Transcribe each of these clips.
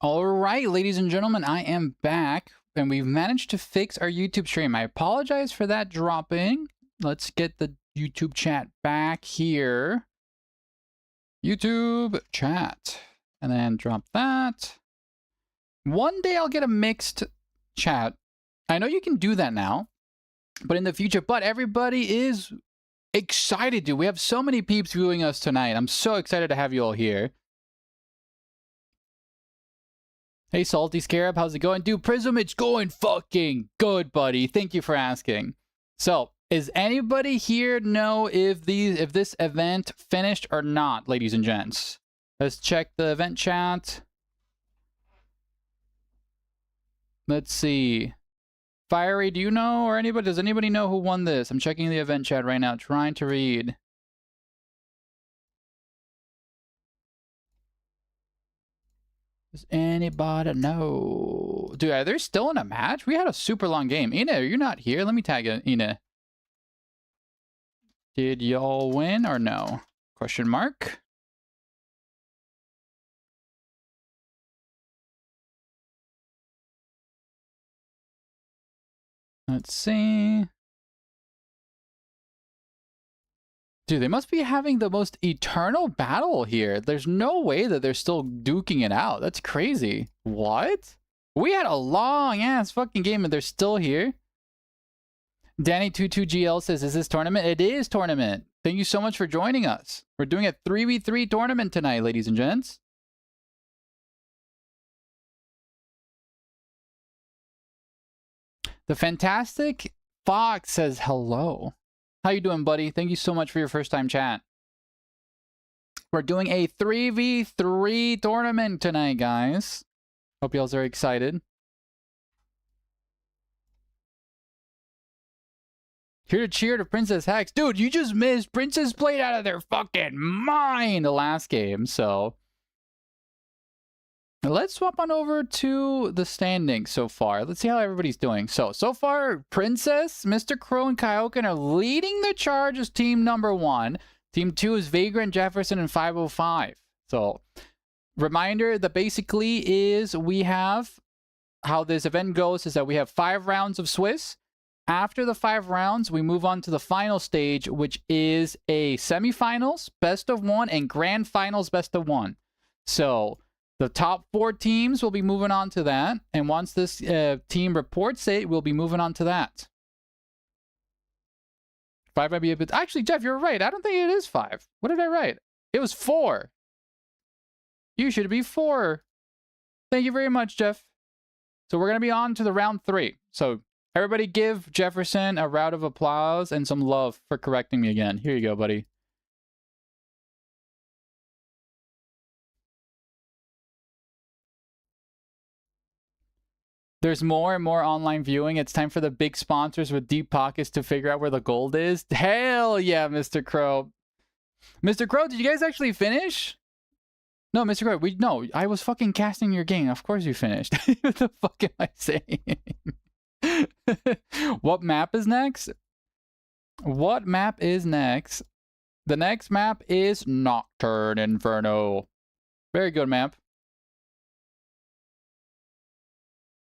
All right, ladies and gentlemen, I am back, and we've managed to fix our YouTube stream. I apologize for that dropping. Let's get the YouTube chat back here. YouTube chat. And then drop that. One day I'll get a mixed chat. I know you can do that now, but in the future, but everybody is excited, dude. We have so many peeps viewing us tonight. I'm so excited to have you all here. Hey, Salty Scarab, how's it going? Dude, Prism, it's going fucking good, buddy. Thank you for asking. So, is anybody here know if this event finished or not, ladies and gents? Let's check the event chat. Let's see. Fiery, do you know, or anybody? Does anybody know who won this? I'm checking the event chat right now, trying to read. Does anybody know? Dude, are they still in a match? We had a super long game. Ina, you're not here. Let me tag it, Ina. Did y'all win or no? Question mark. Let's see. Dude, they must be having the most eternal battle here. There's no way that they're still duking it out. That's crazy. What? We had a long-ass fucking game and they're still here? Danny22GL says, is this tournament? It is tournament. Thank you so much for joining us. We're doing a 3v3 tournament tonight, ladies and gents. The Fantastic Fox says hello. How you doing, buddy? Thank you so much for your first time chat. We're doing a 3v3 tournament tonight, guys. Hope y'all are excited. Here to cheer to Princess Hex. Dude, you just missed. Princess played out of their fucking mind the last game, so... Let's swap on over to the standings so far. Let's see how everybody's doing. So far, Princess, Mr. Crow, and Kyoken are leading the charge as team number 1. Team 2 is Vagrant, Jefferson, and 505. So, reminder that basically is we have, how this event goes is that we have 5 rounds of Swiss. After the 5 rounds, we move on to the final stage, which is a semifinals, best of 1, and grand finals, best of 1. So... the top 4 teams will be moving on to that. And once this team reports it, we'll be moving on to that. 5 might be a bit... Actually, Jeff, you're right. I don't think it is 5. What did I write? It was 4. You should be 4. Thank you very much, Jeff. So we're going to be on to the round 3. So everybody give Jefferson a round of applause and some love for correcting me again. Here you go, buddy. There's more and more online viewing. It's time for the big sponsors with deep pockets to figure out where the gold is. Hell yeah, Mr. Crow. Mr. Crow, did you guys actually finish? No, Mr. Crow, no, I was fucking casting your game. Of course you finished. What the fuck am I saying? What map is next? What map is next? The next map is Nocturne Inferno. Very good map.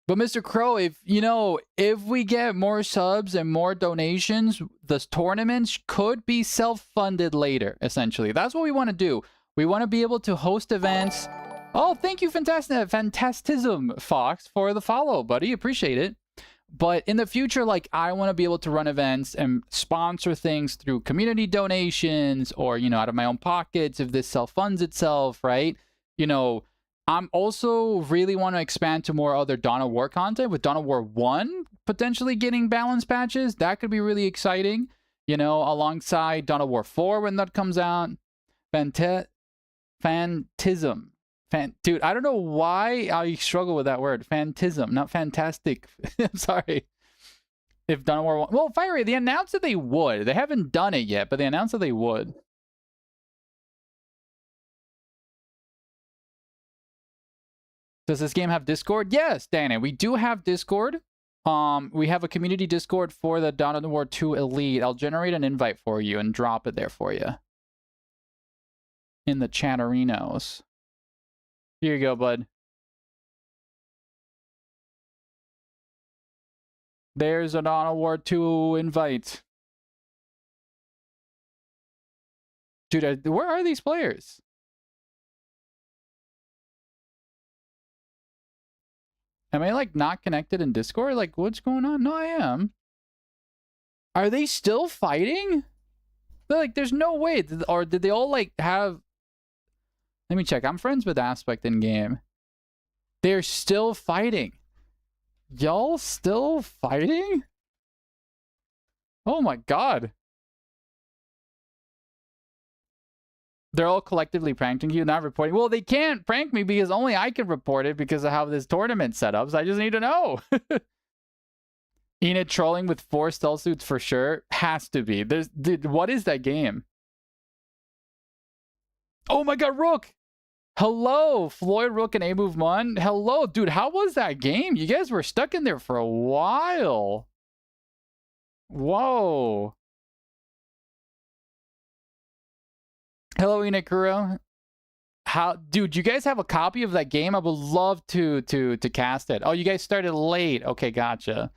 But Mr. Crow, if we get more subs and more donations, the tournaments could be self-funded later, essentially. That's what we want to do. We want to be able to host events. Oh, thank you, Fantastism Fox, for the follow, buddy. Appreciate it. But in the future, like, I want to be able to run events and sponsor things through community donations or, out of my own pockets if this self-funds itself, right? I'm also really want to expand to more other Dawn of War content, with Dawn of War 1 potentially getting balance patches. That could be really exciting, alongside Dawn of War 4 when that comes out. Phantism. Dude, I don't know why I struggle with that word. Phantism, not fantastic. I'm sorry. If Dawn of War 1... Well, Fiery, they announced that they would. They haven't done it yet, but they announced that they would. Does this game have Discord? Yes, Danny, we do have Discord. We have a community Discord for the Dawn of War 2 Elite. I'll generate an invite for you and drop it there for you. In the chatterinos. Here you go, bud. There's an Dawn of War 2 invite. Dude, where are these players? Am I, like, not connected in Discord? Like, what's going on? No, I am. Are they still fighting? They're like, there's no way. Or did they all, like, have... Let me check. I'm friends with Aspect in game. They're still fighting. Y'all still fighting? Oh my god. They're all collectively pranking you, not reporting. Well, they can't prank me because only I can report it because of how this tournament set up. So I just need to know. Enid trolling with 4 stealth suits for sure. Has to be. Dude, what is that game? Oh my god, Rook! Hello, Floyd, Rook, and A-Move Mun. Hello, dude, how was that game? You guys were stuck in there for a while. Whoa. Hello, Inakuro. How, dude, you guys have a copy of that game? I would love to cast it. Oh, you guys started late. Okay, gotcha.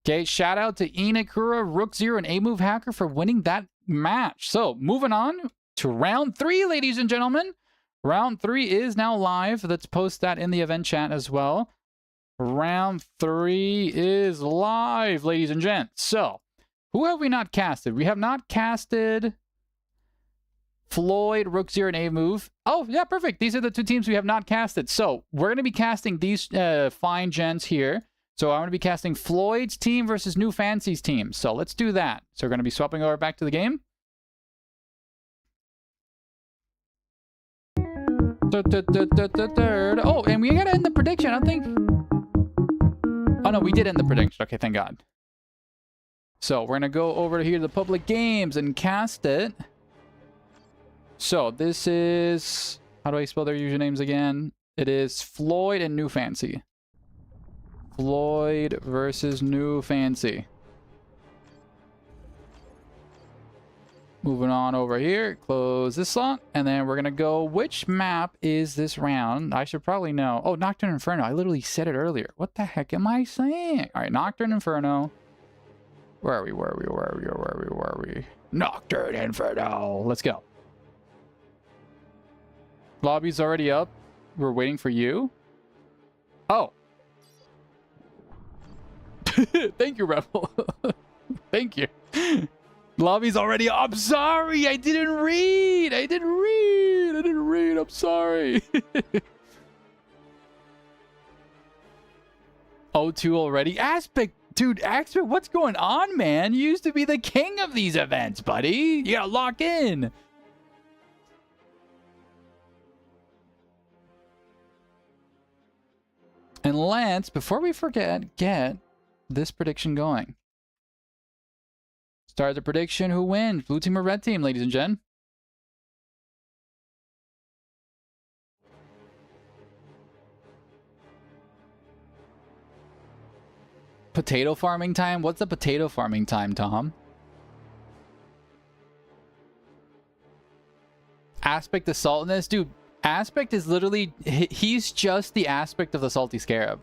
Okay, shout out to Inakura, Rook Zero, and A-Move Hacker for winning that match. So, moving on to round 3, ladies and gentlemen. Round 3 is now live. Let's post that in the event chat as well. Round 3 is live, ladies and gents. So, who have we not casted? We have not casted Floyd, Rook Zero, and A-Move. Oh, yeah, perfect. These are the 2 teams we have not casted. So, we're going to be casting these fine gents here. So, I'm going to be casting Floyd's team versus New Fancy's team. So, let's do that. So, we're going to be swapping over back to the game. Oh, and we gotta end the prediction, I think. Oh, no, we did end the prediction. Okay, thank God. So, we're gonna go over here to the public games and cast it. So, this is... How do I spell their usernames again? It is Floyd and New Fancy. Floyd versus New Fancy. Moving on over here, close this slot, and then we're gonna go, which map is this round? I should probably know. Oh, Nocturne Inferno. I literally said it earlier. What the heck am I saying? All right, Nocturne Inferno. Where are we? Nocturne Inferno. Let's go. Lobby's already up. We're waiting for you. Oh. Thank you, Rebel. Thank you. Lobby's already up. I'm sorry. I didn't read. I'm sorry. O2 already. Aspect. Dude, Aspect, what's going on, man? You used to be the king of these events, buddy. You gotta lock in. And let's, before we forget, get this prediction going. Start the prediction. Who wins? Blue team or red team, ladies and gents? Potato farming time? What's the potato farming time, Tom? Aspect of saltiness? Dude, Aspect is literally... He's just the aspect of the Salty Scarab.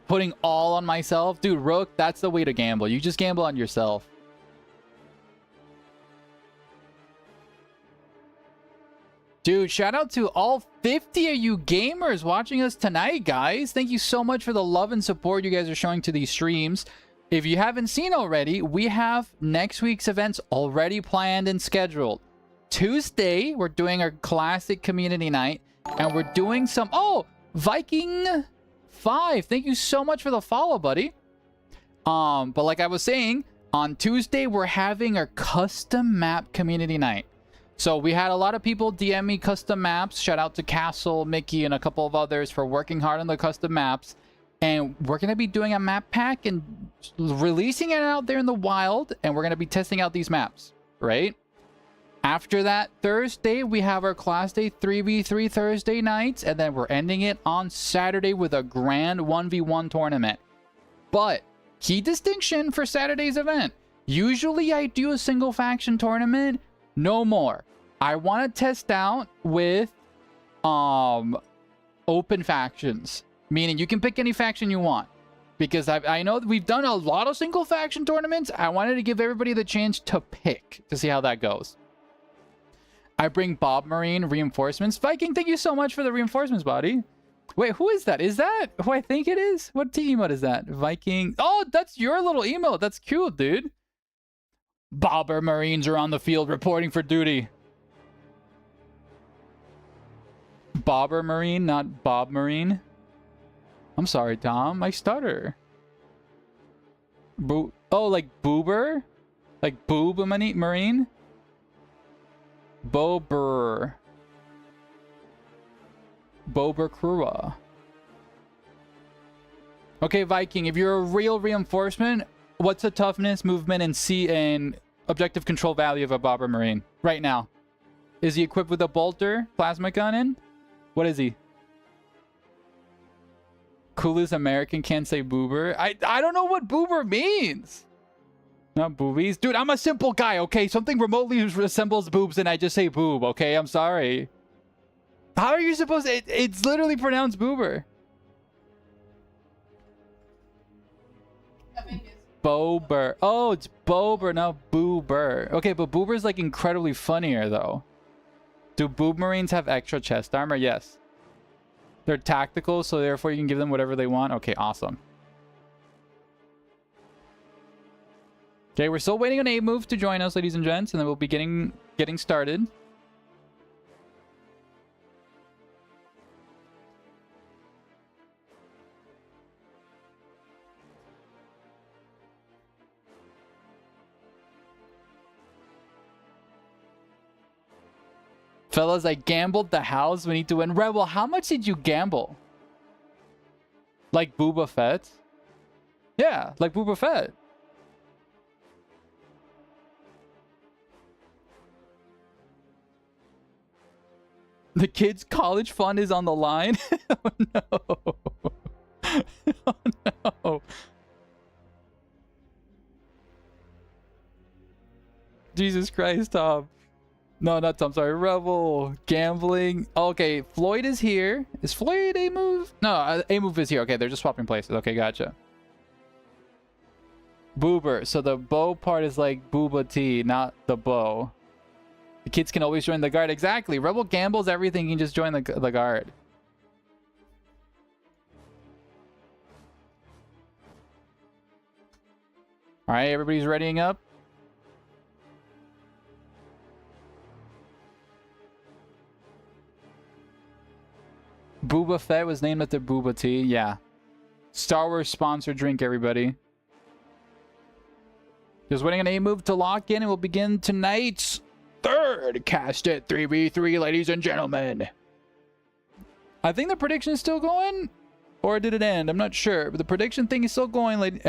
Putting all on myself. Dude, Rook, that's the way to gamble. You just gamble on yourself. Dude, shout out to all 50 of you gamers watching us tonight, guys. Thank you so much for the love and support you guys are showing to these streams. If you haven't seen already, we have next week's events already planned and scheduled. Tuesday, we're doing our classic community night. And we're doing some... Oh, Viking 5. Thank you so much for the follow, buddy. But like I was saying, on Tuesday, we're having our custom map community night. So we had a lot of people DM me custom maps. Shout out to Castle, Mickey, and a couple of others for working hard on the custom maps. And we're going to be doing a map pack and releasing it out there in the wild. And we're going to be testing out these maps, right? After that, Thursday, we have our Class Day 3v3 Thursday nights. And then we're ending it on Saturday with a grand 1v1 tournament. But key distinction for Saturday's event. Usually I do a single faction tournament. No more. I want to test out with open factions. Meaning you can pick any faction you want. because I know that we've done a lot of single faction tournaments. I wanted to give everybody the chance to pick to see how that goes. I bring Bob Marine reinforcements. Viking, thank you so much for the reinforcements, buddy. Wait, who is that? Is that who I think it is? What team emote is that? Viking. Oh, that's your little emote. That's cute, dude. Bobber Marines are on the field reporting for duty. Bobber Marine, not Bob Marine. I'm sorry, Tom. I stutter. Oh, like Boober? Like Boob Marine? Bober. Bober Krua. Okay, Viking, if you're a real reinforcement, what's the toughness, movement, and objective control value of a Bobber Marine right now? Is he equipped with a bolter, plasma cannon? What is he? Coolest American can't say boober. I don't know what boober means. Not boobies. Dude, I'm a simple guy, okay? Something remotely resembles boobs and I just say boob, okay? I'm sorry. How are you supposed to... It's literally pronounced boober. Bober. Oh, it's Bober, not Boober. Okay, but Boober's like incredibly funnier though. Do Boob Marines have extra chest armor? Yes. They're tactical, so therefore you can give them whatever they want. Okay, awesome. Okay, we're still waiting on A move to join us, ladies and gents, and then we'll be getting started. Fellas, I gambled the house. We need to win. Rebel, how much did you gamble? Like Boba Fett? Yeah, like Boba Fett. The kid's college fund is on the line? Oh, no. Oh, no. Jesus Christ, Tom. No, not Tom. Sorry. Rebel. Gambling. Okay, Floyd is here. Is Floyd A move? No, A move is here. Okay, they're just swapping places. Okay, gotcha. Boober. So the bow part is like Booba T, not the bow. The kids can always join the guard. Exactly. Rebel gambles everything. You can just join the guard. All right, everybody's readying up. Booba Fett was named after Booba T. Yeah. Star Wars sponsored drink, everybody. Just waiting on A move to lock in, and we'll begin tonight's third cast at 3v3, ladies and gentlemen. I think the prediction is still going, or did it end? I'm not sure, but the prediction thing is still going.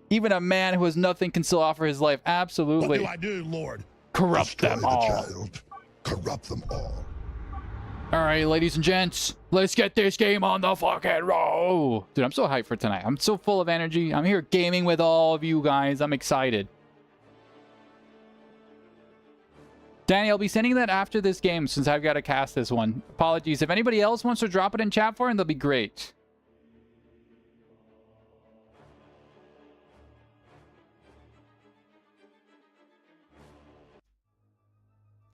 Even a man who has nothing can still offer his life. Absolutely. What do I do, Lord? Corrupt them all. Child. Corrupt them all. All right, ladies and gents, let's get this game on the fucking roll. Dude, I'm so hyped for tonight. I'm so full of energy. I'm here gaming with all of you guys. I'm excited. Danny, I'll be sending that after this game since I've got to cast this one. Apologies. If anybody else wants to drop it in chat for him, they'll be great.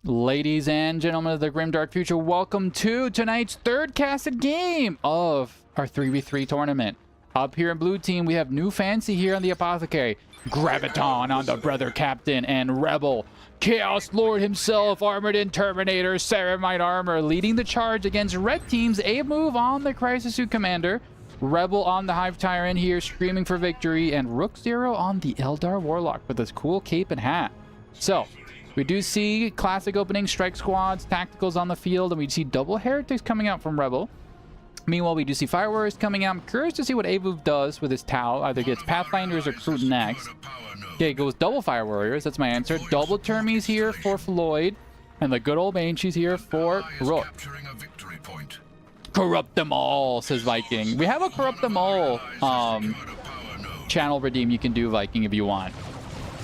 Ladies and gentlemen of the Grimdark Future, welcome to tonight's third casted game of our 3v3 tournament. Up here in blue team, we have New Fancy here on the Apothecary, Graviton on the Brother Captain, and Rebel, Chaos Lord himself, armored in Terminator, Ceramite armor, leading the charge against red team's A move on the Crisis Suit Commander, Rebel on the Hive Tyrant here, screaming for victory, and Rook Zero on the Eldar Warlock with his cool cape and hat. So, we do see classic opening strike squads, tacticals on the field, and we see double heretics coming out from Rebel. Meanwhile, we do see Fire Warriors coming out. I'm curious to see what Avuv does with his Tau. Either gets Pathfinders or Kroot next. Okay, it goes double Fire Warriors. That's my answer. Double Termies here for Floyd. And the good old Banshees here for Rook. Corrupt them all, says Viking. We have a Corrupt them all channel redeem you can do, Viking, if you want.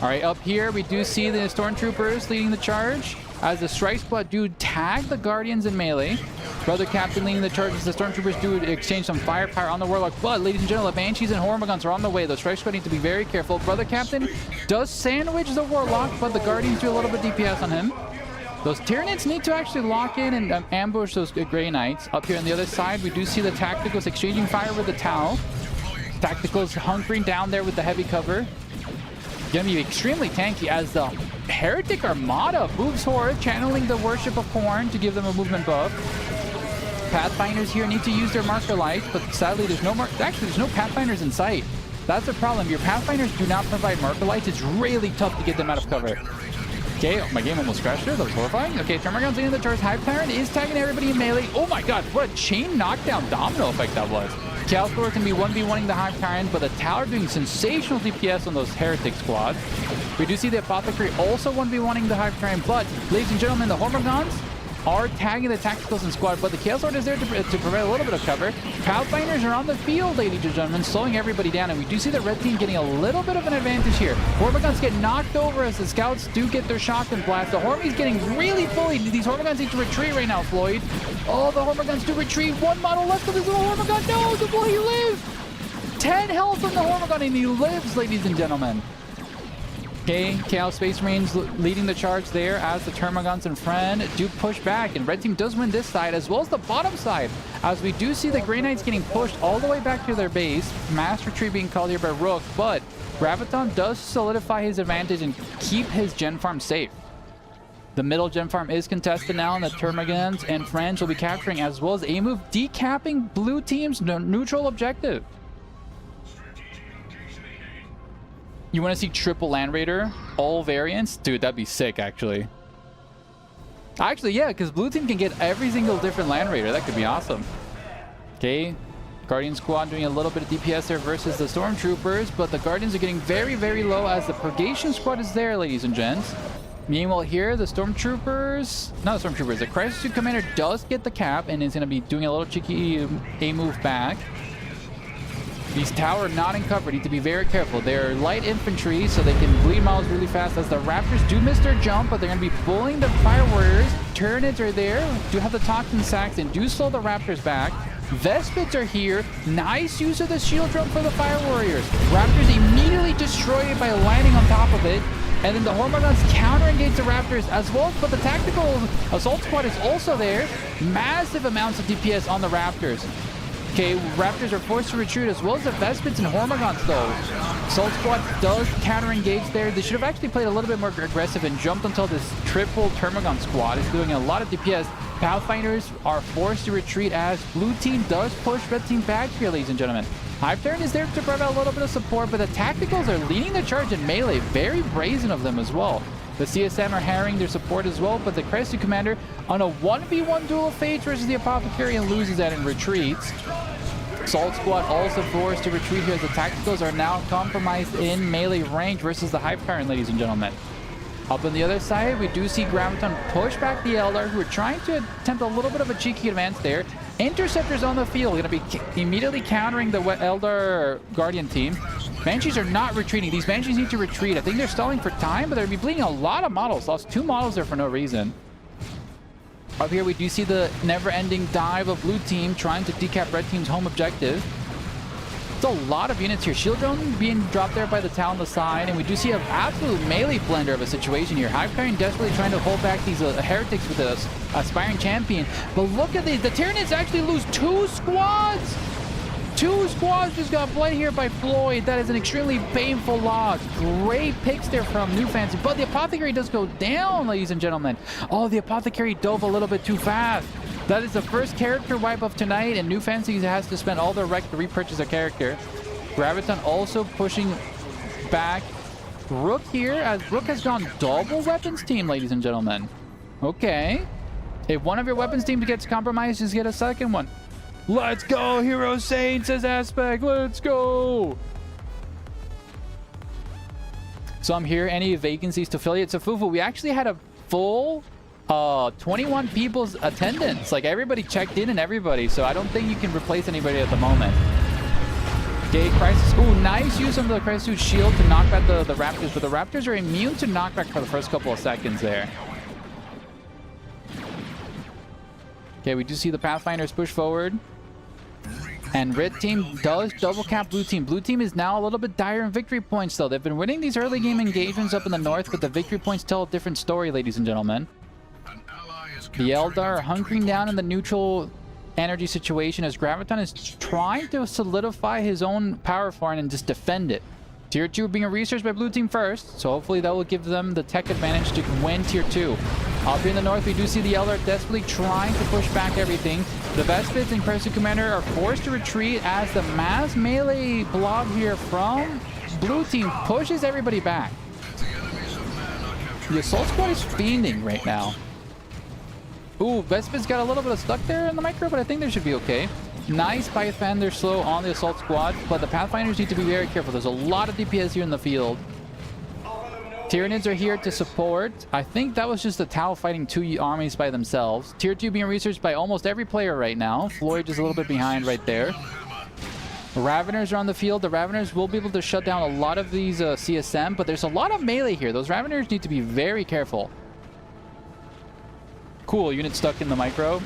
All right, up here, we do see the Stormtroopers leading the charge as the Strike Squad do tag the Guardians in melee. Brother Captain leading the charges. The Stormtroopers do exchange some firepower on the Warlock. But, ladies and gentlemen, the Banshees and Hormagaunts are on the way. The Strike Squad need to be very careful. Brother Captain does sandwich the Warlock, but the Guardians do a little bit DPS on him. Those Tyranids need to actually lock in and ambush those Grey Knights. Up here on the other side, we do see the Tacticals exchanging fire with the Tau. Tacticals hunkering down there with the heavy cover. Gonna be extremely tanky as the Heretic Armada moves forward, channeling the Worship of Corn to give them a movement buff. Pathfinders here need to use their marker lights, but sadly there's no there's no Pathfinders in sight. That's the problem. Your Pathfinders do not provide marker lights. It's really tough to get them out of cover. Okay, my game almost crashed there. That was horrifying. Okay, Termagant's into the turret. Hive Tyrant is tagging everybody in melee. Oh my god, what a chain knockdown domino effect that was. Chaos Thor can be 1v1ing the Hive Tyrant, but the Tower doing sensational DPS on those Heretic squads. We do see the Apothecary also 1v1ing the Hive Tyrant, but, ladies and gentlemen, the Hormagaunts are tagging the Tacticals and squad, but the Chaos Lord is there to provide a little bit of cover. Pathfinders are on the field, ladies and gentlemen, slowing everybody down, and we do see the red team getting a little bit of an advantage here. Hormagaunts get knocked over as the Scouts do get their shotgun blast. The Hormies getting really bullied. These Hormagaunts need to retreat right now, Floyd. Oh, the Hormagaunts do retreat. One model left of this little Hormagon. No, will he live? 10 health from the Hormagon, and he lives, ladies and gentlemen. Okay, Chaos Space Marines leading the charge there as the Termagants and Friend do push back, and red team does win this side as well as the bottom side, as we do see the Grey Knights getting pushed all the way back to their base. Mass retreat being called here by Rook, but Graviton does solidify his advantage and keep his gen farm safe. The middle gen farm is contested now, and the Termagants and Friends will be capturing, as well as a move decapping blue team's neutral objective. You want to see triple Land Raider, all variants? Dude, that'd be sick, actually. Actually, yeah, because blue team can get every single different Land Raider. That could be awesome. Okay, Guardian Squad doing a little bit of DPS there versus the Stormtroopers, but the Guardians are getting very, very low as the Purgation Squad is there, ladies and gents. Meanwhile here, the Stormtroopers... Not the Stormtroopers, the Crisis Suit Commander does get the cap and is going to be doing a little cheeky A-move back. These Tower not in cover, need to be very careful. They're light infantry, so they can bleed models really fast as the Raptors do miss their jump, but they're going to be bullying the Fire Warriors. Tyranids are there, do have the Toxin Sacks and do slow the Raptors back. Vespids are here. Nice use of the shield drum for the Fire Warriors. Raptors immediately destroy it by landing on top of it. And then the Hormagaunts counter-engage the Raptors as well, but the Tactical Assault Squad is also there. Massive amounts of DPS on the Raptors. Okay, Raptors are forced to retreat as well as the Vespids and Hormagaunts though. Assault Squad does counter-engage there. They should have actually played a little bit more aggressive and jumped until this triple Termagant squad is doing a lot of DPS. Pathfinders are forced to retreat as blue team does push red team back here, ladies and gentlemen. Hive Tyrant is there to provide a little bit of support, but the Tacticals are leading the charge in melee. Very brazen of them as well. The CSM are harrying their support as well, but the Crisis Commander on a 1v1 duel of fates versus the Apothecary and loses that and retreats. Assault Squad also forced to retreat here as the Tacticals are now compromised in melee range versus the Hive Tyrant, ladies and gentlemen. Up on the other side, we do see Graviton push back the Eldar, who are trying to attempt a little bit of a cheeky advance there. Interceptors on the field, going to be immediately countering the Eldar Guardian team. Banshees are not retreating. These Banshees need to retreat. I think they're stalling for time, but they're going to be bleeding a lot of models. Lost 2 models there for no reason. Up here, we do see the never-ending dive of blue team trying to decap red team's home objective. It's a lot of units here. Shield drone being dropped there by the Tau on the side, and we do see an absolute melee blender of a situation here. Hive Tyrant desperately trying to hold back these heretics with a aspiring champion. But look at these. The Tyranids actually lose 2 squads. 2 squads just got bled here by Floyd. That is an extremely painful loss. Great picks there from New Fancy. But the Apothecary does go down, ladies and gentlemen. Oh, the Apothecary dove a little bit too fast. That is the first character wipe of tonight, and New Fancy has to spend all their rec to repurchase a character. Graviton also pushing back Rook here, as Rook has gone double weapons team, ladies and gentlemen. Okay. If one of your weapons teams gets compromised, just get a second one. Let's go, Hero Saint, says Aspect. Let's go. So I'm here. Any vacancies to affiliate? So Fufu, we actually had a full 21 people's attendance. Like, everybody checked in and everybody. So I don't think you can replace anybody at the moment. Okay, Crisis. Ooh, nice use of the Crisis Suit shield to knock back the Raptors. But the Raptors are immune to knockback for the first couple of seconds there. Okay, we do see the Pathfinders push forward. And red team does double cap blue team. Blue team is now a little bit dire in victory points, though. They've been winning these early game engagements up in the north, but the victory points tell a different story, ladies and gentlemen. The Eldar are hunkering down in the neutral energy situation as Graviton is trying to solidify his own power farm and just defend it. Tier 2 being researched by blue team first, so hopefully that will give them the tech advantage to win Tier 2. Up here in the north, we do see the Eldar desperately trying to push back everything. The Vespids and Crescent Commander are forced to retreat as the mass melee blob here from blue team pushes everybody back. The Assault Squad is fiending right now. Ooh, Vespids got a little bit of stuck there in the micro, but I think they should be okay. Nice Pathfinder slow on the Assault Squad, but the Pathfinders need to be very careful. There's a lot of DPS here in the field. Tyranids are here to support. I think that was just the Tau fighting two armies by themselves. Tier 2 being researched by almost every player right now. Floyd is a little bit behind right there. Raveners are on the field. The Raveners will be able to shut down a lot of these CSM, but there's a lot of melee here. Those Raveners need to be very careful. Cool, unit stuck in the micro.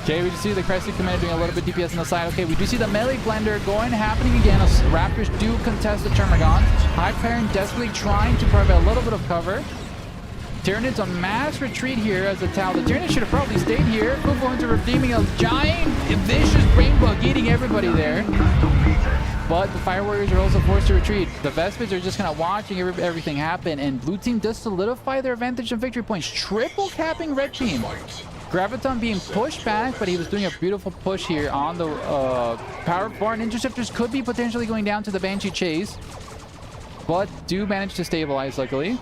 Okay, we just see the Crescent Commander doing a little bit DPS on the side. Okay, we do see the melee blender happening again. Raptors do contest the Termagant. High Parent desperately trying to provide a little bit of cover. Tyranids on mass retreat here as a Tau. The Tyranids should have probably stayed here. Fufu Hunter redeeming a giant, vicious brain bug eating everybody there. But the Fire Warriors are also forced to retreat. The Vespids are just kind of watching everything happen, and blue team does solidify their advantage on victory points, triple capping red team. Graviton being pushed back, but he was doing a beautiful push here on the power barn. Interceptors could be potentially going down to the Banshee chase, but do manage to stabilize, luckily.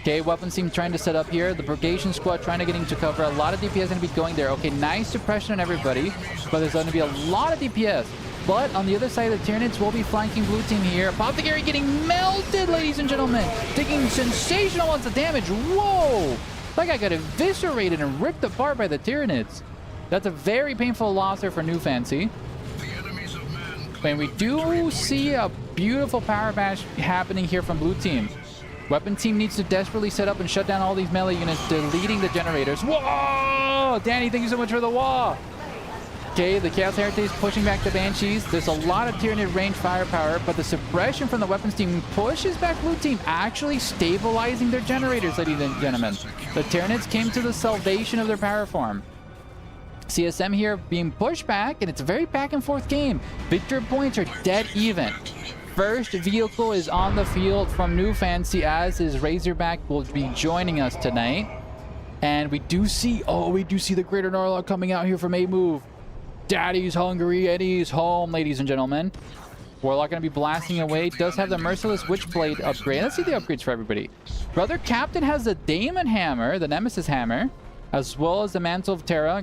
Okay, weapons team trying to set up here. The Purgation Squad trying to get into cover. A lot of DPS going to be going there. Okay, nice suppression on everybody, but there's going to be a lot of DPS. But on the other side, the Tyranids will be flanking blue team here. Apothecary getting melted, ladies and gentlemen. Taking sensational amounts of damage. Whoa! That guy got eviscerated and ripped apart by the Tyranids. That's a very painful loss there for New Fancy. And we do see a beautiful power bash happening here from blue team. Weapon team needs to desperately set up and shut down all these melee units, deleting the generators. Whoa! Danny, thank you so much for the wall. Okay, the Chaos Heritage pushing back the Banshees. There's a lot of Tyranid range firepower, but the suppression from the weapons team pushes back blue team, actually stabilizing their generators, ladies and gentlemen. The Tyranids came to the salvation of their power farm. CSM here being pushed back, and it's a very back and forth game. Victory points are dead even. First vehicle is on the field from New Fancy, as is Razorback will be joining us tonight. And we do see the Greater Narlock coming out here from A Move. Daddy's hungry and he's home, ladies and gentlemen. Warlock going to be blasting away. Does have the Merciless Witchblade upgrade. Let's see the upgrades for everybody. Brother Captain has the Daemon Hammer, the Nemesis Hammer, as well as the Mantle of Terra.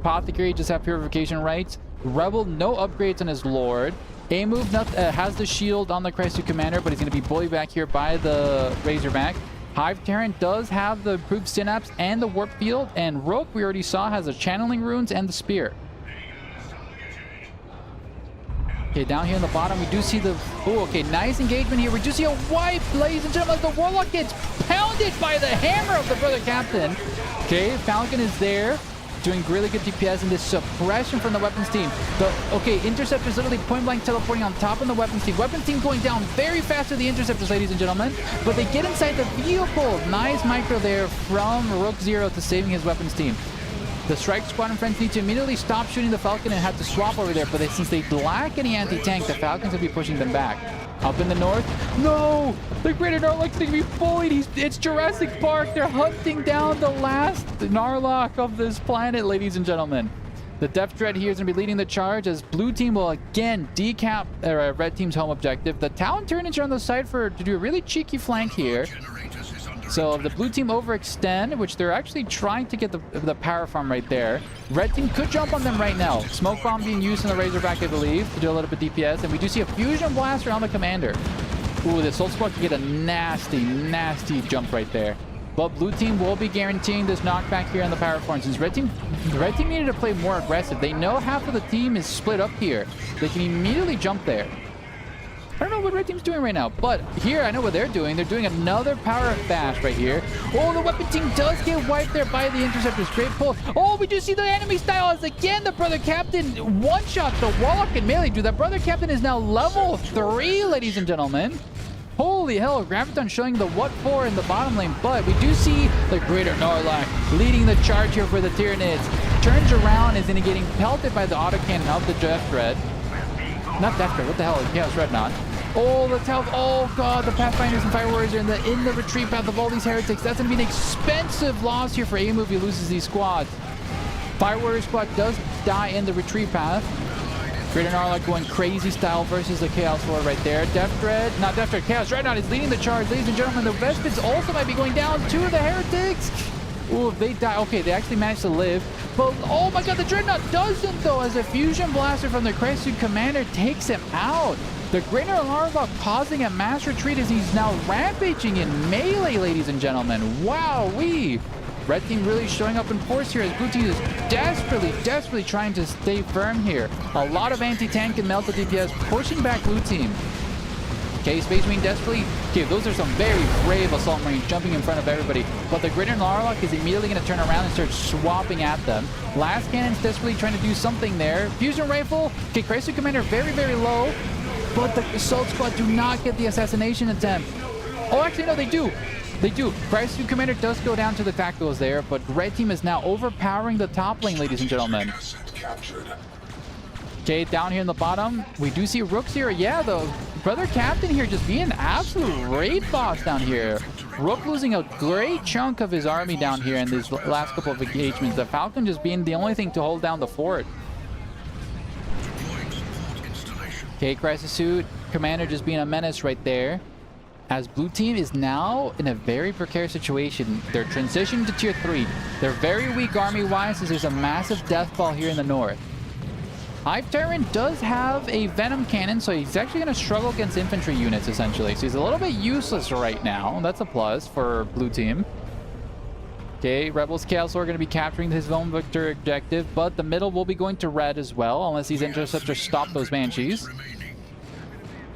Apothecary just have Purification Rights. Rebel, no upgrades on his Lord. A-Move has the shield on the Crescent Commander, but he's going to be bullied back here by the Razorback. Hive Terran does have the improved Synapse and the Warp Field, and Rook, we already saw, has the Channeling Runes and the Spear. Okay, down here in the bottom, we do see the... Oh, okay, nice engagement here. We do see a wipe, ladies and gentlemen. The Warlock gets pounded by the hammer of the Brother Captain. Okay, Falcon is there, doing really good DPS, and this suppression from the weapons team. Interceptors literally point-blank teleporting on top of the weapons team. Weapons team going down very fast to the Interceptors, ladies and gentlemen. But they get inside the vehicle. Nice micro there from Rook Zero to saving his weapons team. The Strike Squadron friends need to immediately stop shooting the Falcon and have to swap over there, but since they lack any anti-tank, the Falcons will be pushing them back. Up in the north, no! The Greater Narlock's going to be bullied. It's Jurassic Park. They're hunting down the last Narlock of this planet, ladies and gentlemen. The Depth Dread here is going to be leading the charge as blue team will again decap red team's home objective. The Talon Tyranids are on the side to do a really cheeky flank here. So if the blue team overextend, which they're actually trying to get the power farm right there, red team could jump on them right now. Smoke bomb being used in the Razorback, I believe, to do a little bit DPS, and we do see a fusion blaster on the commander. Ooh, the Soul Squad can get a nasty, nasty jump right there. But blue team will be guaranteeing this knockback here on the power farm, since the red team needed to play more aggressive. They know half of the team is split up here. They can immediately jump there. I don't know what Red Team's doing right now. But here, I know what they're doing. They're doing another power bash right here. Oh, the weapon team does get wiped there by the interceptors. Great pull. Oh, we just see the enemy style as again the brother captain one-shots the Warlock and melee. Dude, that brother captain is now level 3, ladies and gentlemen. Holy hell, Graviton showing the what for in the bottom lane, but we do see the Greater Norlock leading the charge here for the Tyranids. Turns around, is getting pelted by the autocannon of the Death Dread. Not Death Dread, what the hell is Chaos Redknot? Oh, the Talc, oh god, the Pathfinders and Fire Warriors are in the retreat path of all these heretics. That's gonna be an expensive loss here for A-Move. He loses these squads. Fire Warrior squad does die in the retreat path. Greater Narlock going crazy style versus the Chaos Lord right there. Death Dread, not Death Dread, Chaos Dreadnought is leading the charge. Ladies and gentlemen, the Vespids also might be going down. 2 of the heretics. Ooh, if they die, okay, they actually managed to live. But, oh my god, the Dreadnought doesn't though, as a Fusion Blaster from the Crescent Commander takes him out. The Greater Narlock causing a mass retreat as he's now rampaging in melee, ladies and gentlemen. Wow-wee. Red Team really showing up in force here as Blue Team is desperately trying to stay firm here. A lot of anti-tank and melted DPS pushing back Blue Team. Okay, Space Marine desperately. Okay, those are some very brave Assault Marines jumping in front of everybody. But the Greater Narlock is immediately going to turn around and start swapping at them. Last Cannon's desperately trying to do something there. Fusion Rifle. Okay, Chrysler Commander very low. But the Assault Squad do not get the assassination attempt. Oh, actually, no, they do. They do. Chrysler Commander does go down to the tacticals there, but Red Team is now overpowering the top lane, ladies and gentlemen. Okay, down here in the bottom, we do see Rooks here. Yeah, the brother captain here just being an absolute raid boss down here. Rook losing a great chunk of his army down here in these last couple of engagements. The Falcon just being the only thing to hold down the fort. Okay, Crisis Suit Commander just being a menace right there. As Blue Team is now in a very precarious situation. They're transitioning to tier 3. They're very weak army-wise as there's a massive death ball here in the north. Hive Tyrant does have a Venom Cannon, so he's actually going to struggle against infantry units, essentially. So he's a little bit useless right now. That's a plus for Blue Team. Okay, Rebels Chaos are going to be capturing his own victor objective, but the middle will be going to red as well, unless these Interceptors stop those Banshees.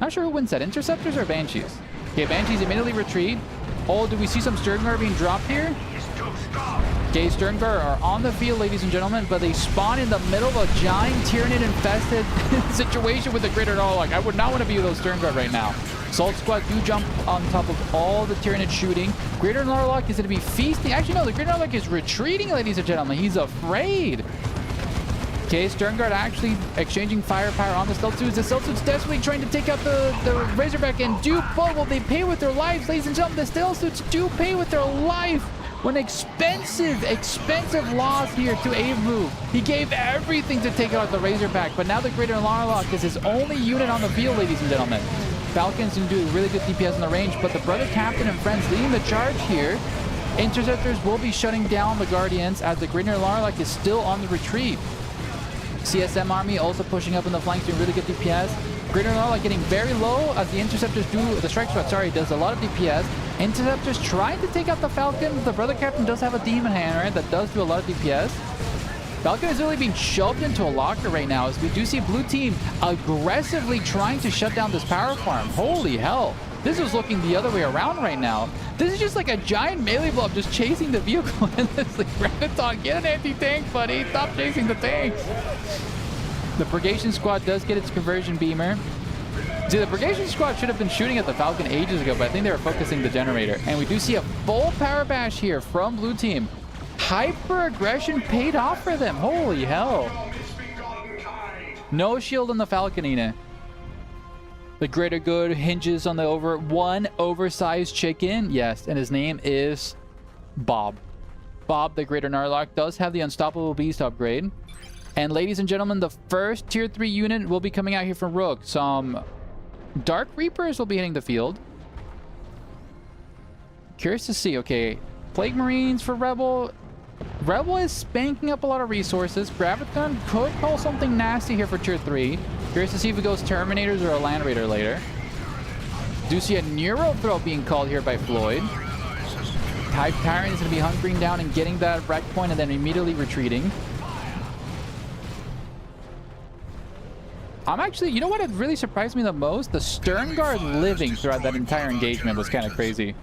Not sure who wins that, Interceptors or Banshees? Okay, Banshees immediately retreat. Oh, do we see some Sterngar being dropped here? Okay, Sterngar are on the field, ladies and gentlemen, but they spawn in the middle of a giant Tyranid-infested situation with the Greater Narlock. I would not want to be with those Sterngar right now. Salt Squad do jump on top of all the Tyranid shooting. Greater Narlock is going to be feasting. Actually, no, the Greater Narlock is retreating, ladies and gentlemen. He's afraid. Okay, Sternguard actually exchanging firepower on the Stealth Suits. The Stealth Suits desperately trying to take out the Razorback and do, but will they pay with their lives? Ladies and gentlemen, the Stealth Suits do pay with their life. One expensive loss here to A-Move. He gave everything to take out the Razorback, but now the Greater Narlock is his only unit on the field, ladies and gentlemen. Falcons can do really good DPS in the range, but the Brother Captain and friends leading the charge here. Interceptors will be shutting down the Guardians as the Greater Narlock is still on the retreat. CSM army also pushing up in the flanks doing really good DPS. Greater Narlock getting very low as the Interceptors do, the Strike Squad, sorry, does a lot of DPS. Interceptors trying to take out the Falcon. The Brother Captain does have a Demon Hammer that does do a lot of DPS. Falcon is really being shoved into a locker right now as we do see Blue Team aggressively trying to shut down this power farm. Holy hell. This is looking the other way around right now. This is just like a giant melee blob just chasing the vehicle endlessly. Graviton, get an anti-tank, buddy. Stop chasing the tanks. The Purgation Squad does get its conversion beamer. See, the Purgation Squad should have been shooting at the Falcon ages ago, but I think they were focusing the generator. And we do see a full power bash here from Blue Team. Hyper aggression paid off for them. Holy hell. No shield on the Falconina. The greater good hinges on the one oversized chicken. Yes, and his name is Bob. Bob, the Greater Narlock, does have the Unstoppable Beast upgrade. And ladies and gentlemen, the first tier 3 unit will be coming out here from Rook. Some Dark Reapers will be hitting the field. Curious to see. Okay, Plague Marines for Rebel. Rebel is spanking up a lot of resources. Graviton could call something nasty here for tier 3. Curious to see if it goes Terminators or a Land Raider later. Do see a Neuro Throw being called here by Floyd. Hive Tyrant is going to be hunkering down and getting that wreck point and then immediately retreating. I'm actually, you know what? It really surprised me the most? The Stern Guard living throughout that entire engagement was kind of crazy.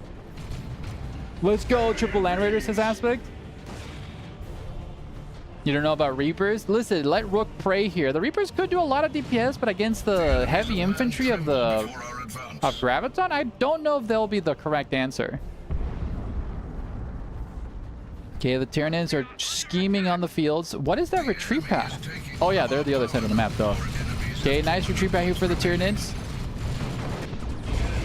Let's go, triple Land Raider, says Aspect. You don't know about Reapers? Listen, let Rook pray here. The Reapers could do a lot of DPS, but against the heavy infantry of Graviton, I don't know if they'll be the correct answer. Okay, the Tyranids are scheming on the fields. What is that retreat path? Oh yeah, they're the other side of the map though. Okay, nice retreat path here for the Tyranids.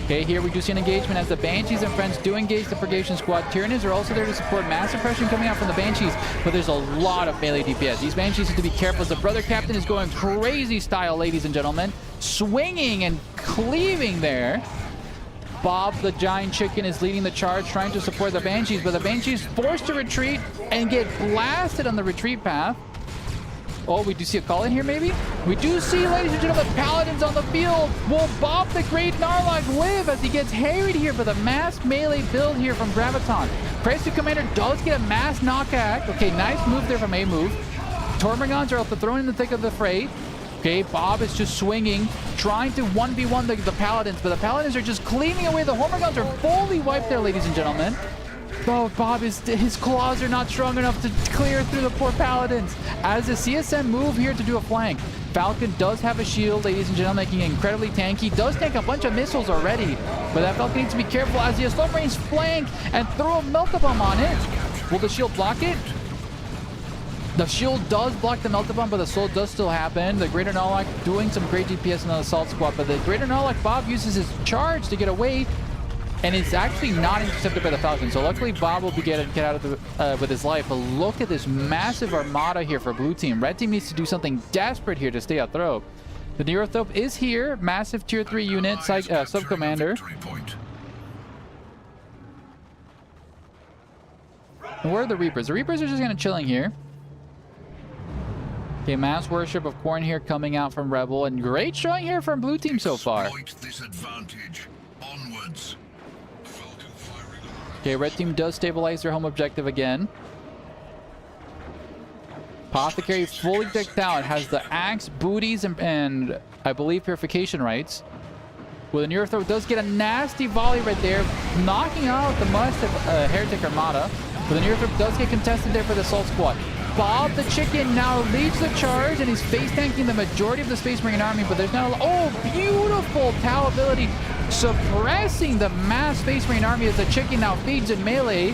Okay, here we do see an engagement as the Banshees and friends do engage the Purgation Squad. Tyranids are also there to support massive pressure coming out from the Banshees, but there's a lot of melee DPS. These Banshees need to be careful as the Brother Captain is going crazy style, ladies and gentlemen. Swinging and cleaving there. Bob the Giant Chicken is leading the charge, trying to support the Banshees, but the Banshees forced to retreat and get blasted on the retreat path. Oh, we do see a call in here, maybe? We do see, ladies and gentlemen, Paladins on the field. Will Bob the Great Narlock live as he gets harried here for the mass melee build here from Graviton? Presto Commander does get a mass knockout. Okay, nice move there from A move. Tormagons are thrown in the thick of the fray. Okay, Bob is just swinging, trying to 1v1 the Paladins, but the Paladins are just cleaning away. The Hormagons are fully wiped there, ladies and gentlemen. Oh, Bob is, his claws are not strong enough to clear through the poor Paladins. As the CSM move here to do a flank. Falcon does have a shield, ladies and gentlemen, making it incredibly tanky. Does tank a bunch of missiles already, but that Falcon needs to be careful as he has slow range flank and throw a Melt-A-Bomb on it. Will the shield block it? The shield does block the Melt-A-Bomb, but the soul does still happen. The Greater Narlock doing some great DPS in the Assault Squad, but the Greater Narlock, Bob uses his charge to get away, and it's actually not intercepted by the Falcon. So luckily, Bob will be get out of the with his life. But look at this massive armada here for Blue Team. Red Team needs to do something desperate here to stay afloat. The Neurothrope is here. Massive tier 3 unit, sub-commander. And where are the Reapers? The Reapers are just kind of chilling here. Okay, Mass Worship of Corn here coming out from Rebel, and great showing here from Blue Team so far. Okay, Red Team does stabilize their home objective again. Apothecary fully decked out, has the axe, booties, and I believe purification rights. Well, the Neurothrope does get a nasty volley right there, knocking out the Heretic Armada. But the Neurothrope does get contested there for the Assault Squad. Bob the Chicken now leads the charge, and he's face tanking the majority of the Space Marine army, but there's not a... Oh, beautiful Tau ability, suppressing the mass Space Marine army as the Chicken now feeds in melee.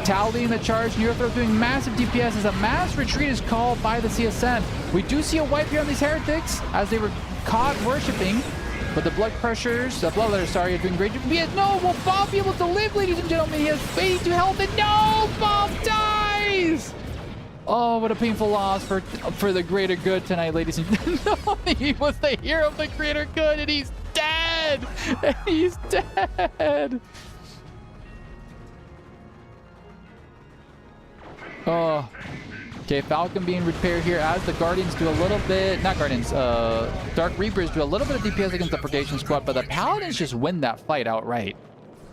Tau leading the charge, Neurothrope doing massive DPS as a mass retreat is called by the CSM. We do see a wipe here on these Heretics as they were caught worshipping, but the Bloodletters, sorry, are doing great DPS. No, will Bob be able to live, ladies and gentlemen? He has 82 health, and no, Bob dies! Oh, what a painful loss for the greater good tonight, ladies and gentlemen. No, he was the hero of the greater good, and he's dead! He's dead! Oh. Okay, Falcon being repaired here as the Guardians do a little bit... Not Guardians, Dark Reapers do a little bit of DPS against the Purgation Squad, but the Paladins just win that fight outright.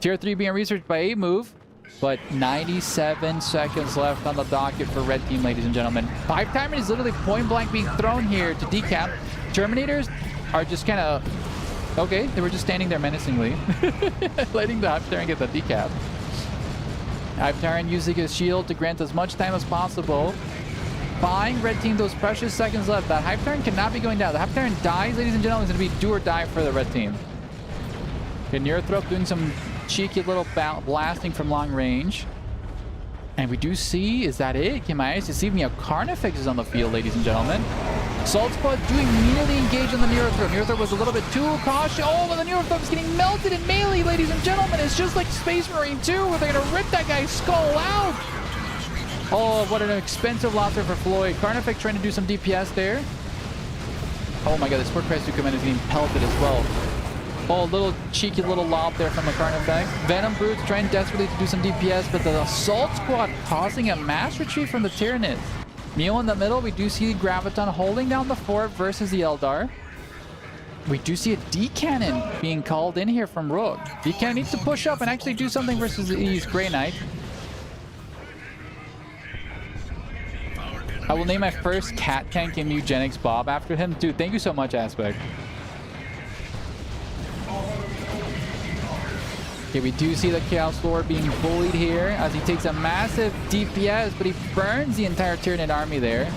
Tier 3 being researched by A move. But 97 seconds left on the docket for Red Team, ladies and gentlemen. 5-timer is literally point blank being thrown here to decap. Terminators are just kind of... Okay, they were just standing there menacingly. Letting the Hyptarian get the decap. Hyptarian using his shield to grant as much time as possible. Buying Red Team those precious seconds left. That Hyptarian cannot be going down. The Hyptarian dies, ladies and gentlemen. It's going to be do or die for the Red Team. Okay, Neurothrope doing some cheeky little blasting from long range. And we do see, is that it? Can my eyes deceive me? A Carnifex is on the field, ladies and gentlemen. Assault Squad doing immediately engage on the Neurothrope. Neurothrope was a little bit too cautious. Oh, but the Neurothrope is getting melted in melee, ladies and gentlemen. It's just like Space Marine 2, where they're going to rip that guy's skull out. Oh, what an expensive loss there for Floyd. Carnifex trying to do some DPS there. Oh my god, the Sport Press 2 Commander is getting pelted as well. Oh, little cheeky little lob there from the Carnifex. Venom Brutes trying desperately to do some DPS, but the Assault Squad causing a mass retreat from the Tyranids. Meal in the middle, we do see Graviton holding down the fort versus the Eldar. We do see a D-Cannon being called in here from Rogue. D-Cannon needs to push up and actually do something versus these Grey Knight. I will name my first cat tank in Eugenics Bob after him. Dude, thank you so much, Aspect. Okay, we do see the Chaos Lord being bullied here as he takes a massive DPS, but he burns the entire Tyranid army there.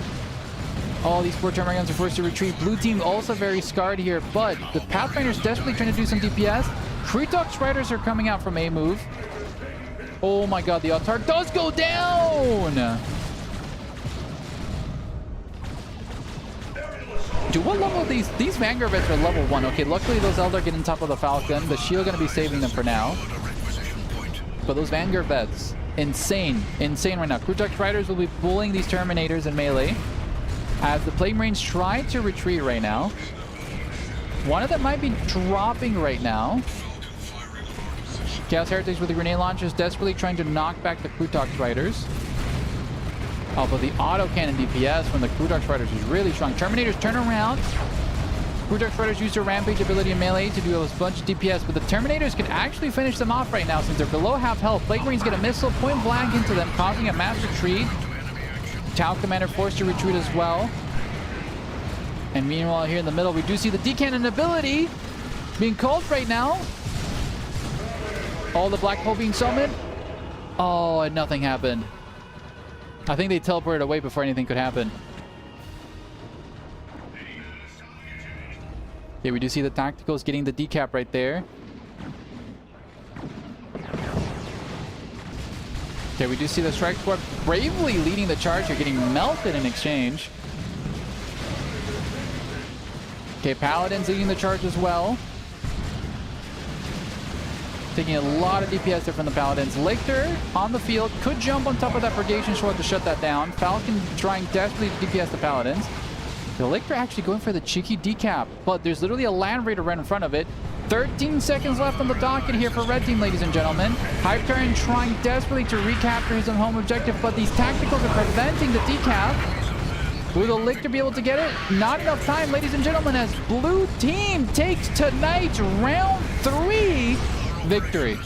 All these 4 Termite guns are forced to retreat. Blue team also very scarred here, but the Pathfinder's desperately trying to do some DPS. Kretox Riders are coming out from A move. Oh my god, the Autark does go down! Dude, what level are these? These Vanguard vets are level 1. Okay, luckily those Eldar get on top of the Falcon. The shield gonna be saving them for now. But those Vanguard vets, insane. Insane right now. Kretox Riders will be bullying these Terminators in melee. As the Plague Marines try to retreat right now. One of them might be dropping right now. Chaos Heretics with the grenade launchers desperately trying to knock back the Kretox Riders. Oh, but the autocannon DPS from the Kretox Riders is really strong. Terminators turn around. Kretox Riders use their Rampage ability in melee to do a bunch of DPS, but the Terminators can actually finish them off right now since they're below half health. Plague Marines get a missile point blank into them, causing a mass retreat. Tau Commander forced to retreat as well. And meanwhile, here in the middle, we do see the D-Cannon ability being called right now. All the Black Hole being summoned. Oh, and nothing happened. I think they teleported away before anything could happen. Yeah, we do see the Tacticals getting the decap right there. Okay, we do see the Strike Squad bravely leading the charge here, getting melted in exchange. Okay, Paladins leading the charge as well. Taking a lot of DPS there from the Paladins. Lictor on the field, could jump on top of that Purgation Sword to shut that down. Falcon trying desperately to DPS the Paladins. The Lictor actually going for the cheeky decap, but there's literally a Land Raider right in front of it. 13 seconds left on the docket here for Red Team, ladies and gentlemen. Hyperion trying desperately to recapture his own home objective, but these Tacticals are preventing the decap. Will the Lictor be able to get it? Not enough time, ladies and gentlemen, as Blue Team takes tonight's round 3 victory.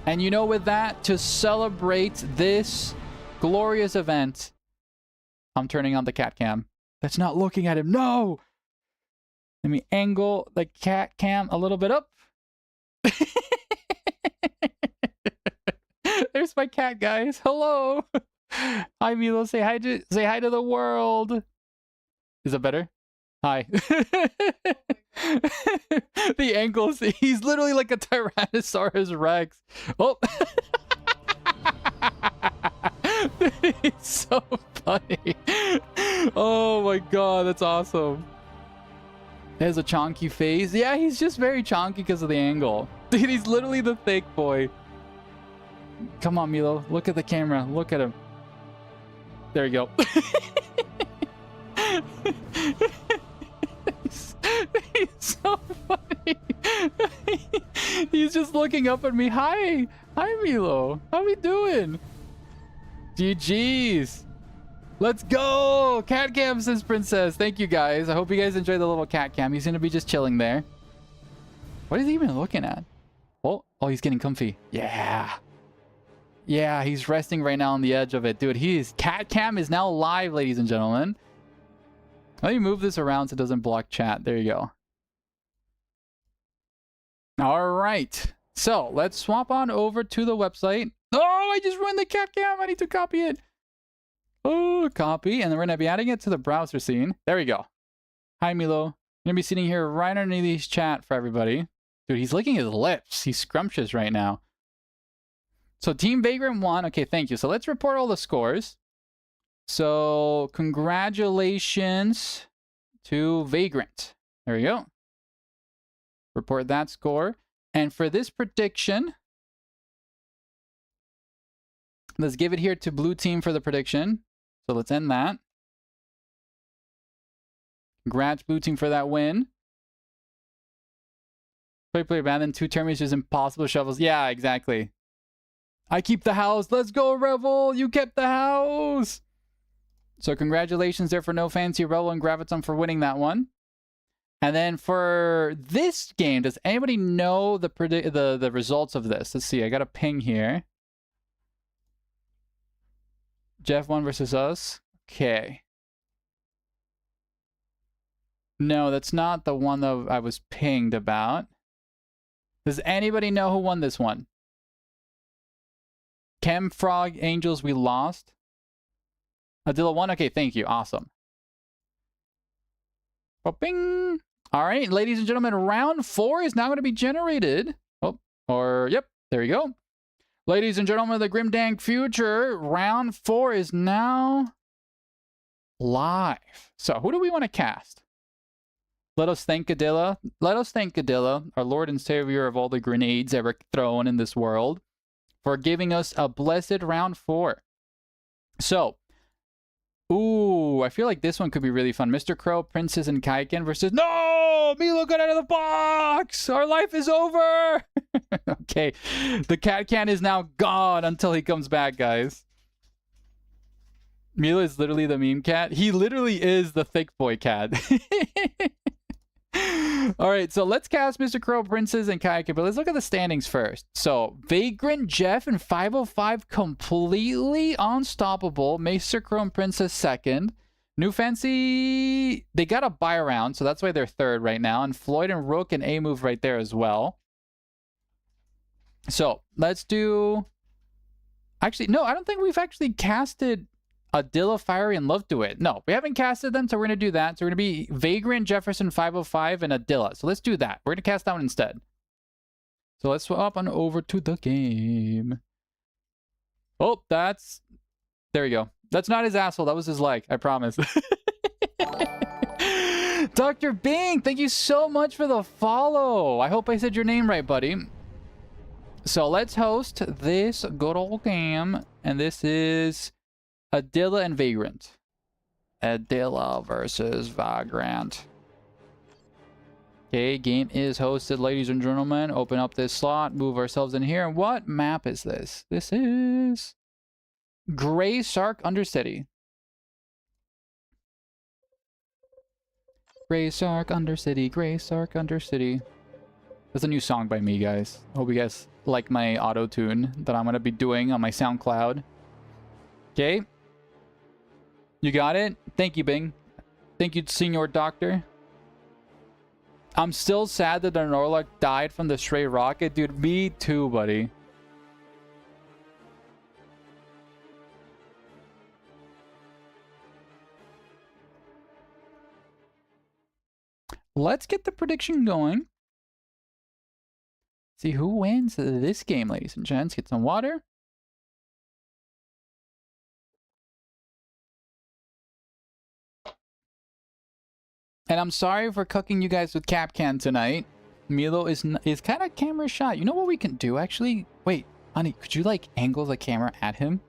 And you know, with that, to celebrate this glorious event, I'm turning on the cat cam. That's not looking at him. No! Let me angle the cat cam a little bit up. There's my cat, guys. Hello. Hi, Milo. Say hi to the world. Is that better? Hi. The angles. He's literally like a Tyrannosaurus Rex. Oh. It's so funny. Oh my god, that's awesome. There's a chonky face. Yeah, he's just very chonky because of the angle. Dude, he's literally the thick boy. Come on, Milo. Look at the camera. Look at him. There you go. He's so funny. He's just looking up at me. Hi. Hi, Milo. How we doing? GG's. Let's go. Cat cam, says Princess. Thank you, guys. I hope you guys enjoyed the little cat cam. He's going to be just chilling there. What is he even looking at? Oh, he's getting comfy. Yeah. Yeah, he's resting right now on the edge of it. Dude, cat cam is now live, ladies and gentlemen. Let me move this around so it doesn't block chat. There you go. All right. So let's swap on over to the website. Oh, I just ruined the cat cam. I need to copy it. Oh, copy. And then we're going to be adding it to the browser scene. There we go. Hi, Milo. I'm going to be sitting here right underneath his chat for everybody. Dude, he's licking his lips. He's scrumptious right now. So Team Vagrant won. Okay, thank you. So let's report all the scores. So congratulations to Vagrant. There we go. Report that score. And for this prediction, let's give it here to Blue Team for the prediction. So let's end that. Congrats, Blue Team, for that win. Play abandoned 2 terminals is impossible shovels. Yeah, exactly. I keep the house. Let's go, Revel. You kept the house. So congratulations there for No Fancy, Revel, and Graviton for winning that one. And then for this game, does anybody know the results of this? Let's see. I got a ping here. Jeff 1 versus us. Okay. No, that's not the one that I was pinged about. Does anybody know who won this one? Chem Frog Angels, we lost. Adilla won? Okay, thank you. Awesome. Bing! All right, ladies and gentlemen, round 4 is now going to be generated. Oh, or, yep, there you go. Ladies and gentlemen of the Grimdank Future, round 4 is now live. So, who do we want to cast? Let us thank Adilla. Let us thank Adilla, our Lord and Savior of all the grenades ever thrown in this world, for giving us a blessed round 4. So, ooh, I feel like this one could be really fun. Mr. Crow, Princess, and Kaiken versus... No! Milo, get out of the box! Our life is over! Okay, the cat can is now gone until he comes back, guys. Milo is literally the meme cat. He literally is the thick boy cat. All right, so let's cast Mr. Crow, Princess, and Kaiken, but let's look at the standings first. So, Vagrant, Jeff, and 505 completely unstoppable. Mr. Crow and Princess second. New Fancy, they got a buy around, so that's why they're third right now. And Floyd and Rook and A-Move right there as well. So, let's do... Actually, no, I don't think we've actually casted Adilla, Fiery, and Love to It. No, we haven't casted them, so we're going to do that. So we're going to be Vagrant, Jefferson, 505, and Adilla. So let's do that. We're going to cast that one instead. So let's swap on over to the game. Oh, that's... There we go. That's not his asshole. That was his leg. I promise. Dr. Bing, thank you so much for the follow. I hope I said your name right, buddy. So let's host this good old game. And this is... Adilla and Vagrant. Adilla versus Vagrant. Okay, game is hosted, ladies and gentlemen. Open up this slot, move ourselves in here. What map is this? This is Gray Sark Undercity. Gray Sark Undercity, Gray Sark Undercity. That's a new song by me, guys. Hope you guys like my auto-tune that I'm going to be doing on my SoundCloud. Okay. You got it? Thank you, Bing. Thank you, Senior Doctor. I'm still sad that the Norlock died from the stray rocket. Dude, me too, buddy. Let's get the prediction going. See who wins this game, ladies and gents. Get some water. And I'm sorry for cooking you guys with Capcan tonight. Milo is kind of camera shy. You know what we can do, actually? Wait, honey, could you, like, angle the camera at him?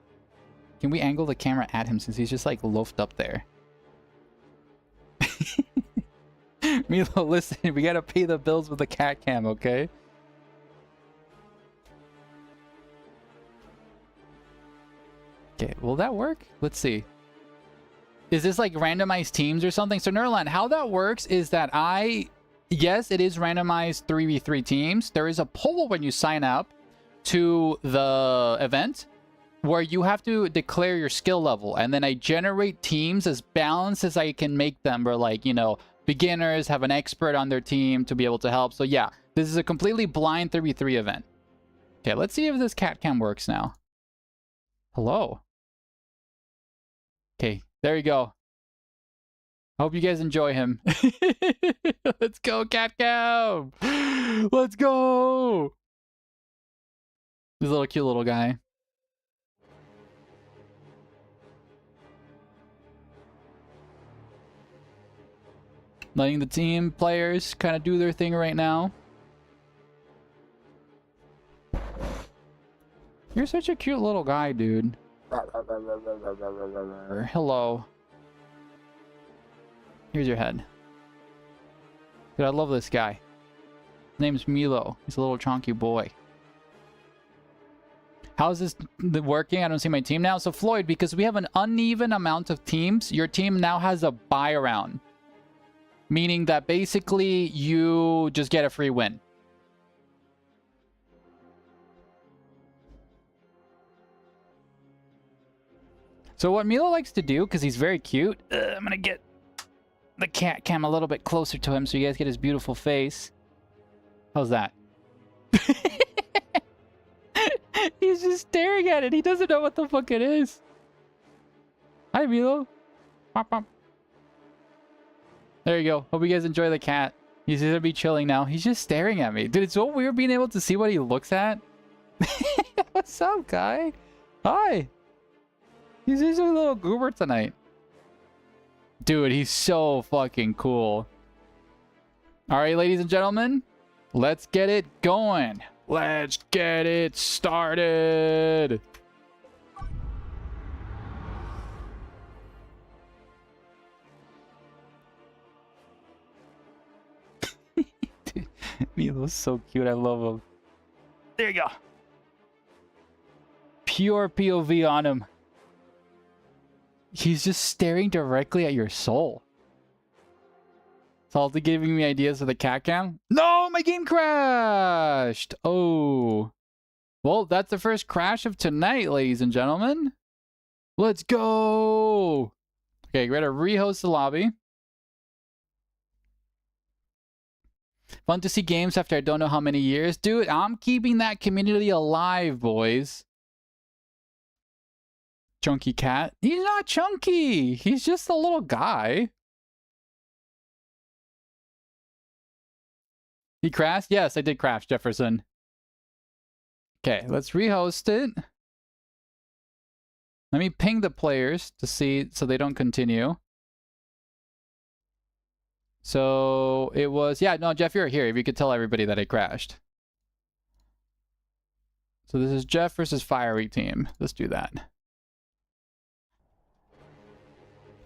Can we angle the camera at him since he's just, like, loafed up there? Milo, listen, we gotta pay the bills with the cat cam, okay? Okay, will that work? Let's see. Is this like randomized teams or something? So Nerland, how that works is that yes, it is randomized 3v3 teams. There is a poll when you sign up to the event where you have to declare your skill level. And then I generate teams as balanced as I can make them. Where, like, you know, beginners have an expert on their team to be able to help. So yeah, this is a completely blind 3v3 event. Okay, let's see if this cat cam works now. Hello. Okay. There you go. I hope you guys enjoy him. Let's go, cat cam! Let's go! This little cute little guy. Letting the team players kind of do their thing right now. You're such a cute little guy, dude. Hello. Here's your head. Dude, I love this guy. His name's Milo. He's a little chunky boy. How's this working? I don't see my team now. So Floyd, because we have an uneven amount of teams, your team now has a buy around. Meaning that basically you just get a free win. So what Milo likes to do, because he's very cute, I'm going to get the cat cam a little bit closer to him so you guys get his beautiful face. How's that? He's just staring at it. He doesn't know what the fuck it is. Hi, Milo. Pop, pop. There you go. Hope you guys enjoy the cat. He's gonna be chilling now. He's just staring at me. Dude, it's so weird being able to see what he looks at. What's up, guy? Hi. He's just a little goober tonight. Dude, he's so fucking cool. All right, ladies and gentlemen, let's get it going. Let's get it started. Dude, Milo's so cute. I love him. There you go. Pure POV on him. He's just staring directly at your soul. Salty giving me ideas for the cat cam. No, my game crashed. Oh. Well, that's the first crash of tonight, ladies and gentlemen. Let's go. Okay, we're going to rehost the lobby. Fun to see games after I don't know how many years. Dude, I'm keeping that community alive, boys. Chunky cat. He's not chunky. He's just a little guy. He crashed? Yes, I did crash, Jefferson. Okay, let's rehost it. Let me ping the players to see so they don't continue. So it was, yeah, no, Jeff, you're here. If you could tell everybody that I crashed. So this is Jeff versus Fiery Team. Let's do that.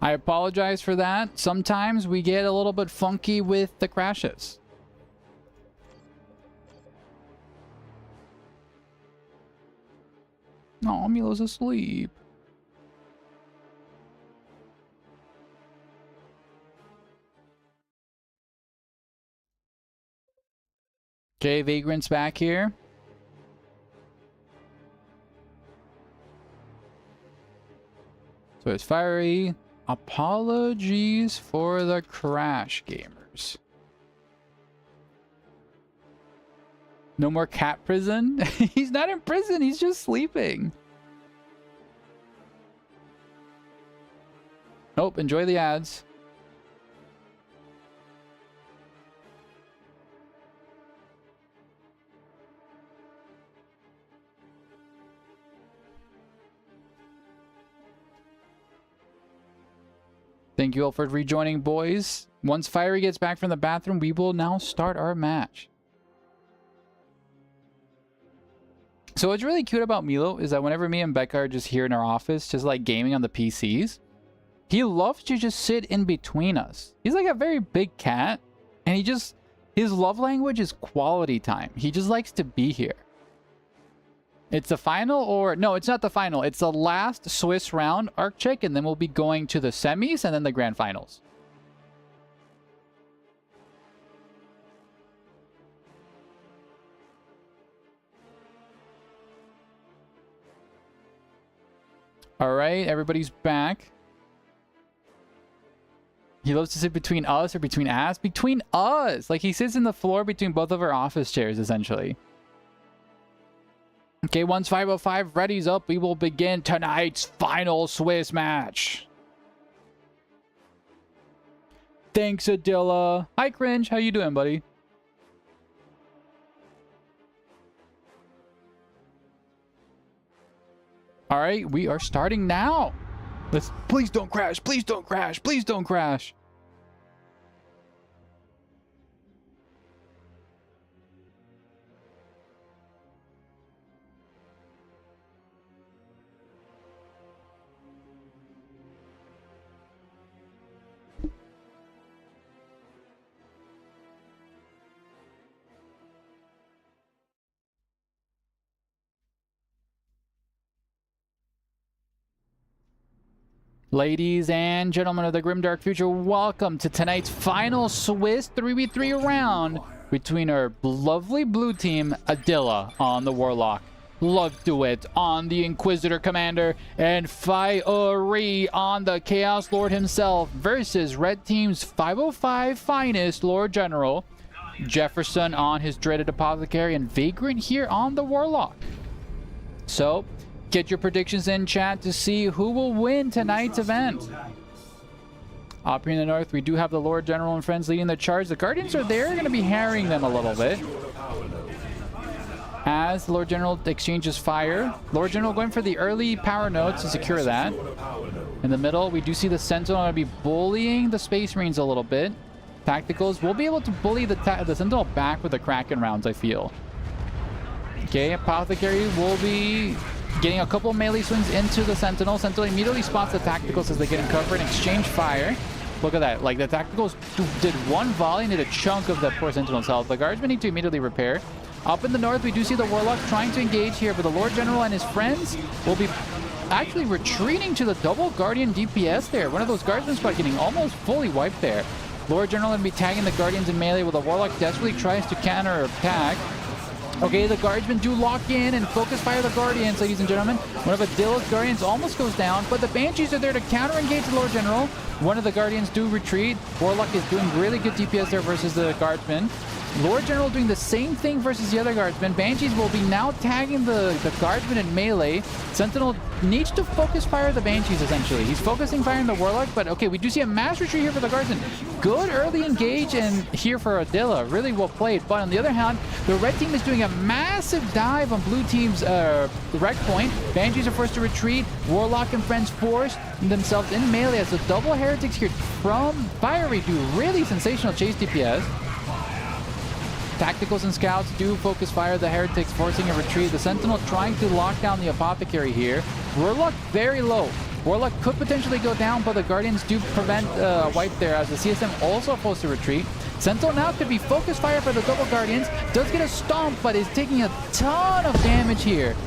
I apologize for that. Sometimes we get a little bit funky with the crashes. Oh, Milo's asleep. Okay, Vagrant's back here. So it's Fiery. Apologies for the crash, gamers. No more cat prison? He's not in prison, he's just sleeping. Nope, enjoy the ads. Thank you all for rejoining, boys. Once Fiery gets back from the bathroom, we will now start our match. So what's really cute about Milo is that whenever me and Becca are just here in our office, just like gaming on the PCs, he loves to just sit in between us. He's like a very big cat, and his love language is quality time. He just likes to be here. It's the final, or no, it's not the final. It's the last Swiss round, Arctic, and then we'll be going to the semis and then the grand finals. All right, everybody's back. He loves to sit between us or between us. Between us! Like he sits in the floor between both of our office chairs, essentially. Okay, once 505 ready's up, we will begin tonight's final Swiss match. Thanks, Adilla. Hi, Cringe. How you doing, buddy? All right, we are starting now. Let's. Please don't crash. Please don't crash. Please don't crash. Ladies and gentlemen of the Grimdark Future, welcome to tonight's final Swiss 3v3 round between our lovely blue team, Adilla, on the Warlock, Love to it on the Inquisitor Commander, and Fiery on the Chaos Lord himself versus Red Team's 505 finest Lord General. Jefferson on his dreaded Apothecary, and Vagrant here on the Warlock. So, get your predictions in chat to see who will win tonight's event. Up here in the north, we do have the Lord General and friends leading the charge. The Guardians are there, going to be harrying them a little bit. As the Lord General exchanges fire. Lord General going for the early power nodes to secure that. In the middle, we do see the Sentinel going to be bullying the Space Marines a little bit. Tacticals will be able to bully the Sentinel back with the Kraken rounds, I feel. Okay, Apothecary will be getting a couple melee swings into the Sentinel. Sentinel immediately spots the Tacticals as they get in cover and exchange fire. Look at that. Like, the Tacticals did one volley and did a chunk of the poor Sentinel's health. The Guardsmen need to immediately repair. Up in the north, we do see the Warlock trying to engage here, but the Lord General and his friends will be actually retreating to the double Guardian DPS there. One of those Guardsmen squad getting almost fully wiped there. Lord General going to be tagging the Guardians in melee while the Warlock desperately tries to counter-attack. Okay, the Guardsmen do lock in and focus fire the Guardians, ladies and gentlemen. One of Adilla's Guardians almost goes down, but the Banshees are there to counter-engage the Lord General. One of the Guardians do retreat. Warlock is doing really good DPS there versus the Guardsmen. Lord General doing the same thing versus the other Guardsmen. Banshees will be now tagging the Guardsmen in melee. Sentinel needs to focus fire the Banshees, essentially. He's focusing fire on the Warlock, but okay, we do see a mass retreat here for the Guardsmen. Good early engage and here for Adilla. Really well played. But on the other hand, the red team is doing a massive dive on blue team's wreck point. Banshees are forced to retreat. Warlock and friends force themselves in melee as the double heretics here from Fiery do really sensational chase DPS. Tacticals and scouts do focus fire the heretics, forcing a retreat. The Sentinel trying to lock down the Apothecary here. Warlock very low. Warlock could potentially go down, but the Guardians do prevent a wipe there as the CSM also forced to retreat. Sentinel now could be focus fire for the double Guardians. Does get a stomp, but is taking a ton of damage here.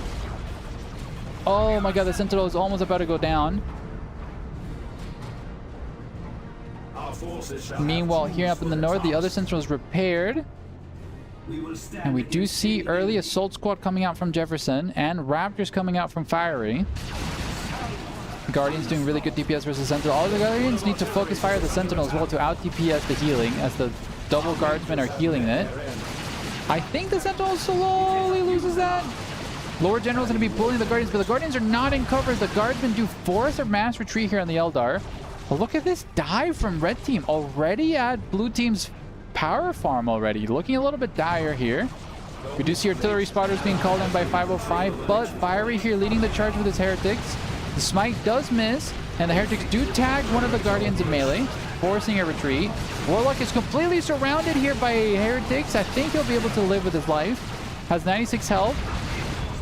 Oh my god, the Sentinel is almost about to go down. Meanwhile, here up in the north, the other Sentinel is repaired. And we do see early Assault Squad coming out from Jefferson and Raptors coming out from Fiery. Guardians doing really good DPS versus Sentinel. All the Guardians need to focus fire the Sentinel as well to out DPS the healing as the double Guardsmen are healing it. I think the Sentinel slowly loses that. Lord General is going to be pulling the Guardians, but the Guardians are not in cover as the Guardsmen do force a mass retreat here on the Eldar. But look at this dive from Red Team already at Blue Team's power farm already. Looking a little bit dire here. We do see artillery spotters being called in by 505, but Fiery here leading the charge with his heretics. The smite does miss, and the heretics do tag one of the Guardians in melee, forcing a retreat. Warlock is completely surrounded here by heretics. I think he'll be able to live with his life. Has 96 health.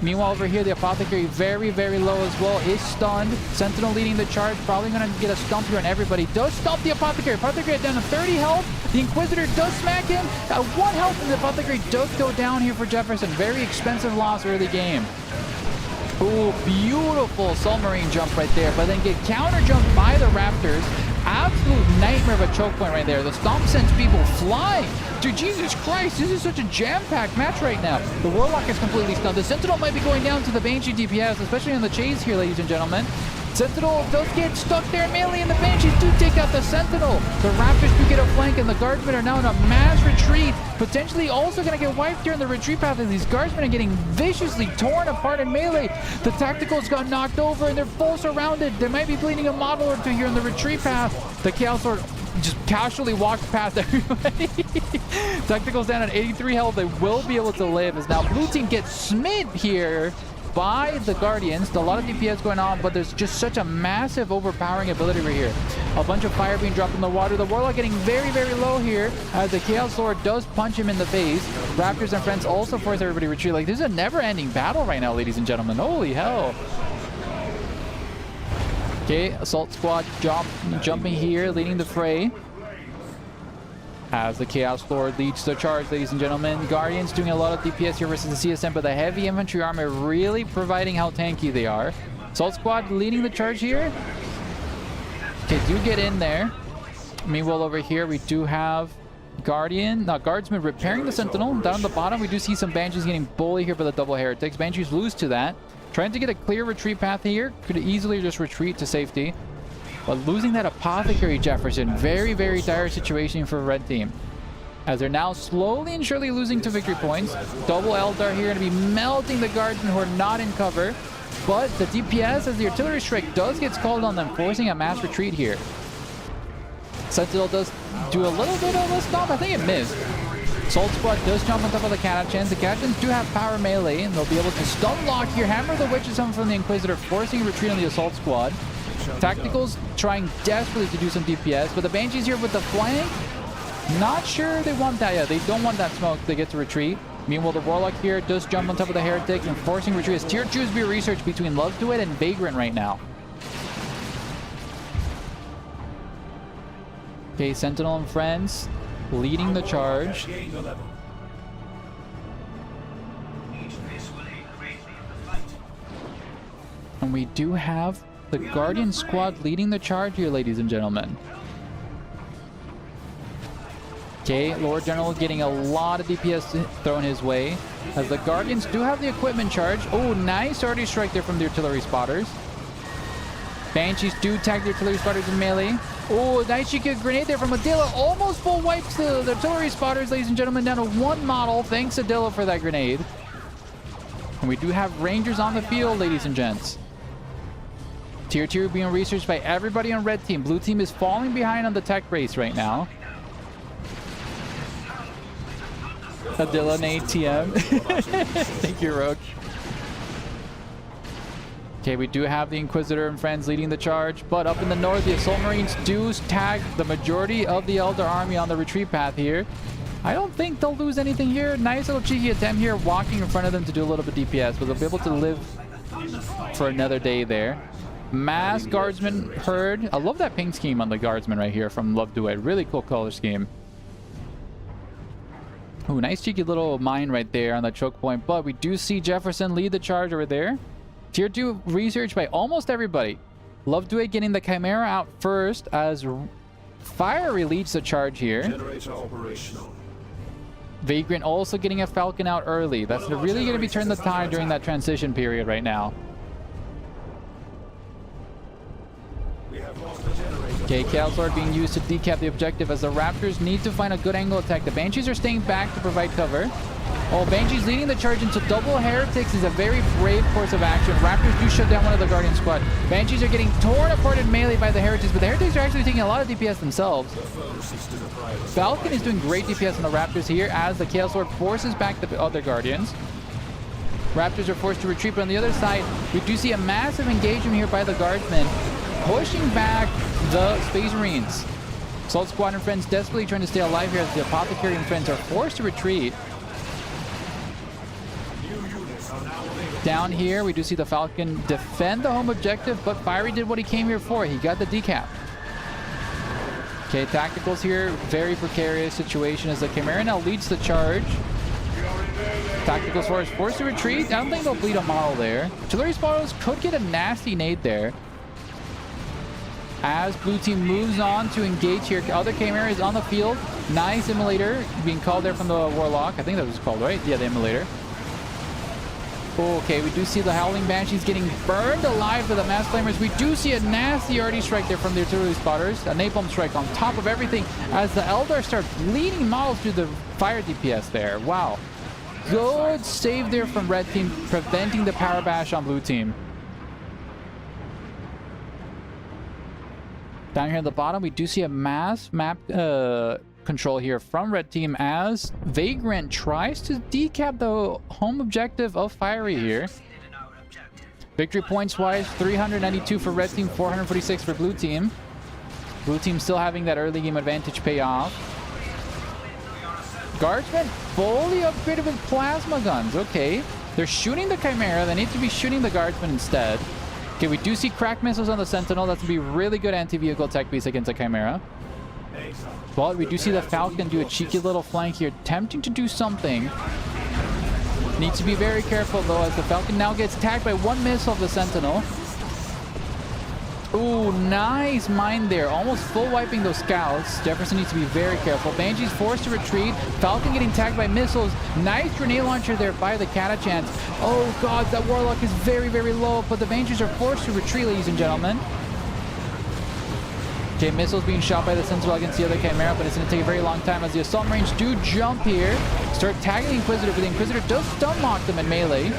Meanwhile, over here, the Apothecary very, very low as well. Is stunned. Sentinel leading the charge. Probably going to get a stomp here on everybody. Does stomp the Apothecary. Apothecary down to 30 health. The Inquisitor does smack him. At 1 health, and the Apothecary does go down here for Jefferson. Very expensive loss early game. Ooh, beautiful submarine jump right there. But then get counter jumped by the Raptors. Absolute nightmare of a choke point right there. The stomp sends people flying. Dude, Jesus Christ, this is such a jam-packed match right now. The Warlock is completely stunned. The Sentinel might be going down to the Banshee DPS, especially on the chase here, ladies and gentlemen. Sentinel does get stuck there melee, and the Banshees do take out the Sentinel. The Raptors do get a flank, and the Guardsmen are now in a mass retreat. Potentially also going to get wiped here in the retreat path, and these Guardsmen are getting viciously torn apart in melee. The Tacticals got knocked over, and they're full surrounded. They might be bleeding a model or two here in the retreat path. The Chaos Lord just casually walks past everybody. Tacticals down at 83 health. They will be able to live, as now Blue Team gets smid here by the Guardians. A lot of DPS going on, but there's just such a massive overpowering ability right here. A bunch of fire being dropped in the water. The Warlock getting very, very low here as the Chaos Lord does punch him in the face. Raptors and friends also force everybody to retreat. Like, this is a never-ending battle right now, ladies and gentlemen. Holy hell. Okay, Assault Squad jumping here, leading the fray. As the Chaos Lord leads the charge, ladies and gentlemen. Guardians doing a lot of DPS here versus the CSM, but the heavy infantry armor really providing how tanky they are. Assault Squad leading the charge here. Okay, do get in there. Meanwhile, over here, we do have Guardsman repairing the Sentinel. Down at the bottom, we do see some Banshees getting bullied here by the double Heretics. Banshees lose to that. Trying to get a clear retreat path here. Could easily just retreat to safety. But losing that Apothecary Jefferson. Very, very dire situation for Red Team. As they're now slowly and surely losing to victory points. Double Eldar here going to be melting the Guardsmen who are not in cover. But the DPS, as the artillery strike does get called on them, forcing a mass retreat here. Sentinel does do a little bit of a stop. I think it missed. Assault Squad does jump on top of the Catachans. The Catachans do have power melee, and they'll be able to stun lock here. Hammer the Witches on from the Inquisitor, forcing a retreat on the Assault Squad. Tacticals trying desperately to do some DPS, but the Banshees here with the flank, not sure they want that yet. They don't want that smoke. They get to retreat. Meanwhile, the Warlock here does jump on top of the Heretics and forcing retreat. As Tier 2 is being researched between Love Duet and Vagrant right now. Okay, Sentinel and friends leading the charge. And we do have the Guardian Squad leading the charge here, ladies and gentlemen. Okay, Lord General getting a lot of DPS thrown his way. As the Guardians do have the equipment charge. Oh, nice artillery strike there from the artillery spotters. Banshees do tag the artillery spotters in melee. Oh, nice cheeky grenade there from Adilla. Almost full wipes the artillery spotters, ladies and gentlemen, down to one model. Thanks, Adilla, for that grenade. And we do have Rangers on the field, ladies and gents. Tier 2 being researched by everybody on Red Team. Blue Team is falling behind on the tech race right now. Adilla and ATM. Thank you, Rogue. Okay, we do have the Inquisitor and friends leading the charge, but up in the north, the Assault Marines do tag the majority of the Eldar army on the retreat path here. I don't think they'll lose anything here. Nice little cheeky attempt here, walking in front of them to do a little bit of DPS, but they'll be able to live for another day there. Mass Guardsman herd. I love that pink scheme on the Guardsman right here from Love Duet. Really cool color scheme. Ooh, nice cheeky little mine right there on the choke point, but we do see Jefferson lead the charge over there. Tier 2 research by almost everybody. Love Duet getting the Chimera out first as Fiery leads the charge here. Generator operational. Vagrant also getting a Falcon out early. That's really going to be turning the tide during that transition period right now. Okay, Chaos Lord being used to decap the objective as the Raptors need to find a good angle attack. The Banshees are staying back to provide cover. Oh, Banshees leading the charge into double Heretics is a very brave course of action. Raptors do shut down one of the Guardian Squad. Banshees are getting torn apart in melee by the Heretics, but the Heretics are actually taking a lot of DPS themselves. Falcon is doing great DPS on the Raptors here as the Chaos Lord forces back the other Guardians. Raptors are forced to retreat, but on the other side, we do see a massive engagement here by the Guardsmen, pushing back the Space Marines. Assault Squad and friends desperately trying to stay alive here as the Apothecary and friends are forced to retreat. Down here, we do see the Falcon defend the home objective, but Fiery did what he came here for. He got the decap. Okay, Tacticals here, very precarious situation as the Chimera now leads the charge. Tacticals forced to retreat. I don't think they'll bleed a model there. Artillery spotters could get a nasty nade there. As Blue Team moves on to engage here, other Chimera is on the field. Nice Immolator being called there from the Warlock. I think that was called, right? Yeah, the Immolator. Okay, we do see the Howling Banshees getting burned alive by the Mass Flamers. We do see a nasty arty strike there from the artillery spotters. A napalm strike on top of everything as the Eldar start bleeding models through the fire DPS there. Wow. Good save there from Red Team, preventing the power bash on Blue Team. Down here at the bottom, we do see a mass map control here from Red Team as Vagrant tries to decap the home objective of Fiery here. Victory points wise, 392 for Red Team, 446 for Blue Team. Blue Team still having that early game advantage pay off. Guardsmen fully upgraded with plasma guns. Okay, they're shooting the Chimera. They need to be shooting the Guardsmen instead. Okay, we do see crack missiles on the Sentinel. That's going to be really good anti-vehicle tech piece against the Chimera. But we do see the Falcon do a cheeky little flank here, attempting to do something. Needs to be very careful, though, as the Falcon now gets tagged by one missile of the Sentinel. Ooh, nice mine there. Almost full wiping those scouts. Jefferson needs to be very careful. Banshee's forced to retreat. Falcon getting tagged by missiles. Nice grenade launcher there by the Catachans. Oh god, that Warlock is very, very low, but the Banshees are forced to retreat, ladies and gentlemen. Okay, missiles being shot by the Sentinel against the other Chimera, but it's going to take a very long time as the Assault Marines do jump here. Start tagging the Inquisitor, but the Inquisitor does stun lock them in melee.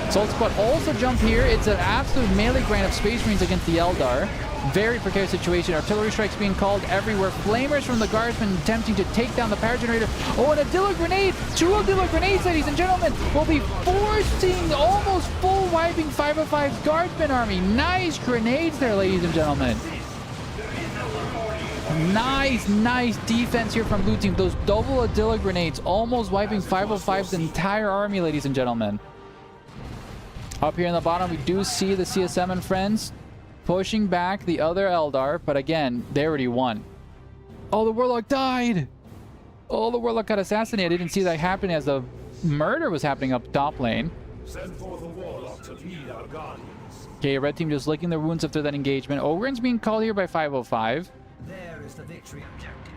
Assault Squad also jump here. It's an absolute melee grind of Space Marines against the Eldar. Very precarious situation. Artillery strikes being called everywhere. Flamers from the Guardsmen attempting to take down the power generator. Oh, and a Dilla grenade! 2 Dilla grenades, ladies and gentlemen, will be forcing almost full wiping 505's Guardsman army. Nice grenades there, ladies and gentlemen. Nice defense here from blue team. Those double Adilla grenades almost wiping 505's entire army, ladies and gentlemen. Up here in the bottom, we do see the CSM and friends pushing back the other Eldar, but again, they already won. Oh, the Warlock died! Oh, the Warlock got assassinated. I didn't see that happening as the murder was happening up top lane. Send forth the Warlock to lead our guardians. Okay, red team just licking their wounds after that engagement. Ogren's being called here by 505. There is the victory objective.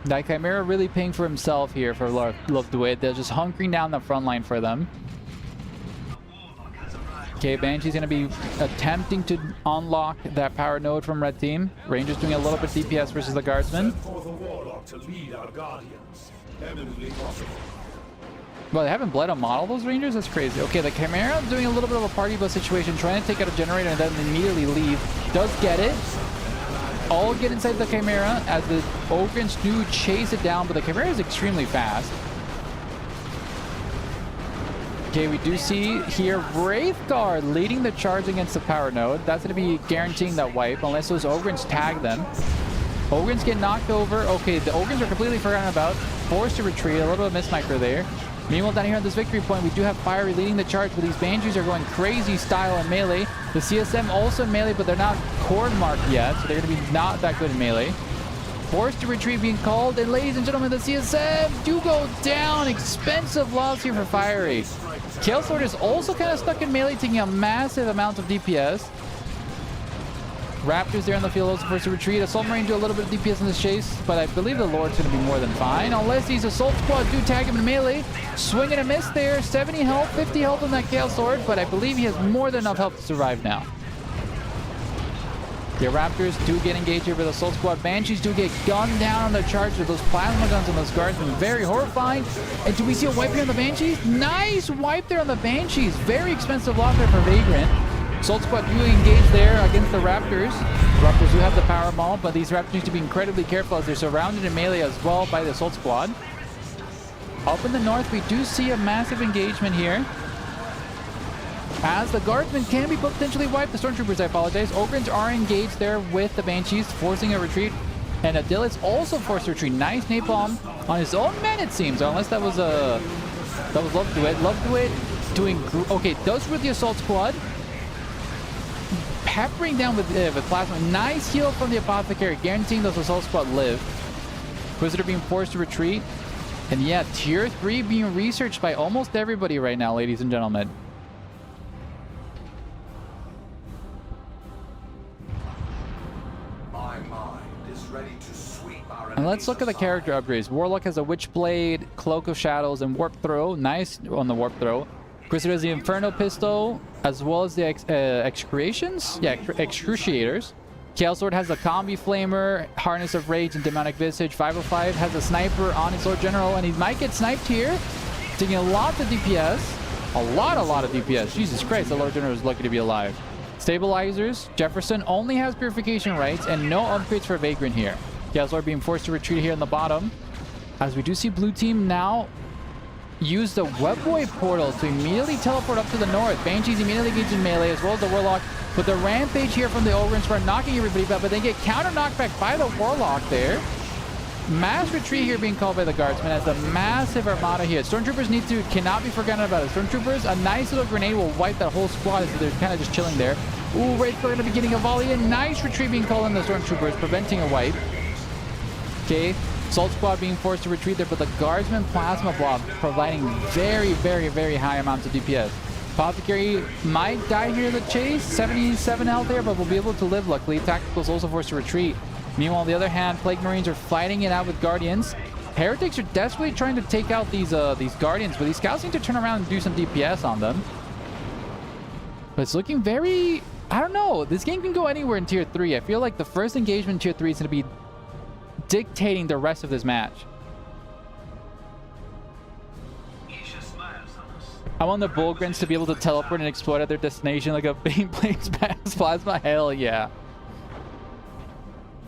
That Chimera really paying for himself here for Love to Wit. They're just hunkering down the front line for them. Okay, Banshee's going to be attempting to unlock that power node from red team. Rangers doing a little bit DPS versus the Guardsmen. Send forth the Warlock to lead our guardians. Eminently possible. Well, they haven't bled a model, those Rangers? That's crazy. Okay, the Chimera doing a little bit of a party bus situation, trying to take out a generator and then immediately leave. Does get it. All get inside the Chimera as the Ogrins do chase it down, but the Chimera is extremely fast. Okay, we do see here Wraithguard leading the charge against the power node. That's going to be guaranteeing that wipe unless those Ogrins tag them. Ogrins get knocked over. Okay, the Ogrins are completely forgotten about. Forced to retreat. A little bit of mismicro there. Meanwhile, down here on this victory point, we do have Fiery leading the charge, but these Banshees are going crazy style in melee. The CSM also in melee, but they're not core marked yet, so they're going to be not that good in melee. Forced to retreat being called, and ladies and gentlemen, the CSM do go down. Expensive loss here for Fiery. Chael Sword is also kind of stuck in melee, taking a massive amount of DPS. Raptors there on the field also forced to retreat. Assault Marine do a little bit of DPS in this chase, but I believe the Lord's going to be more than fine. Unless these Assault Squad do tag him in melee. Swing and a miss there. 70 health, 50 health on that Chaos Sword, but I believe he has more than enough health to survive now. The Raptors do get engaged here with Assault Squad. Banshees do get gunned down on their charge with those plasma guns on those Guardsmen. Very horrifying. And do we see a wipe here on the Banshees? Nice wipe there on the Banshees. Very expensive loss there for Vagrant. Assault Squad do engage there against the Raptors. The Raptors do have the power ball, but these Raptors need to be incredibly careful as they're surrounded in melee as well by the Assault Squad. Up in the north, we do see a massive engagement here, as the Guardsmen can be potentially wiped. The Stormtroopers, I apologize. Ogrins are engaged there with the Banshees, forcing a retreat. And Adil is also forced to retreat. Nice napalm on his own men, it seems. Or unless that was Love to It. Love to It doing... Okay, does with the Assault Squad. Peppering down with plasma. Nice heal from the Apothecary, guaranteeing those Assault Squad live. Inquisitor being forced to retreat. And yeah, tier 3 being researched by almost everybody right now, ladies and gentlemen. My mind is ready to sweep our And let's look at the character upgrades. Warlock has a Witchblade, Cloak of Shadows, and Warp Throw. Nice on the Warp Throw. Inquisitor has the Inferno Pistol, as well as the Excruciations? Yeah, Excruciators. Chaos Sword has a Combi Flamer, Harness of Rage, and Demonic Visage. 505 has a Sniper on his Lord General, and he might get sniped here. Taking a lot of DPS. A lot of DPS. Jesus Christ, the Lord General is lucky to be alive. Stabilizers. Jefferson only has Purification Rights, and no upgrades for Vagrant here. Chaos Lord being forced to retreat here in the bottom. As we do see blue team now use the Webboy portal to immediately teleport up to the north. Banshees immediately engage in melee, as well as the Warlock. But the Rampage here from the Ogrins are knocking everybody back, but they get counter knockback by the Warlock there. Mass retreat here being called by the Guardsmen as the massive armada here. Stormtroopers cannot be forgotten about it. Stormtroopers, a nice little grenade will wipe that whole squad as they're kind of just chilling there. Ooh, Wraithguard at the beginning of volley. A nice retreat being called on the Stormtroopers, preventing a wipe. Okay. Assault Squad being forced to retreat there, but the Guardsman Plasma Blob providing very high amounts of DPS. Apothecary might die here in the chase. 77 health there, but will be able to live luckily. Tactical's also forced to retreat. Meanwhile, on the other hand, Plague Marines are fighting it out with Guardians. Heretics are desperately trying to take out these Guardians, but these scouts need to turn around and do some DPS on them. But it's looking very... I don't know. This game can go anywhere in Tier 3. I feel like the first engagement in Tier 3 is going to be dictating the rest of this match. I want the Bullgrins to be able to teleport and explode at their destination like a Baneblade plasma. Hell yeah.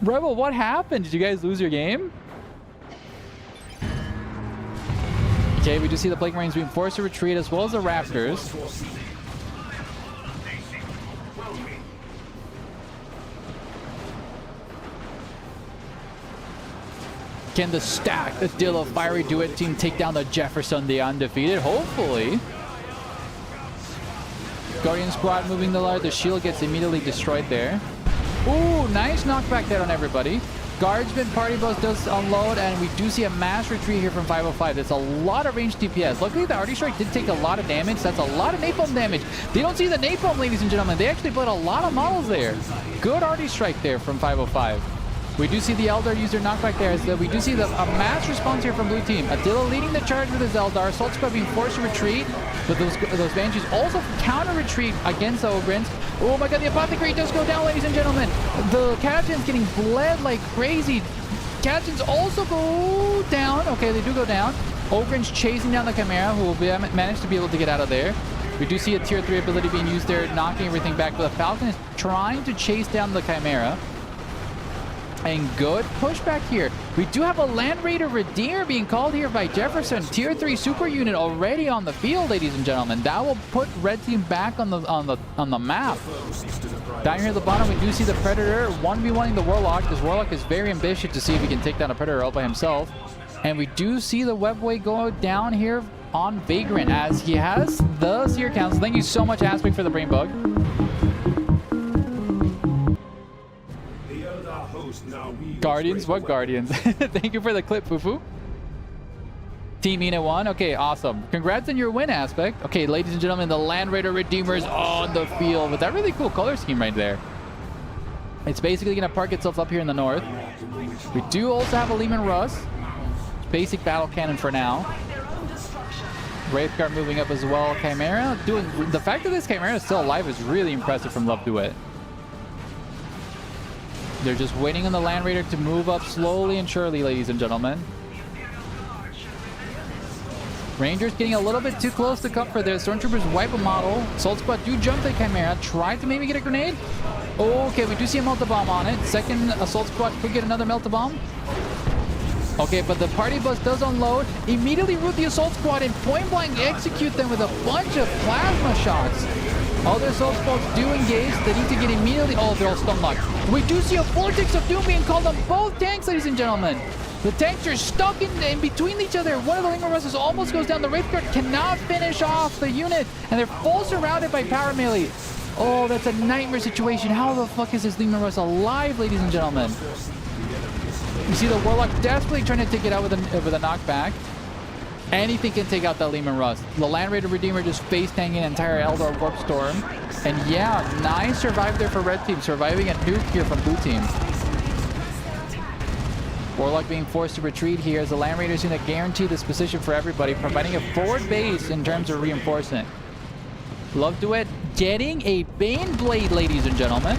Rebel, what happened? Did you guys lose your game? Okay, we do see the Plague Marines being forced to retreat as well as the Raptors. Can the stacked Adilla Fiery Duet team take down the Jefferson, the undefeated? Hopefully. Guardian squad moving the line. The shield gets immediately destroyed there. Ooh, nice knockback there on everybody. Guardsman party boss does unload, and we do see a mass retreat here from 505. That's a lot of ranged DPS. Luckily, the Arty Strike did take a lot of damage. That's a lot of napalm damage. They don't see the napalm, ladies and gentlemen. They actually put a lot of models there. Good Arty Strike there from 505. We do see the Eldar use their knockback there. So we do see a mass response here from blue team. Adilla leading the charge with his Eldar. Assault Squad being forced to retreat. But those Banshees also counter retreat against the Ogrins. Oh my god, the Apothecary does go down, ladies and gentlemen. The Catachans getting bled like crazy. Catachans also go down. Okay, they do go down. Ogrins chasing down the Chimera, who will manage to be able to get out of there. We do see a tier 3 ability being used there, knocking everything back. But the Falcon is trying to chase down the Chimera. And good pushback here. We do have a Land Raider Redeemer being called here by Jefferson. Tier 3 super unit already on the field, ladies and gentlemen. That will put red team back on the map. Down here at the bottom, we do see the Predator 1v1ing the Warlock. This Warlock is very ambitious to see if he can take down a Predator all by himself. And we do see the webway go down here on Vagrant as he has the Seer Council. Thank you so much, Aspect, for the brain bug. Guardians? What Guardians? Thank you for the clip, Fufu. Team Ina won. Okay, awesome. Congrats on your win, Aspect. Okay, ladies and gentlemen, the Land Raider Redeemer is on the field with that really cool color scheme right there. It's basically going to park itself up here in the north. We do also have a Lehman Russ. Basic battle cannon for now. Wraithguard moving up as well. Chimera doing... The fact that this Chimera is still alive is really impressive from Love Duet. They're just waiting on the Land Raider to move up slowly and surely, ladies and gentlemen. Rangers getting a little bit too close to comfort there. Stormtroopers wipe a model. Assault Squad do jump the Chimera. Try to maybe get a grenade. Okay, we do see a Melt-A-Bomb on it. Second Assault Squad could get another Melt-A-Bomb. Okay, but the party bus does unload. Immediately root the Assault Squad and point blank execute them with a bunch of plasma shots. All their Assault Squads do engage. They need to get immediately... Oh, they're all stun locked. We do see a Vortex of Doom being called on both tanks, ladies and gentlemen. The tanks are stuck in between each other. One of the Lingua Russes almost goes down. The Wraithguard cannot finish off the unit, and they're full surrounded by power melee. Oh, that's a nightmare situation. How the fuck is this Lehman Russ alive, ladies and gentlemen? You see the Warlock desperately trying to take it out with a knockback. Anything can take out that Lehman Russ. The Land Raider Redeemer just face tanking an entire Eldar Warp Storm. And yeah, nice survive there for red team. Surviving a nuke here from blue team. Warlock being forced to retreat here as the Land Raider is going to guarantee this position for everybody, providing a forward base in terms of reinforcement. Love Duet getting a Bane Blade, ladies and gentlemen.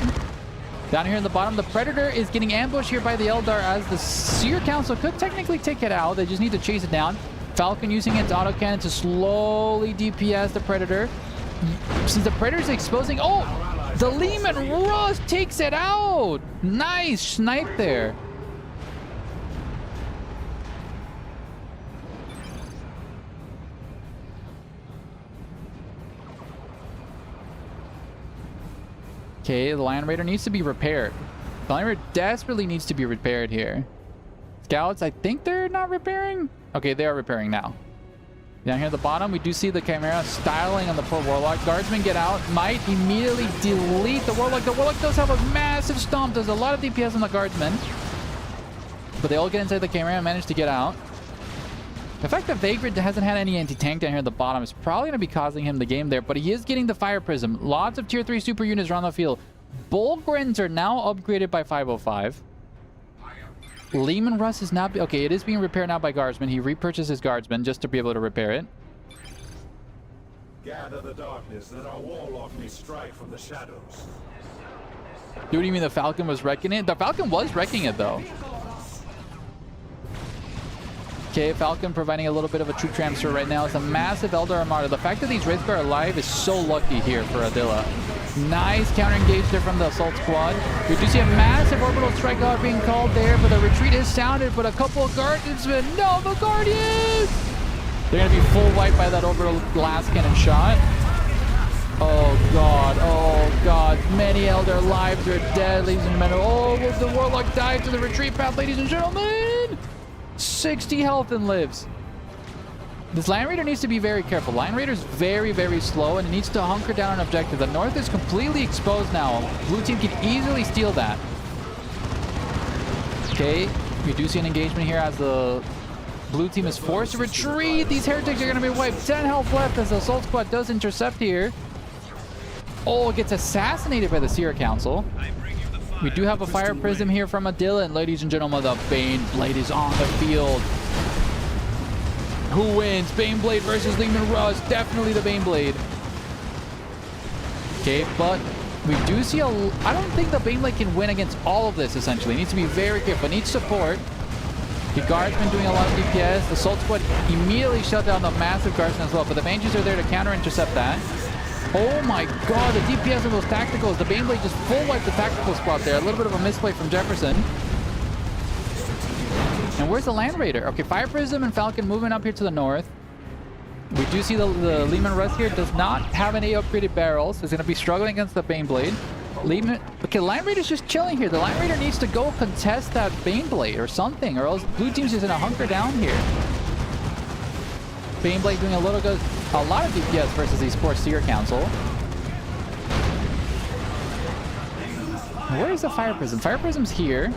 Down here in the bottom, the Predator is getting ambushed here by the Eldar as the Seer Council could technically take it out. They just need to chase it down. Falcon using its autocannon to slowly DPS the Predator. Since the Predator's exposing... Oh! The Lehman Russ takes it out! Nice snipe there. Okay, the Land Raider needs to be repaired. The Land Raider desperately needs to be repaired here. Scouts, I think they're not repairing. Okay, they are repairing now. Down here at the bottom, we do see the Chimera styling on the poor Warlock. Guardsmen get out, might immediately delete the Warlock. The Warlock does have a massive stomp. There's a lot of DPS on the Guardsmen. But they all get inside the Chimera and manage to get out. The fact that Vagrant hasn't had any anti-tank down here at the bottom is probably going to be causing him the game there, but he is getting the Fire Prism. Lots of tier 3 super units around the field. Bullgrins are now upgraded by 505. Lehman Russ is not... Okay, it is being repaired now by Guardsman. He repurchased his Guardsman just to be able to repair it. Gather the darkness that our warlock may strike from the shadows. Dude, you mean the Falcon was wrecking it? The Falcon was wrecking it, though. Okay, Falcon providing a little bit of a troop transfer right now. It's a massive Elder Armada. The fact that these Wraithguard are alive is so lucky here for Adilla. Nice counter engage there from the Assault Squad. We do see a massive Orbital Strike Guard being called there, but the retreat is sounded, but a couple of Guardians, but no, the Guardians! They're going to be full wipe by that Orbital Blast Cannon shot. Oh god, many Elder lives are dead, ladies and gentlemen. Oh, will the Warlock dive to the retreat path, ladies and gentlemen? 60 health and lives. This Land Raider needs to be very careful. Land Raider's very, very slow, and it needs to hunker down an objective. The North is completely exposed now. Blue team can easily steal that. Okay, we do see an engagement here as the Blue team is forced to retreat. These Heretics are going to be wiped. 10 health left as the Assault Squad does intercept here. Oh, gets assassinated by the Seer Council. We do have a Fire Prism here from Adilla, and ladies and gentlemen, the Baneblade is on the field. Who wins? Baneblade versus Lehman Russ. Definitely the Baneblade. Okay, but we do see a... I don't think the Baneblade can win against all of this, essentially. It needs to be very careful. It needs support. The Guardsman doing a lot of DPS. The Assault Squad immediately shut down the massive Guardsman as well, but the Banshees are there to counter-intercept that. Oh my god, the DPS of those tacticals. The Baneblade just full wiped the tactical squad there. A little bit of a misplay from Jefferson. And where's the Land Raider? Okay, Fire Prism and Falcon moving up here to the north. We do see the Lehman Russ here does not have any upgraded barrels. Is going to be struggling against the Baneblade. Okay, Land Raider's just chilling here. The Land Raider needs to go contest that Baneblade or something, or else Blue Team's just going to hunker down here. Baneblade doing a lot of DPS versus these poor Seer Council. Where is the Fire Prism? Fire Prism's here.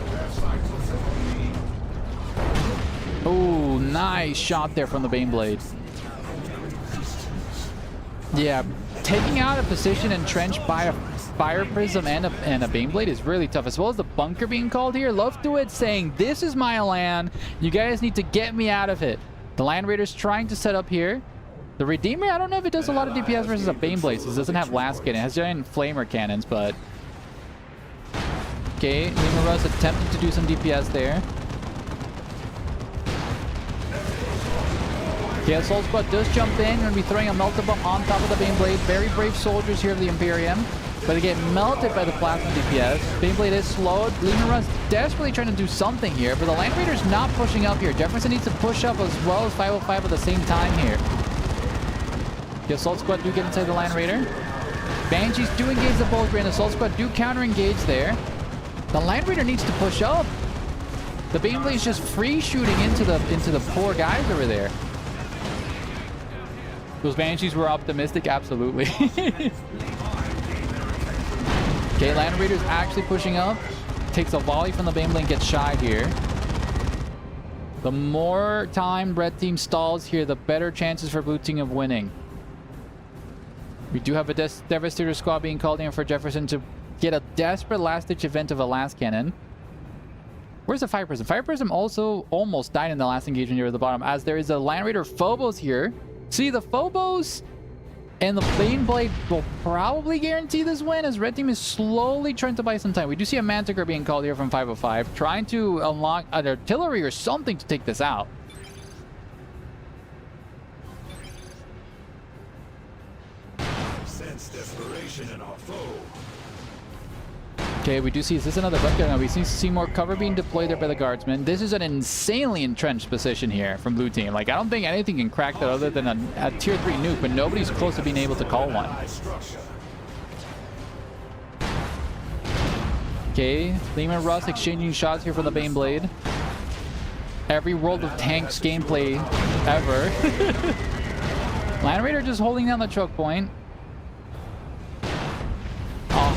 Oh, nice shot there from the Baneblade. Yeah, taking out a position entrenched by a Fire Prism and a Baneblade is really tough, as well as the bunker being called here. Love to it saying, this is my land. You guys need to get me out of it. The Land Raider's trying to set up here. The Redeemer, I don't know if it does a lot of DPS versus a Baneblade, since it doesn't have Last Cannon. It has giant Flamer cannons, but... Okay, Lehman Russ attempting to do some DPS there. Okay, Assault Squad does jump in. Going to be throwing a Melta Bomb on top of the Baneblade. Very brave soldiers here of the Imperium. But they get melted by the Plasma DPS. Baneblade is slowed. Lehman Russ desperately trying to do something here, but the Land Raider's not pushing up here. Jefferson needs to push up as well as 505 at the same time here. The Assault Squad do get inside the Land Raider. Banshees do engage the Bulgari, and Assault Squad do counter-engage there. The Land Raider needs to push up. The Baneblade is just free shooting into the poor guys over there. Those Banshees were optimistic, absolutely. Okay, Land Raider's actually pushing up. Takes a volley from the Baneblade, gets shy here. The more time Red Team stalls here, the better chances for Blue Team of winning. We do have a Devastator squad being called in for Jefferson to get a desperate last-ditch event of a Last Cannon. Where's the Fire Prism? Fire Prism also almost died in the last engagement here at the bottom, as there is a Land Raider Phobos here. See, the Phobos and the Baneblade will probably guarantee this win, as Red Team is slowly trying to buy some time. We do see a Manticore being called here from 505, trying to unlock an artillery or something to take this out. Sense desperation in our foe. Okay, we do see, is this another bunker? No, we see more cover being deployed there by the Guardsmen. This is an insanely entrenched position here from Blue Team. Like, I don't think anything can crack that other than a tier 3 nuke, but nobody's close to being able to call one. Okay, Lehman Russ exchanging shots here for the Baneblade. Every World of Tanks gameplay ever. Land Raider just holding down the choke point.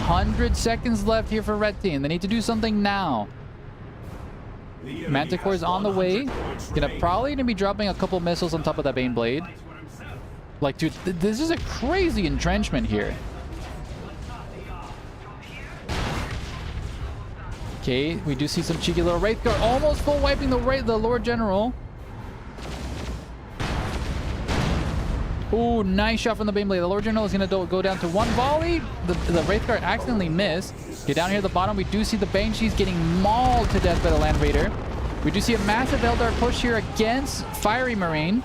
100 seconds left here for Red Team. They need to do something now. Manticore is on the way. Probably gonna be dropping a couple missiles on top of that Bane Blade. Like, dude, this is a crazy entrenchment here. Okay, we do see some cheeky little Wraith Guard almost full wiping the Lord General. Ooh, nice shot from the Bane Blade. The Lord General is going to go down to one volley. The Wraith Guard accidentally missed. Get down here at the bottom. We do see the Banshees getting mauled to death by the Land Raider. We do see a massive Eldar push here against Fiery Marine.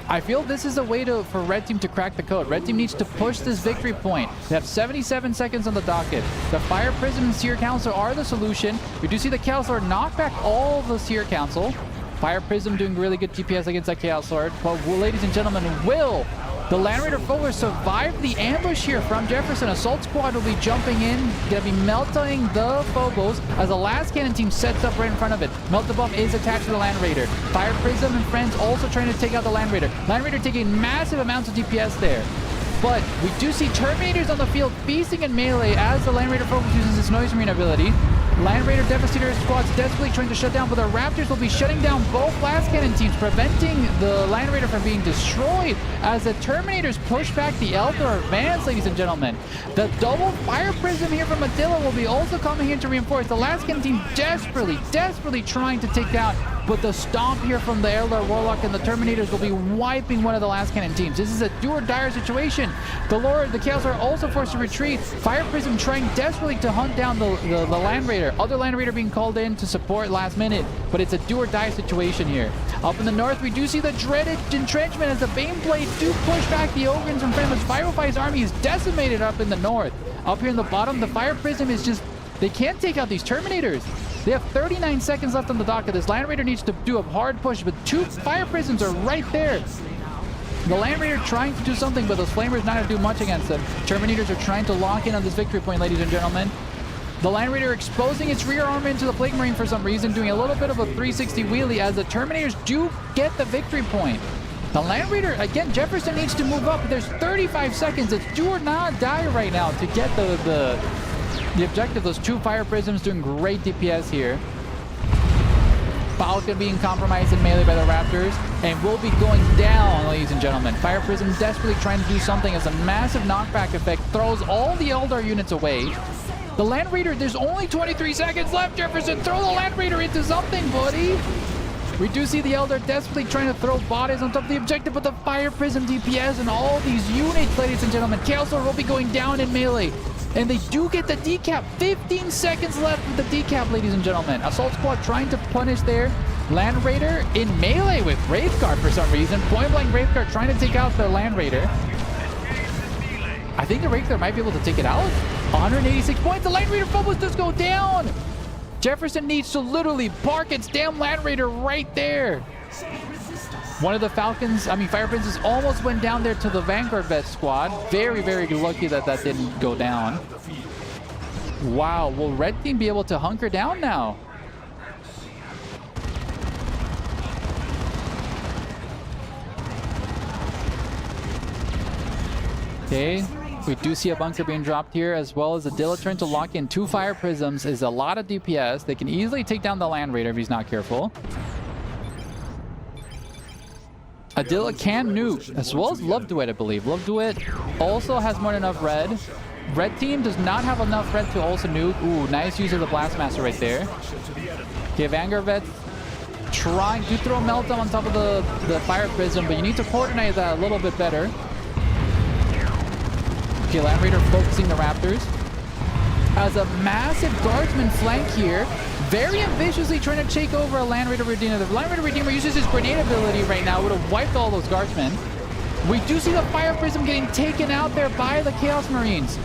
I feel this is a way for Red Team to crack the code. Red Team needs to push this victory point. They have 77 seconds on the docket. The Fire Prism and Seer Council are the solution. We do see the Chaos Lord knock back all the Seer Council. Fire Prism doing really good DPS against that Chaos Lord. But ladies and gentlemen, will the Land Raider Fogler survive the ambush here from Jefferson? Assault Squad will be jumping in, gonna be melting the Phobos as the last cannon team sets up right in front of it. Melt the Buff is attached to the Land Raider. Fire Prism and friends also trying to take out the Land Raider. Land Raider taking massive amounts of DPS there. But we do see Terminators on the field feasting in melee as the Land Raider Focus uses its Noise Marine ability. Land Raider Devastator squads desperately trying to shut down, but the Raptors will be shutting down both blast cannon teams, preventing the Land Raider from being destroyed as the Terminators push back the Eldar advance, ladies and gentlemen. The double Fire Prism here from Attila will be also coming here to reinforce. The last cannon team desperately trying to take down, but the stomp here from the Eldar Warlock and the Terminators will be wiping one of the last cannon teams. This is a do or die situation. The Chaos are also forced to retreat. Fire Prism trying desperately to hunt down the Land Raider. Other Land Raider being called in to support last minute, but it's a do or die situation here. Up in the north, we do see the dreaded entrenchment as the Bane Blade do push back the Ogrins and Friendless. Firefly's army is decimated up in the north. Up here in the bottom, the Fire Prism is just, they can't take out these Terminators. They have 39 seconds left on the docket. This Land Raider needs to do a hard push, but two Fire Prisms are right there. The Land Raider trying to do something, but those Flamers not going to do much against them. Terminators are trying to lock in on this victory point, ladies and gentlemen. The Land Raider exposing its rear arm into the Plague Marine for some reason, doing a little bit of a 360 wheelie as the Terminators do get the victory point. The Land Raider, again, Jefferson needs to move up. There's 35 seconds. It's do or not die right now to get the objective. Those two Fire Prisms doing great DPS here. Falcon being compromised in melee by the Raptors, and will be going down, ladies and gentlemen. Fire Prism desperately trying to do something as a massive knockback effect throws all the Eldar units away. The Land Raider, there's only 23 seconds left, Jefferson. Throw the Land Raider into something, buddy. We do see the Eldar desperately trying to throw bodies on top of the objective, but the Fire Prism DPS and all these units, ladies and gentlemen. Chaos Lord will be going down in melee. And they do get the decap. 15 seconds left with the decap, ladies and gentlemen. Assault Squad trying to punish there. Land Raider in melee with Wraith Guard for some reason. Point blank Wraith Guard trying to take out the Land Raider. I think the Wraith Guard might be able to take it out. 186 points. The Land Raider Phobos does go down. Jefferson needs to literally park its damn Land Raider right there. One of the Fire Princes almost went down there to the Vanguard Vet squad. Very lucky that that didn't go down. Wow, will Red Team be able to hunker down now? Okay, we do see a bunker being dropped here, as well as a Dilaturn to lock in two Fire Prisms is a lot of DPS. They can easily take down the Land Raider if he's not careful. Adilla can nuke, as well as Love Duet, I believe. Love Duet also has more than enough red. Red Team does not have enough red to also nuke. Ooh, nice use of the Blastmaster right there. Okay, Vanguard Vet trying to throw a Meltdown on top of the Fire Prism, but you need to coordinate that a little bit better. Okay, Land Raider focusing the Raptors. As a massive Guardsman flank here. Very ambitiously trying to take over a Land Raider Redeemer. The Land Raider Redeemer uses his grenade ability right now. Would have wiped all those Guardsmen. We do see the Fire Prism getting taken out there by the Chaos Marines.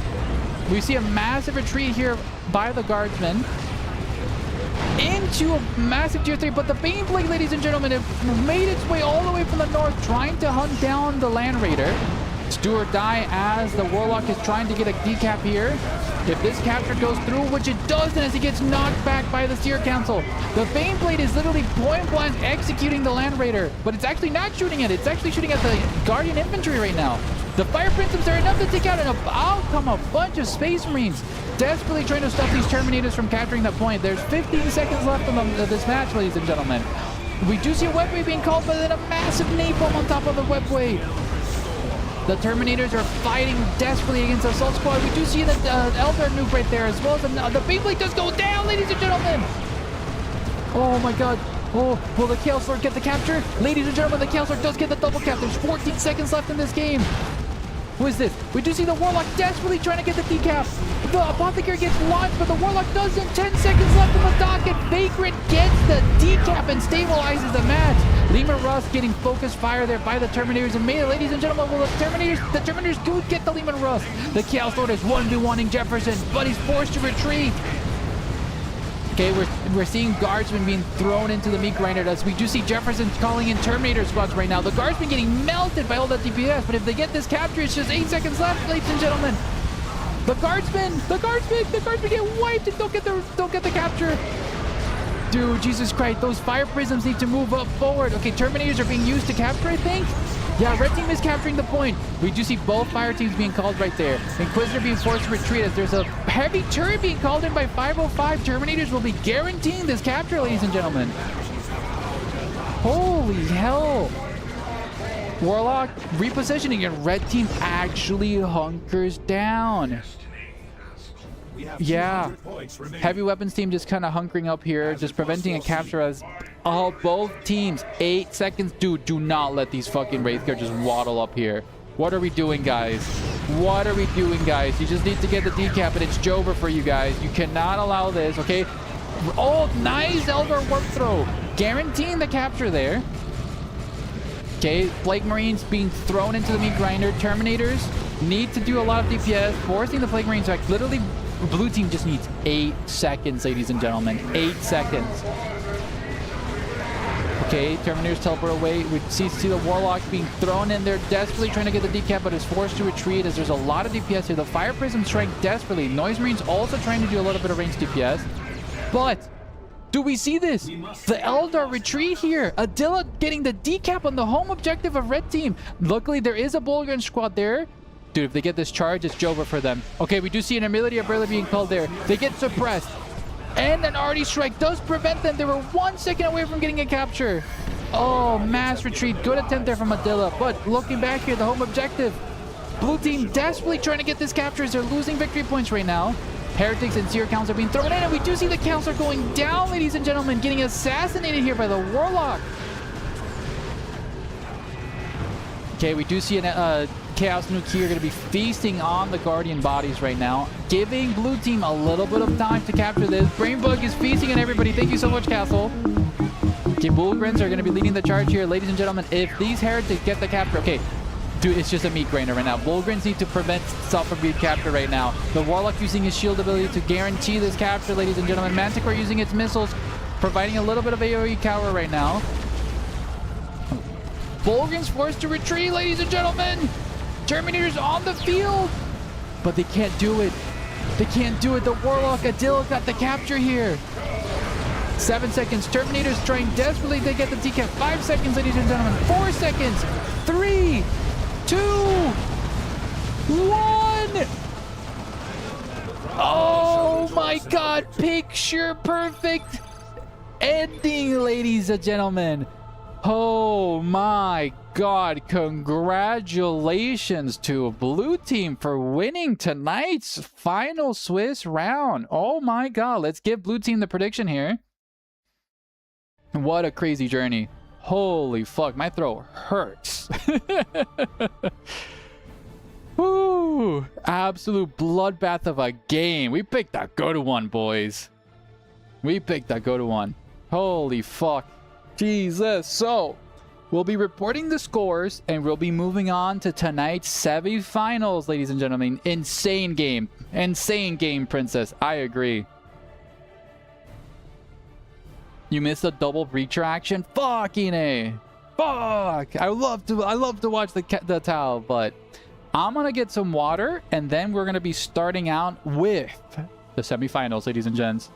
We see a massive retreat here by the Guardsmen into a massive tier 3, but the Bane Blade, ladies and gentlemen, have made its way all the way from the north, trying to hunt down the Land Raider. It's do or die as the Warlock is trying to get a decap here. If this capture goes through, which it doesn't, as he gets knocked back by the Seer Council. The Bane Blade is literally point blank executing the Land Raider, but it's actually not shooting it. It's actually shooting at the Guardian Infantry right now. The Fire Princeps are enough to take out, and out come a bunch of Space Marines, desperately trying to stop these Terminators from capturing that point. There's 15 seconds left of this match, ladies and gentlemen. We do see a webway being called, but then a massive napalm on top of the webway. The Terminators are fighting desperately against the Assault Squad. We do see the Eldar nuke right there, as well as the Beyblade does go down, ladies and gentlemen. Oh my god. Oh, will the Chaos Lord get the capture? Ladies and gentlemen, the Chaos Lord does get the double cap. There's 14 seconds left in this game. Who is this? We do see the Warlock desperately trying to get the decap. The Apothecary gets launched, but the Warlock doesn't. 10 seconds left in the docket. Vagrant gets the decap and stabilizes the match. Lima Russ getting focused fire there by the Terminators. And ladies and gentlemen, will the Terminators do get the Lima Russ. The Chaos Lord is 1v1ing Jefferson, but he's forced to retreat. Okay, we're seeing Guardsmen being thrown into the meat grinder as we do see Jefferson calling in Terminator squads right now. The Guardsmen getting melted by all that DPS, but if they get this capture, it's just 8 seconds left, ladies and gentlemen. The Guardsmen get wiped and don't get the capture. Dude, Jesus Christ, those Fire Prisms need to move up forward. Okay, Terminators are being used to capture, I think. Yeah, red team is capturing the point. We do see both fire teams being called right there. Inquisitor being forced to retreat as there's a heavy turret being called in by 505. Terminators will be guaranteeing this capture, ladies and gentlemen. Holy hell. Warlock repositioning and red team actually hunkers down. Yeah, heavy weapons team just kind of hunkering up here, just preventing a capture as both teams. 8 seconds. Dude, do not let these fucking Wraithguard just waddle up here. What are we doing, guys? What are we doing, guys? You just need to get the decap, and it's Jover for you guys. You cannot allow this, okay? Oh, nice Eldar warp throw. Guaranteeing the capture there. Okay, Plague Marines being thrown into the meat grinder. Terminators need to do a lot of DPS, forcing the Plague Marines back. Literally, blue team just needs 8 seconds, ladies and gentlemen. 8 seconds. Okay, Terminators teleport away. We see the Warlock being thrown in there, desperately trying to get the decap, but is forced to retreat as there's a lot of DPS here. The Fire Prism's trying desperately. Noise Marines also trying to do a little bit of ranged DPS. But do we see this? The Eldar retreat here. Adilla getting the decap on the home objective of red team. Luckily, there is a Bullgun squad there. Dude, if they get this charge, it's Jover for them. Okay, we do see an ability umbrella being called there. They get suppressed. And an arty strike does prevent them. They were 1 second away from getting a capture. Oh, mass retreat. Good attempt there from Adilla. But looking back here, the home objective. Blue team desperately trying to get this capture as they're losing victory points right now. Heretics and Seer Counts are being thrown in, and we do see the counts are going down, ladies and gentlemen, getting assassinated here by the Warlock. Okay, we do see a Chaos Nuke here going to be feasting on the Guardian bodies right now, giving blue team a little bit of time to capture this. Brainbug is feasting on everybody. Thank you so much, Castle. Okay, Bullgrins are going to be leading the charge here, ladies and gentlemen. If these Heretics get the capture, okay, dude, it's just a meat grinder right now. Bullgrins need to prevent self from being captured right now. The Warlock using his shield ability to guarantee this capture, ladies and gentlemen. Manticore using its missiles, providing a little bit of AoE cover right now. Bullgrins forced to retreat, ladies and gentlemen. Terminators on the field, but they can't do it. They can't do it. The Warlock Adil got the capture here. 7 seconds. Terminators trying desperately to get the decap. 5 seconds, ladies and gentlemen. 4 seconds. 3, 2, 1. Oh my God. Picture perfect ending, ladies and gentlemen. Oh my God. Congratulations to Blue Team for winning tonight's final Swiss round. Oh my God. Let's give Blue Team the prediction here. What a crazy journey. Holy fuck. My throat hurts. Woo. Absolute bloodbath of a game. We picked a good one, boys. We picked a good one. Holy fuck. Jesus. So, we'll be reporting the scores and we'll be moving on to tonight's semi-finals, ladies and gentlemen. Insane game. Insane game, Princess. I agree. You missed a double breacher action? Fucking A. Fuck. I love to watch the towel, but I'm going to get some water and then we're going to be starting out with the semifinals, ladies and gents.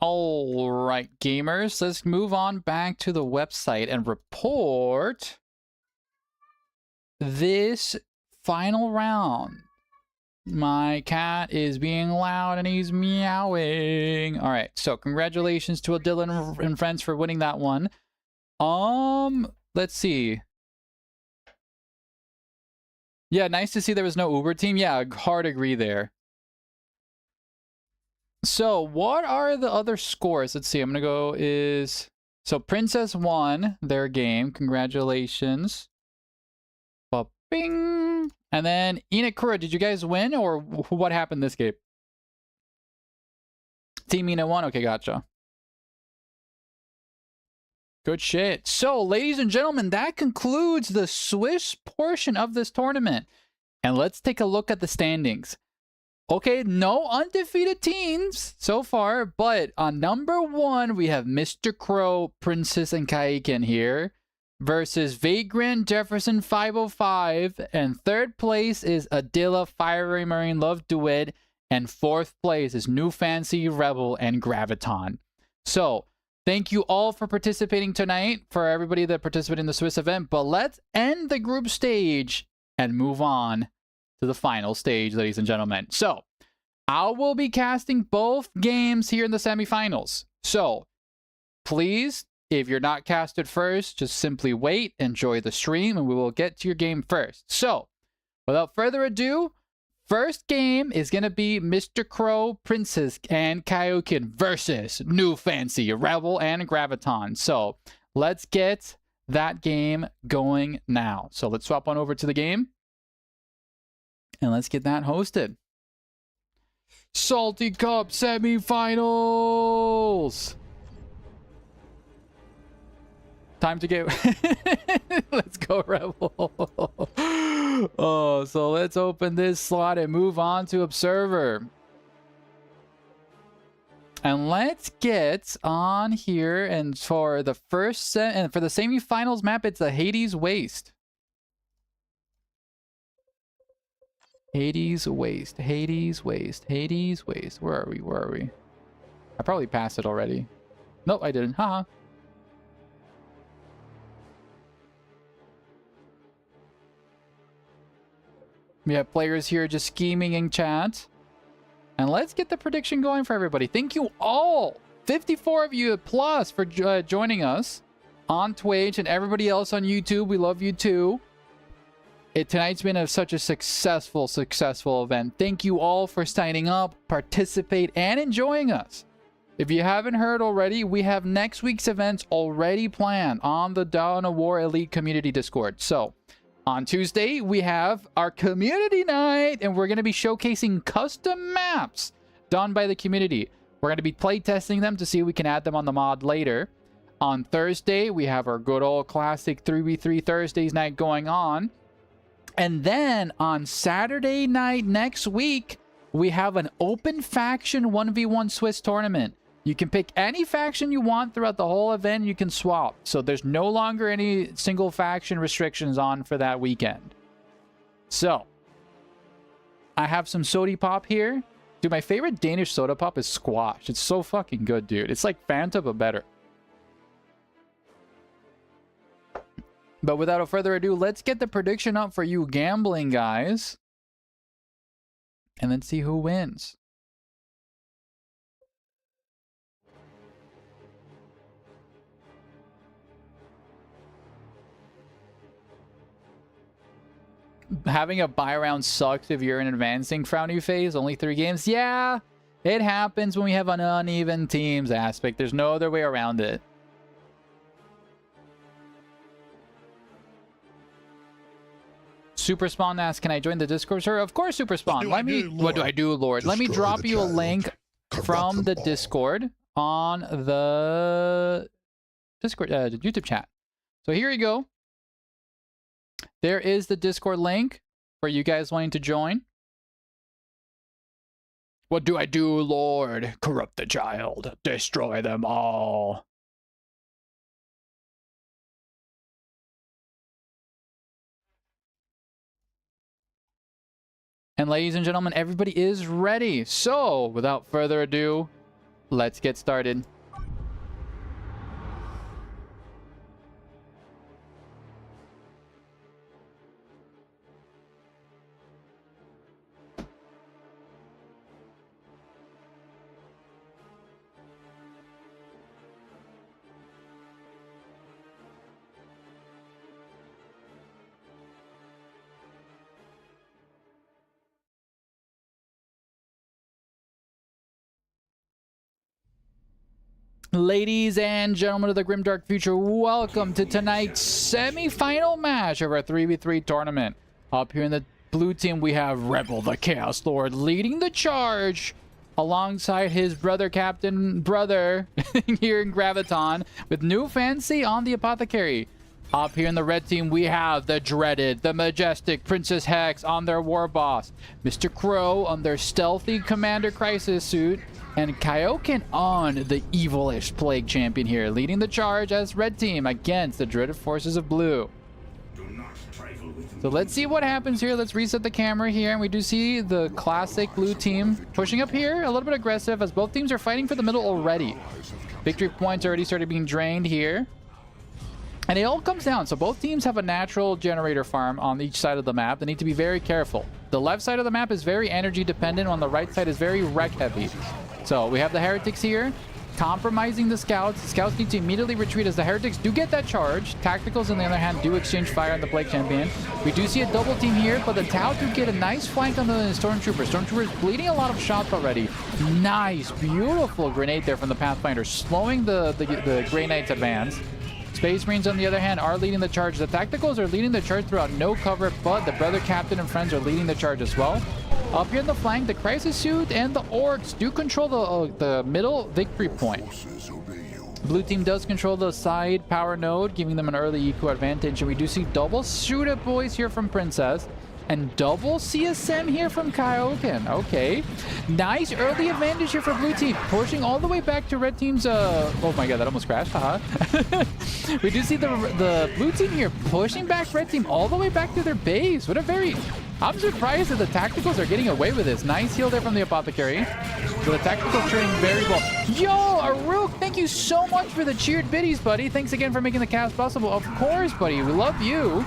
All right, gamers, let's move on back to the website and report this final round. My cat is being loud and he's meowing. All right, so congratulations to Dylan and friends for winning that one. Let's see. Yeah, nice to see there was no Uber team. Yeah, hard agree there. So, what are the other scores? Let's see. I'm going to go is... So, Princess won their game. Congratulations. Bing. And then, Inakura, did you guys win? Or what happened this game? Team Ina won? Okay, gotcha. Good shit. So, ladies and gentlemen, that concludes the Swiss portion of this tournament. And let's take a look at the standings. Okay, no undefeated teams so far, but on number 1, we have Mr. Crow, Princess, and Kaiken here versus Vagrant, Jefferson 505, and 3rd place is Adilla, Fiery Marine Love Duet, and 4th place is New Fancy, Rebel, and Graviton. So, thank you all for participating tonight, for everybody that participated in the Swiss event, but let's end the group stage and move on to the final stage, ladies and gentlemen. So, I will be casting both games here in the semifinals. So, please, if you're not casted first, just simply wait, enjoy the stream, and we will get to your game first. So, without further ado, first game is going to be Mr. Crow, Princess, and Kaioken versus New Fancy, Rebel, and Graviton. So, let's get that game going now. So, let's swap on over to the game. And let's get that hosted. Salty Cup semifinals. Time to get... Let's go, Rebel. Oh, so let's open this slot and move on to Observer. And let's get on here. And for the first set, and for the semifinals map, it's the Hades Waste. Hades Waste, Hades Waste, Hades Waste. Where are we? Where are we? I probably passed it already. Nope, I didn't. Haha. We have players here just scheming in chat. And let's get the prediction going for everybody. Thank you all, 54 of you plus, for joining us on Twitch and everybody else on YouTube. We love you too. Tonight's been such a successful event. Thank you all for signing up, participate, and enjoying us. If you haven't heard already, we have next week's events already planned on the Dawn of War Elite Community Discord. So, on Tuesday, we have our community night, and we're going to be showcasing custom maps done by the community. We're going to be playtesting them to see if we can add them on the mod later. On Thursday, we have our good old classic 3v3 Thursdays night going on. And then on Saturday night next week, we have an open faction 1v1 Swiss tournament. You can pick any faction you want throughout the whole event. You can swap. So there's no longer any single faction restrictions on for that weekend. So, I have some soda pop here. Dude, my favorite Danish soda pop is Squash. It's so fucking good, dude. It's like Fanta, but better. But without further ado, let's get the prediction up for you gambling guys. And then see who wins. Having a buy round sucks if you're in advancing frowny phase. Only 3 games. Yeah, it happens when we have an uneven teams aspect. There's no other way around it. Super Spawn asks, can I join the Discord server? Of course, Super Spawn. What do I do, Lord? Let me drop you a link from the Discord on the Discord YouTube chat. So here you go. There is the Discord link for you guys wanting to join. What do I do, Lord? Corrupt the child. Destroy them all. And ladies and gentlemen, everybody is ready. So, without further ado, Let's get started. Ladies and gentlemen of the Grimdark Future, welcome to tonight's semi-final match of our 3v3 tournament. Up here in the blue team, we have Rebel the Chaos Lord leading the charge alongside his brother here in Graviton with New Fancy on the Apothecary. Up here in the red team, we have the dreaded, the majestic Princess Hex on their war boss, Mr. Crow on their stealthy Commander Crisis suit, and Kaioken on the evilish Plague Champion here, leading the charge as red team against the dreaded forces of blue. So let's see what happens here. Let's reset the camera here, and we do see the classic blue team pushing up here, a little bit aggressive as both teams are fighting for the middle already. Victory points already started being drained here. And it all comes down. So both teams have a natural generator farm on each side of the map. They need to be very careful. The left side of the map is very energy dependent. On the right side is very wreck heavy. So we have the Heretics here compromising the Scouts. The Scouts need to immediately retreat as the Heretics do get that charge. Tacticals, on the other hand, do exchange fire on the Plague Champion. We do see a double team here, but the Tau do get a nice flank on the Stormtrooper. Stormtrooper is bleeding a lot of shots already. Nice, beautiful grenade there from the Pathfinder, slowing the Grey Knight's advance. Space Marines, on the other hand, are leading the charge. The Tacticals are leading the charge throughout no cover, but the Brother Captain and friends are leading the charge as well. Up here in the flank, the Crisis Suit and the Orcs do control the middle victory point. Blue team does control the side power node, giving them an early eco advantage. And we do see double shoot-up boys here from Princess. And double CSM here from Kaioken. Okay. Nice early advantage here for blue team. Pushing all the way back to red team's... Oh my god, that almost crashed. Haha. We do see the blue team here pushing back red team all the way back to their base. What a very... I'm surprised that the Tacticals are getting away with this. Nice heal there from the Apothecary. So the Tacticals turning very well. Yo, Aruk, thank you so much for the cheered biddies, buddy. Thanks again for making the cast possible. Of course, buddy. We love you.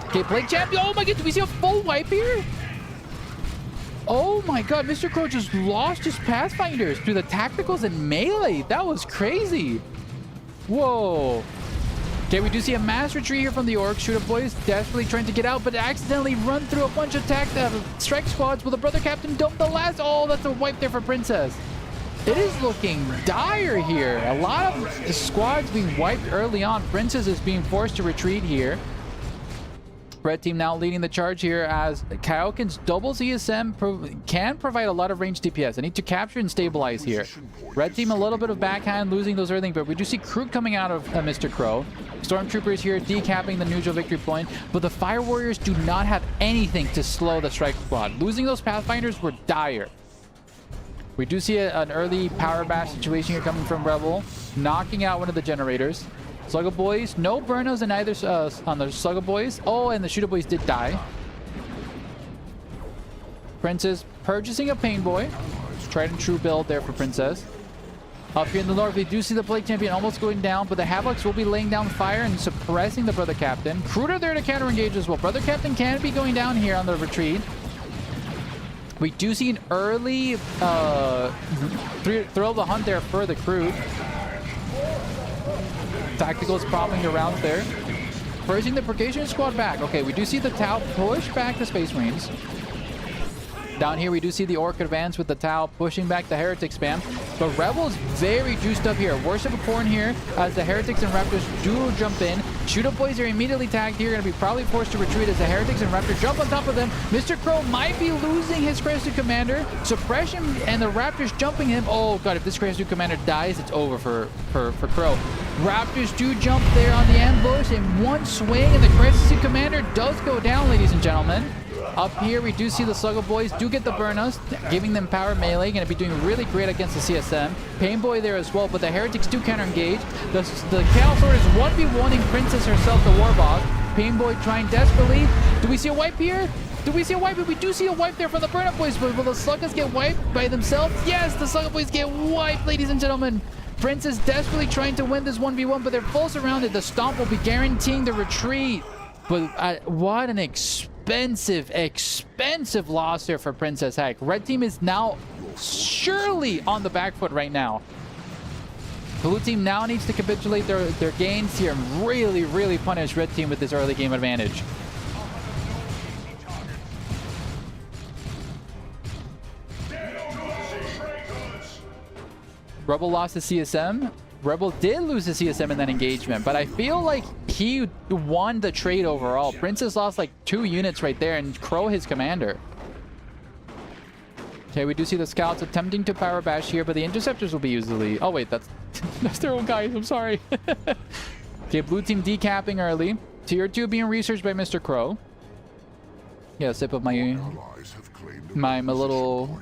Okay, Plague Champion. Oh my god, do we see a full wipe here? Oh my god, Mr. Crow just lost his Pathfinders through the Tacticals and melee. That was crazy. Whoa. Okay, we do see a mass retreat here from the Orcs. Shoot-up boys desperately trying to get out, but accidentally run through a bunch of strike squads. Will the Brother Captain dump the last? Oh, that's a wipe there for Princess. It is looking dire here. A lot of squads being wiped early on. Princess is being forced to retreat here. Red team now leading the charge here as Kaioken's double CSM can provide a lot of range DPS. They need to capture and stabilize here. Red team a little bit of backhand, losing those early, but we do see crew coming out of Mr. Crow. Stormtroopers here decapping the neutral victory point, but the Fire Warriors do not have anything to slow the strike squad. Losing those Pathfinders were dire. We do see an early power bash situation here coming from Rebel, knocking out one of the generators. Slugger Boys, no burnos in either on the Slugger Boys. Oh, and the Shooter Boys did die. Princess purchasing a Pain Boy. Tried and true build there for Princess. Up here in the north, we do see the Plague Champion almost going down, but the Havocs will be laying down fire and suppressing the Brother Captain. Cruder there to counter engage as well. Brother Captain can be going down here on the retreat. We do see an early thrill of the hunt there for the crew. Tacticals popping around there. Forcing the Purgation Squad back. Okay, we do see the Tau push back the Space Marines. Down here, we do see the Orc advance with the Tau pushing back the Heretic spam. But Rebels very juiced up here. Worship of Corn here as the Heretics and Raptors do jump in. Shoot-up boys are immediately tagged here. Going to be probably forced to retreat as the Heretics and Raptors jump on top of them. Mr. Crow might be losing his Crested Commander. Suppression and the Raptors jumping him. Oh god, if this Crested Commander dies, it's over for Crow. Raptors do jump there on the ambush in one swing, and the Crested Commander does go down, ladies and gentlemen. Up here, we do see the Slugger Boys do get the Burnos, giving them power melee. Going to be doing really great against the CSM. Pain Boy there as well, but the Heretics do counter-engage. The Chaos Sword is 1v1ing Princess herself, the War Boss. Pain Boy trying desperately. Do we see a wipe here? Do we see a wipe? We do see a wipe there from the Burn Up Boys, but will the Sluggas get wiped by themselves? Yes, the Slugga Boys get wiped, ladies and gentlemen. Prince is desperately trying to win this 1v1, but they're full surrounded. The Stomp will be guaranteeing the retreat. But what an expensive loss here for Princess Heck. Red team is now surely on the back foot right now. Blue team now needs to capitulate their gains here and really punish red team with this early game advantage. Rebel lost his CSM. Rebel did lose his CSM in that engagement, but I feel like he won the trade overall. Princess lost like 2 units right there, and Crow his commander. Okay, we do see the scouts attempting to power bash here, but the interceptors will be easily... Oh wait, that's their own guys. I'm sorry. Okay, blue team decapping early. Tier 2 being researched by Mr. Crow. Yeah, sip of my little...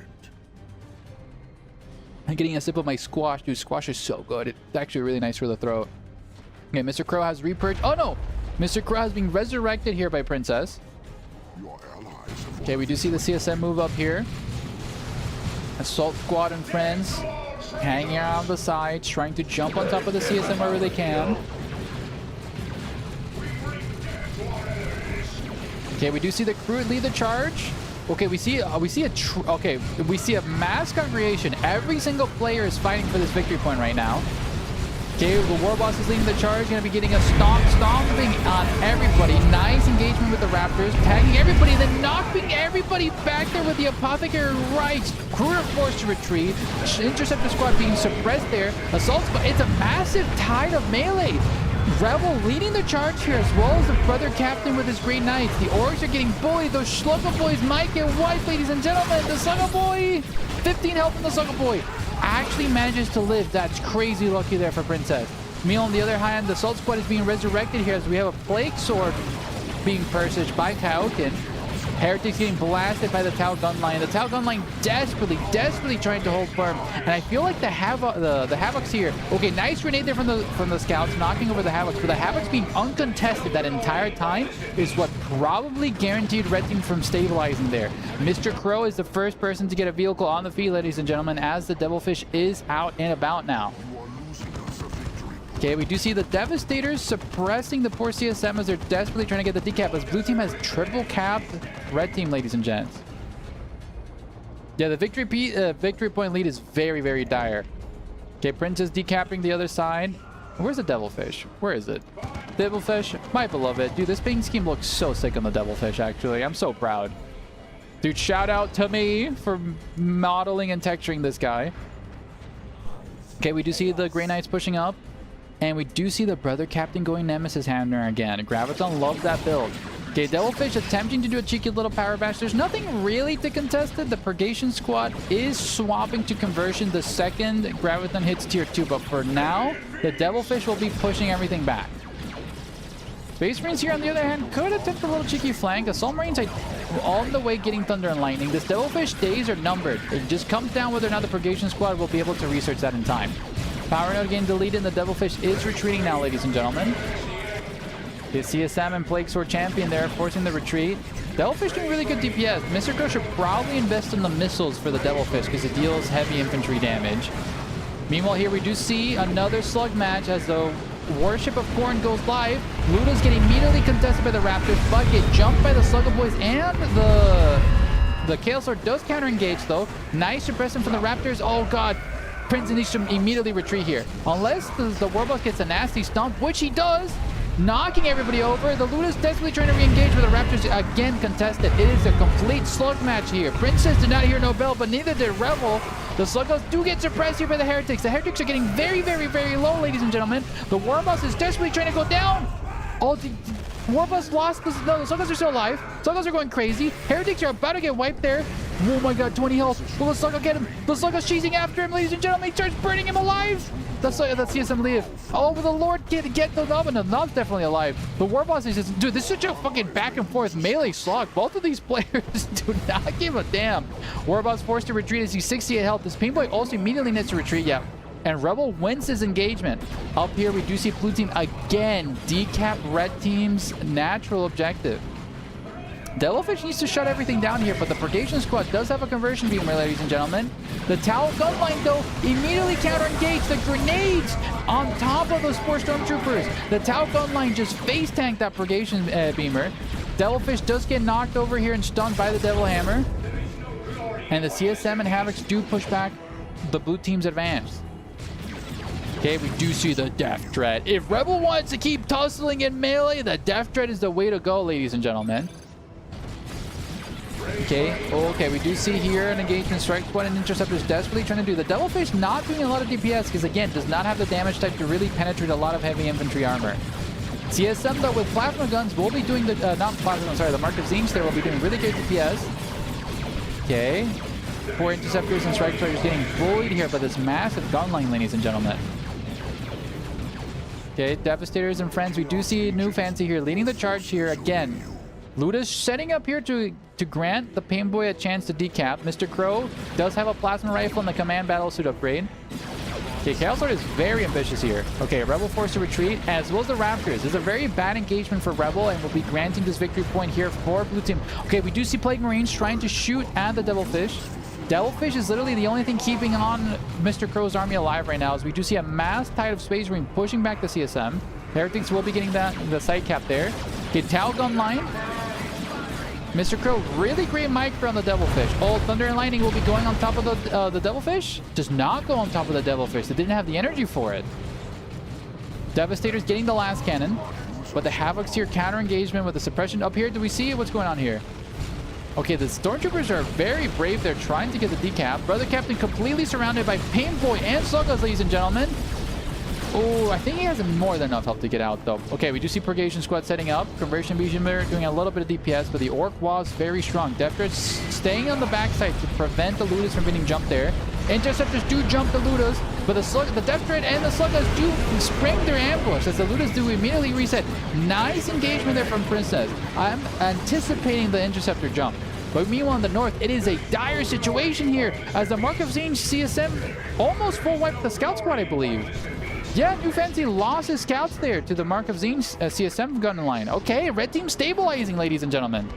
I'm getting a sip of my squash. Dude, squash is so good. It's actually really nice for the throat. Okay, Mr. Crow has repurged. Oh no! Mr. Crow has been resurrected here by Princess. Okay, we do see the CSM move up here. Assault Squad and friends hanging around the sides, trying to jump on top of the CSM wherever they can. Okay, we do see the crew lead the charge. Okay, we see a mass congregation. Every single player is fighting for this victory point right now. Okay, the War Boss is leading the charge. Going to be getting a stomping on everybody. Nice engagement with the Raptors, tagging everybody, then knocking everybody back there with the Apothecary right. Crew are forced to retreat. Interceptor Squad being suppressed there. Assault Squad. It's a massive tide of melee. Rebel leading the charge here, as well as the brother captain with his great knights. The orcs are getting bullied. Those Slugga Boys might get wiped, ladies and gentlemen. The Slugga Boy, 15 health from the Slugga Boy, actually manages to live. That's crazy lucky there for Princess. Meanwhile, on the other hand, the Assault Squad is being resurrected here as we have a Plague Sword being purchased by Kaoken. Heretics getting blasted by the Tau gun line. The Tau gun line desperately trying to hold firm. And I feel like the Havocs here. Okay, nice grenade there from the scouts, knocking over the Havocs. But the Havocs being uncontested that entire time is what probably guaranteed red team from stabilizing there. Mr. Crow is the first person to get a vehicle on the field, ladies and gentlemen, as the Devilfish is out and about now. Okay, we do see the Devastators suppressing the poor CSM as they're desperately trying to get the decap, as blue team has triple capped red team, ladies and gents. Yeah, the victory point lead is very dire. Okay, Prince is decapping the other side. Where's the Devilfish? Where is it? Devilfish, my beloved. Dude, this painting scheme looks so sick on the Devilfish, actually. I'm so proud. Dude, shout out to me for modeling and texturing this guy. Okay, we do see the Grey Knights pushing up. And we do see the brother captain going Nemesis Hammer again. Graviton loves that build. Okay, Devilfish attempting to do a cheeky little power bash. There's nothing really to contest it. The Purgation Squad is swapping to conversion the second Graviton hits tier 2. But for now, the Devilfish will be pushing everything back. Space Marines here, on the other hand, could attempt a little cheeky flank. Assault Marines are on the way getting Thunder and Lightning. This Devilfish days are numbered. It just comes down whether or not the Purgation Squad will be able to research that in time. Power node again deleted, and the Devilfish is retreating now, ladies and gentlemen. The CSM and Plague Sword champion there, forcing the retreat. Devilfish doing really good DPS. Mr. Crow should probably invest in the missiles for the Devilfish because it deals heavy infantry damage. Meanwhile, here we do see another slug match as the Worship of Corn goes live. Luda's getting immediately contested by the Raptors, but get jumped by the Slugga Boys, and the Chaos Lord does counter engage though. Nice suppression from the Raptors. Oh god. Prince needs to immediately retreat here. Unless the Warboss gets a nasty stomp, which he does, knocking everybody over. The Luda's desperately trying to re-engage, but the Raptors again contested. It is a complete slug match here. Princess did not hear no bell, but neither did Rebel. The Sluggos do get suppressed here by the Heretics. The Heretics are getting very low, ladies and gentlemen. The Warboss is desperately trying to go down. Oh, the Warboss lost. No, the Sluggos are still alive. Sluggos are going crazy. Heretics are about to get wiped there. Oh my god, 20 health. Will the Sluggo get him? The Sluggo's cheesing after him, ladies and gentlemen. He starts burning him alive. That's CSM live. Oh, will the Lord get the Nob? No, Nob's definitely alive. The Warboss is just... Dude, this is such a fucking back and forth melee slog. Both of these players do not give a damn. Warboss forced to retreat as he's 68 health. This Painboy also immediately needs to retreat. Yeah. And Rebel wins his engagement. Up here, we do see blue team again decap red team's natural objective. Devilfish needs to shut everything down here, but the Purgation Squad does have a conversion beamer, ladies and gentlemen. The Tau gun line, though, immediately counter-engage the grenades on top of those 4 Stormtroopers. The Tau gun line just face tanked that Purgation beamer. Devilfish does get knocked over here and stunned by the Devil Hammer. And the CSM and Havocs do push back the blue team's advance. Okay, we do see the Death Dread. If Rebel wants to keep tussling in melee, the Death Dread is the way to go, ladies and gentlemen. Okay, we do see here an engagement strike squad and Interceptors desperately trying to do. The Devilfish not doing a lot of DPS because, again, does not have the damage type to really penetrate a lot of heavy infantry armor. CSM, though, with plasma guns will be doing the, not plasma, sorry, the Mark of Zinch there will be doing really good DPS. Okay. 4 Interceptors and Strike Strikers getting bullied here by this massive gun line, ladies and gentlemen. Okay, Devastators and friends, we do see New Fancy here leading the charge here again. Luda's setting up here to grant the Pain Boy a chance to decap. Mr. Crow does have a plasma rifle and the command battle suit upgrade. Okay, Chaos Lord is very ambitious here. Okay, Rebel forced to retreat, as well as the Raptors. This is a very bad engagement for Rebel, and will be granting this victory point here for Blue Team. Okay, we do see Plague Marines trying to shoot at the Devilfish. Devilfish is literally the only thing keeping on Mr. Crow's army alive right now, as we do see a mass tide of Space Marine pushing back the CSM. Heretics will be getting the side cap there. Okay, Tau gun line. Mr. Crow, really great micro on the Devilfish. Oh, Thunder and Lightning will be going on top of the Devilfish. Does not go on top of the Devilfish. They didn't have the energy for it. Devastator's getting the last cannon, but the Havocs here counter engagement with the suppression up here. Do we see what's going on here? Okay, the Stormtroopers are very brave. They're trying to get the decap. Brother Captain completely surrounded by Pain Boy and Sluggas, ladies and gentlemen. Oh, I think he has more than enough help to get out, though. Okay, we do see Purgation Squad setting up. Conversion Beamer doing a little bit of DPS, but the Orc was very strong. Death Dread staying on the backside to prevent the Ludas from getting jumped there. Interceptors do jump the Ludas, but the Death Dread and the Sluggas do spring their ambush as the Ludas do immediately reset. Nice engagement there from Princess. I'm anticipating the Interceptor jump. But meanwhile, in the north, it is a dire situation here as the Mark of Zinch CSM almost full wiped the Scout Squad, I believe. Yeah, New Fancy lost his scouts there to the Mark of Zinch CSM gun line. Okay, red team stabilizing, ladies and gentlemen.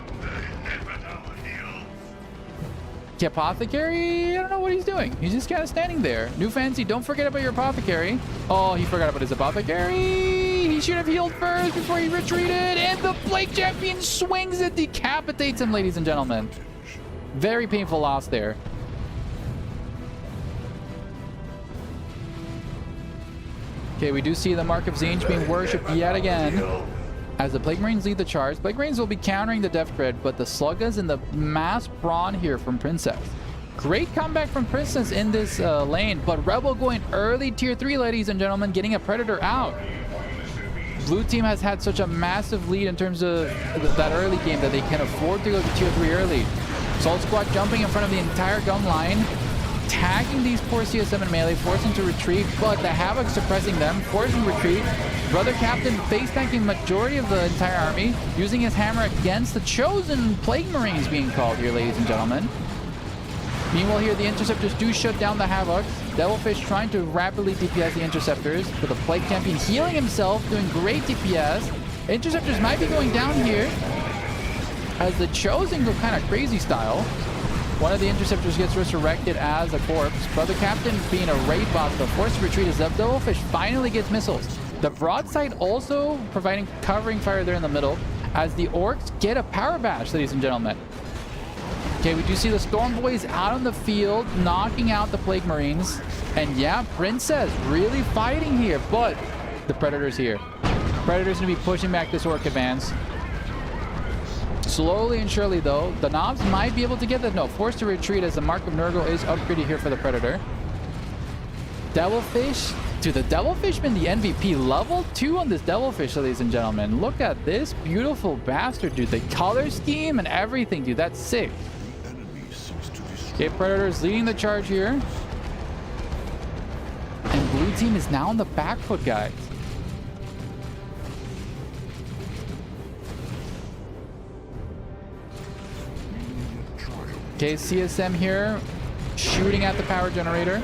The Apothecary, I don't know what he's doing. He's just kind of standing there. New Fancy, don't forget about your Apothecary. Oh, he forgot about his Apothecary. He should have healed first before he retreated. And the Plague Champion swings it, decapitates him, ladies and gentlemen. Very painful loss there. Okay, we do see the Mark of Zinch being worshipped yet again as the Plague Marines lead the charge. Plague Marines will be countering the Death Dread, but the Sluggas and the mass brawn here from Princess. Great comeback from Princess in this lane, but Rebel going early tier 3, ladies and gentlemen, getting a Predator out. Blue team has had such a massive lead in terms of that early game that they can afford to go to tier 3 early. Assault Squad jumping in front of the entire gun line, tagging these poor CSM and melee, forcing to retreat, but the Havoc suppressing them, forcing retreat. Brother Captain face tanking majority of the entire army, using his hammer against the chosen Plague Marines being called here, ladies and gentlemen. Meanwhile here, the Interceptors do shut down the Havoc. Devilfish trying to rapidly DPS the Interceptors, but the Plague Champion healing himself, doing great DPS. Interceptors might be going down here as the chosen go kind of crazy style. One of the Interceptors gets resurrected as a corpse. Brother Captain being a raid boss, but forced to retreat as the Devilfish finally gets missiles. The broadside also providing covering fire there in the middle as the Orcs get a power bash, ladies and gentlemen. Okay, we do see the Storm Boys out on the field, knocking out the Plague Marines. And yeah, Princess really fighting here, but the Predator's here. Predator's going to be pushing back this Orc advance. Slowly and surely, though, the Knobs might be able to get that. No, forced to retreat as the Mark of Nurgle is upgraded here for the Predator. Devilfish. Dude, the Devilfish been the MVP. Level 2 on this Devilfish, ladies and gentlemen. Look at this beautiful bastard, dude. The color scheme and everything, dude. That's sick. Okay, Predator's leading the charge here. And blue team is now on the back foot, guys. Okay, CSM here, shooting at the power generator.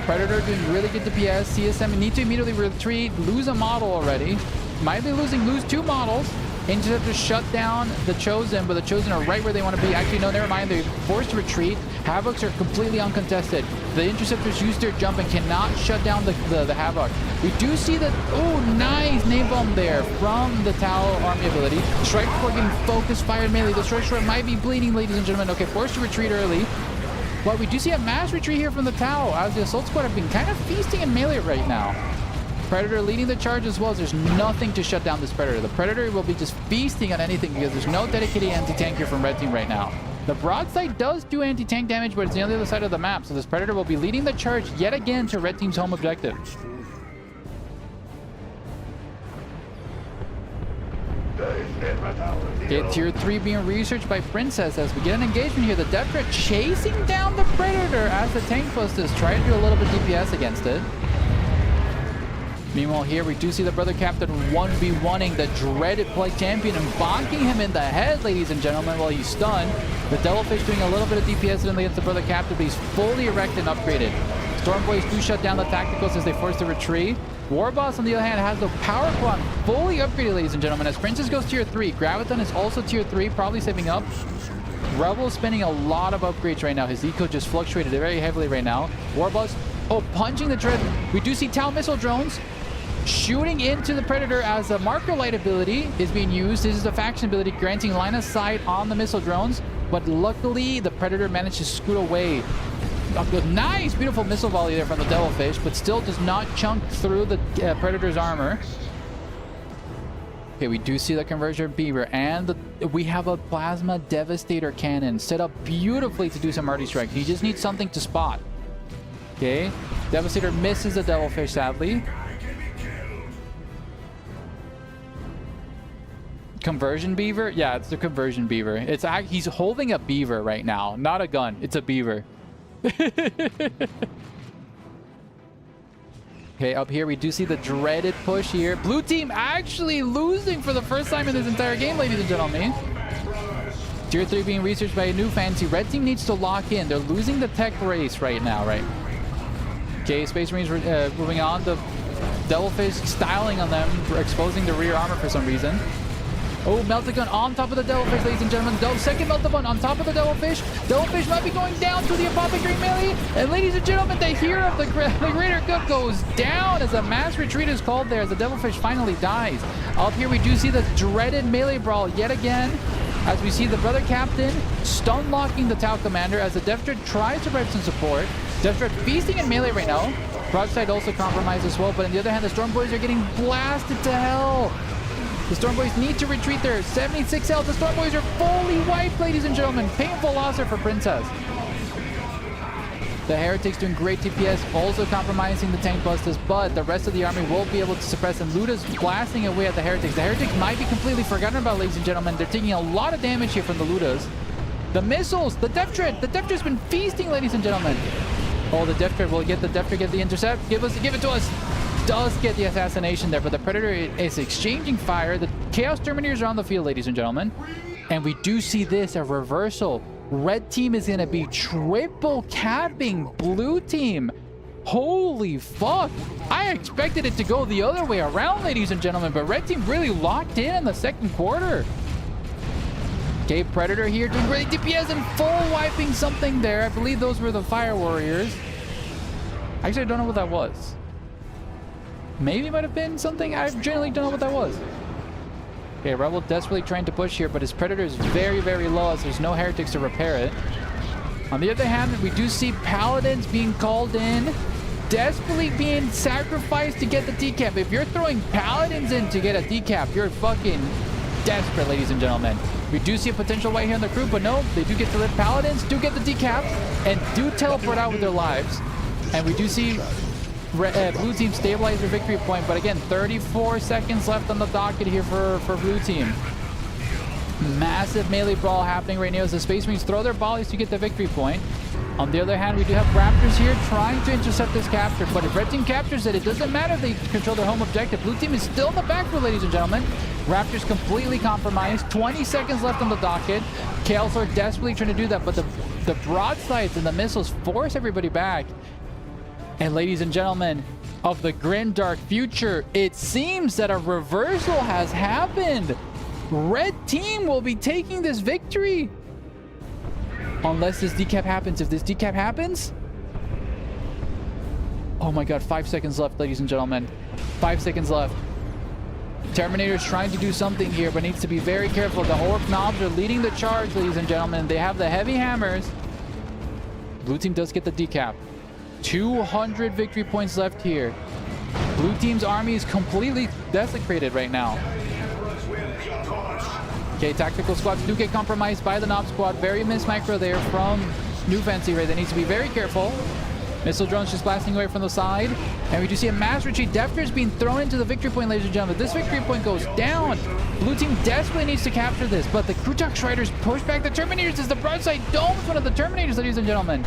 Predator doing really good DPS. CSM need to immediately retreat, lose a model already. might be lose 2 models. Interceptors shut down the Chosen, but the Chosen are right where they want to be. Actually, no, never mind. They're forced to retreat. Havocs are completely uncontested. The Interceptors use their jump and cannot shut down the Havoc. We do see that, oh, nice napalm there from the Tau army ability. Strike Core getting focused, fired melee. The Strike Core might be bleeding, ladies and gentlemen. Okay, forced to retreat early. But we do see a mass retreat here from the Tau, as the Assault Squad have been kind of feasting in melee right now. Predator leading the charge as well, as there's nothing to shut down this Predator. The Predator will be just feasting on anything because there's no dedicated anti-tank here from Red Team right now. The broadside does do anti-tank damage, but it's on the other side of the map, so this Predator will be leading the charge yet again to Red Team's home objective. Okay, tier 3 being researched by Princess as we get an engagement here. The Death Threat chasing down the Predator as the tank busters try to do a little bit DPS against it. Meanwhile, here we do see the Brother Captain 1v1ing the dreaded Plague Champion and bonking him in the head, ladies and gentlemen, while he's stunned. The Devilfish doing a little bit of DPS against the Brother Captain, but he's fully erect and upgraded. Stormboys do shut down the Tacticals as they force the retreat. Warboss, on the other hand, has the Power Quad fully upgraded, ladies and gentlemen, as Princess goes tier 3. Graviton is also tier 3, probably saving up. Rebel spending a lot of upgrades right now. His eco just fluctuated very heavily right now. Warboss, oh, punching the tread. We do see Tau missile drones shooting into the Predator as a marker light ability is being used. This is the faction ability granting line of sight on the missile drones, but luckily the Predator managed to scoot away. A nice, beautiful missile volley there from the Devilfish, but still does not chunk through the Predator's armor. Okay, we do see the Conversion Beaver, and we have a Plasma Devastator cannon set up beautifully to do some arty strike. He just needs something to spot. Okay, Devastator misses the Devilfish, sadly. Conversion Beaver? Yeah, it's the Conversion Beaver. He's holding a beaver right now, not a gun. It's a beaver. Okay, up here we do see the dreaded push here. Blue team actually losing for the first time in this entire game, ladies and gentlemen. Tier 3 being researched by a new fancy. Red team needs to lock in. They're losing the tech race right now, right? Okay, Space Marines moving on. The Devilfish styling on them, exposing the rear armor for some reason. Oh, Melted Gun on top of the Devilfish, ladies and gentlemen. Second Melted Gun on top of the Devilfish. Devilfish might be going down to the Apothecary melee. And ladies and gentlemen, the hero of the Greater Good goes down as a mass retreat is called there as the Devilfish finally dies. Up here, we do see the dreaded melee brawl yet again, as we see the Brother Captain stun locking the Tau Commander as the Death Threat tries to provide some support. Death Threat feasting in melee right now. Broadside also compromised as well, but on the other hand, the Stormboys are getting blasted to hell. The Stormboys need to retreat there. 76 health. The Stormboys are fully wiped, ladies and gentlemen. Painful loss there for Princess. The Heretics doing great DPS, also compromising the tank busters, but the rest of the army will be able to suppress them. Luda's blasting away at the Heretics. The Heretics might be completely forgotten about, ladies and gentlemen. They're taking a lot of damage here from the Ludas. The missiles, the Death Threat. The Death Threat's been feasting, ladies and gentlemen. Oh, the Death Threat will get the intercept. Give it to us. Does get the assassination there, but the Predator is exchanging fire. The Chaos Terminators are on the field, ladies and gentlemen. And we do see this, a reversal. Red team is going to be triple capping blue team. Holy fuck. I expected it to go the other way around, ladies and gentlemen, but red team really locked in the second quarter. Okay, Predator here doing great DPS and full wiping something there. I believe those were the Fire Warriors. Actually, I don't know what that was. Maybe it might have been something. I generally don't know what that was. Okay, Rebel desperately trying to push here, but his Predator is very, very low as there's no Heretics to repair it. On the other hand, we do see Paladins being called in, desperately being sacrificed to get the decap. If you're throwing Paladins in to get a decap, you're fucking desperate, ladies and gentlemen. We do see a potential white here in the crew, but no, they do get to live. Paladins do get the decap and do teleport out with their lives. And we do see blue team stabilize their victory point, but again, 34 seconds left on the docket here for blue team. Massive melee brawl happening right now as the Space Marines throw their volleys to get the victory point. On the other hand, we do have Raptors here trying to intercept this capture, but if red team captures it, it doesn't matter if they control their home objective. Blue team is still in the backfield, ladies and gentlemen. Raptors completely compromised. 20 seconds left on the docket. Chaos are desperately trying to do that, but the broadsides and the missiles force everybody back. And ladies and gentlemen, of the grim dark future, it seems that a reversal has happened. Red team will be taking this victory. Unless this decap happens. If this decap happens... Oh my god, 5 seconds left, ladies and gentlemen. 5 seconds left. Terminator's trying to do something here, but needs to be very careful. The Orc Knobs are leading the charge, ladies and gentlemen. They have the heavy hammers. Blue team does get the decap. 200 victory points left here. Blue team's army is completely desecrated right now. Okay, tactical squads do get compromised by the Knob squad. Very missed micro there from New Fancy Ray. That needs to be very careful. Missile drones just blasting away from the side. And we do see a mass retreat. Defter's being thrown into the victory point, ladies and gentlemen. This victory point goes down. Blue team desperately needs to capture this, but the Krutok Shriders push back the Terminators as the broadside domes one of the Terminators, ladies and gentlemen.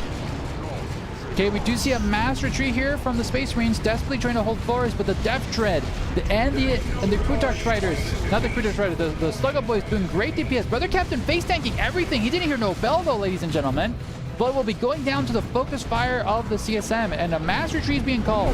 Okay, we do see a mass retreat here from the Space Marines, desperately trying to hold forest, but the Death Dread and the Krutok Shriders, not the Krutok Shriders, the Slug Boys doing great DPS. Brother Captain face tanking everything. He didn't hear no bell though, ladies and gentlemen. But will be going down to the focus fire of the CSM, and a mass retreat is being called.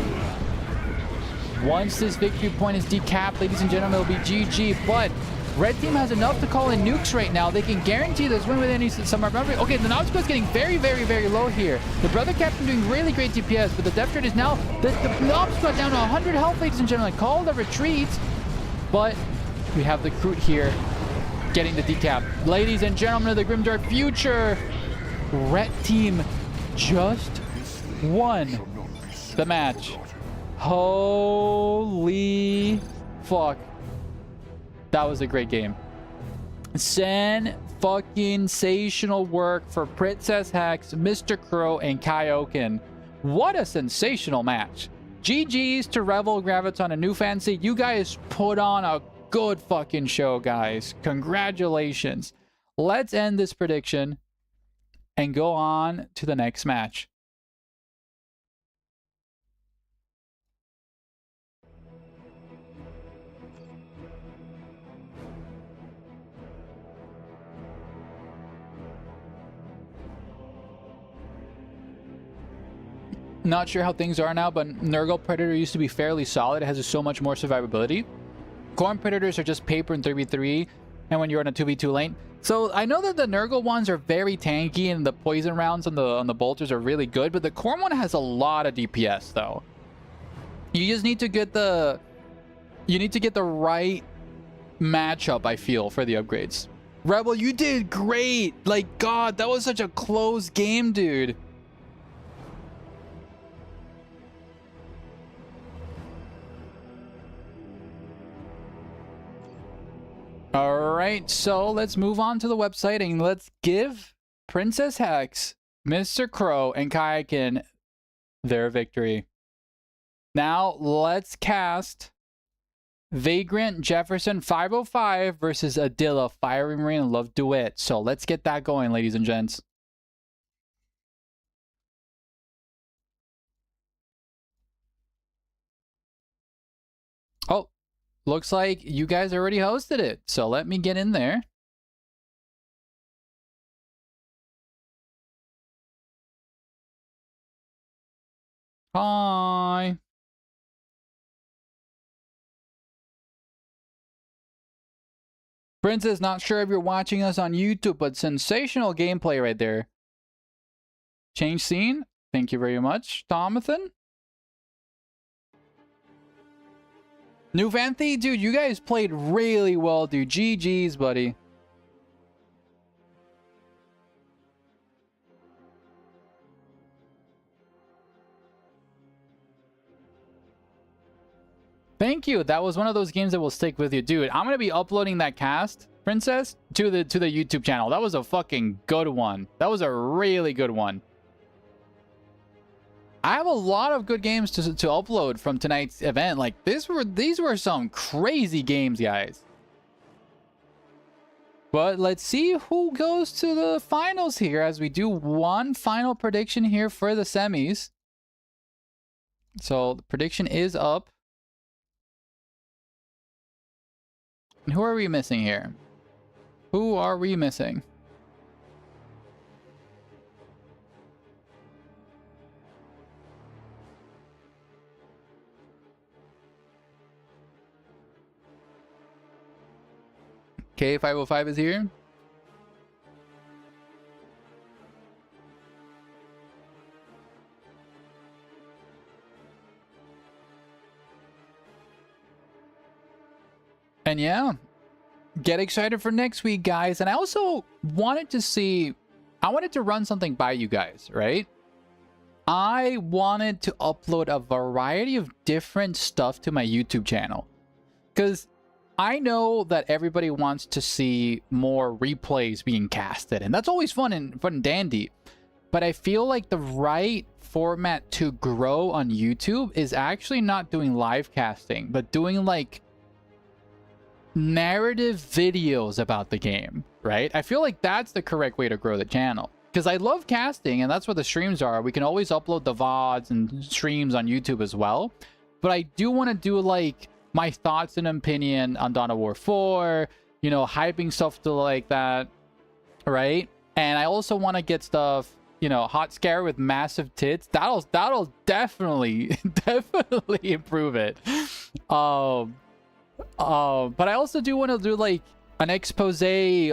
Once this victory point is decapped, ladies and gentlemen, it'll be GG. But Red team has enough to call in nukes right now. They can guarantee this win with any some. Okay, the Knob squad's getting very, very, very low here. The Brother Captain doing really great DPS, but the Death Dread is now the Knob squad down to 100 health, ladies and gentlemen. Call the retreat, but we have the Kroot here getting the decap. Ladies and gentlemen of the Grimdark future, Red team just won the match. Holy fuck. That was a great game. Sensational work for Princess Hex, Mr. Crow, and Kaioken. What a sensational match. GG's to Rebel, Graviton, and New Fancy. You guys put on a good fucking show, guys. Congratulations. Let's end this prediction and go on to the next match. Not sure how things are now, but Nurgle Predator used to be fairly solid. It has so much more survivability. Corn Predators are just paper in 3v3, and when you're in a 2v2 lane. So I know that the Nurgle ones are very tanky, and the poison rounds on the bolters are really good, but the Corn one has a lot of DPS though. You just need to get the right matchup, I feel, for the upgrades. Rebel, you did great. Like, God, that was such a close game, dude. All right, so let's move on to the website and let's give Princess Hex, Mr. Crow, and Kaioken their victory. Now let's cast Vagrant Jefferson 505 versus Adilla Fiery Marine Love Duet. So let's get that going, ladies and gents. Oh. Looks like you guys already hosted it, so let me get in there. Hi. Princess, not sure if you're watching us on YouTube, but sensational gameplay right there. Change scene. Thank you very much, Tomathan. New Vanthy, dude, you guys played really well, dude. GG's, buddy. Thank you. That was one of those games that will stick with you, dude. I'm gonna be uploading that cast, Princess, to the YouTube channel. That was a fucking good one. That was a really good one. I have a lot of good games to upload from tonight's event. Like, these were some crazy games, guys. But let's see who goes to the finals here as we do one final prediction here for the semis. So the prediction is up. And who are we missing here? Who are we missing? Okay, 505 is here. And yeah, get excited for next week, guys. And I also wanted to run something by you guys, right? I wanted to upload a variety of different stuff to my YouTube channel. Because I know that everybody wants to see more replays being casted. And that's always fun and dandy. But I feel like the right format to grow on YouTube is actually not doing live casting, but doing like narrative videos about the game, right? I feel like that's the correct way to grow the channel, because I love casting and that's what the streams are. We can always upload the VODs and streams on YouTube as well, but I do want to do like my thoughts and opinion on Dawn of War 4, you know, hyping stuff to like that, right? And I also want to get stuff, you know, hot scare with massive tits. That'll definitely improve it. But I also do want to do like an expose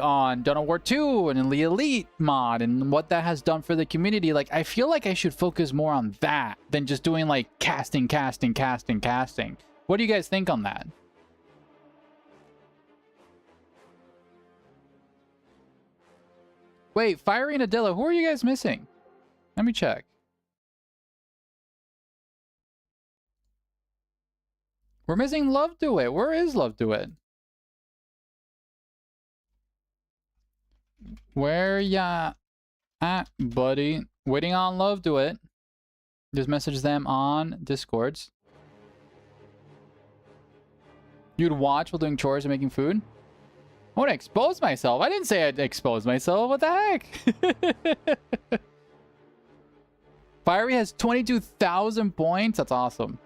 on Dawn of War 2 and the Elite mod and what that has done for the community. Like, I feel like I should focus more on that than just doing like casting. What do you guys think on that? Wait, Fiery and Adilla, who are you guys missing? Let me check. We're missing Love Do It. Where is Love Do It? Where ya at, buddy? Waiting on Love Do It. Just message them on Discords. You'd watch while doing chores and making food? I want to expose myself. I didn't say I'd expose myself. What the heck? Fiery has 22,000 points. That's awesome.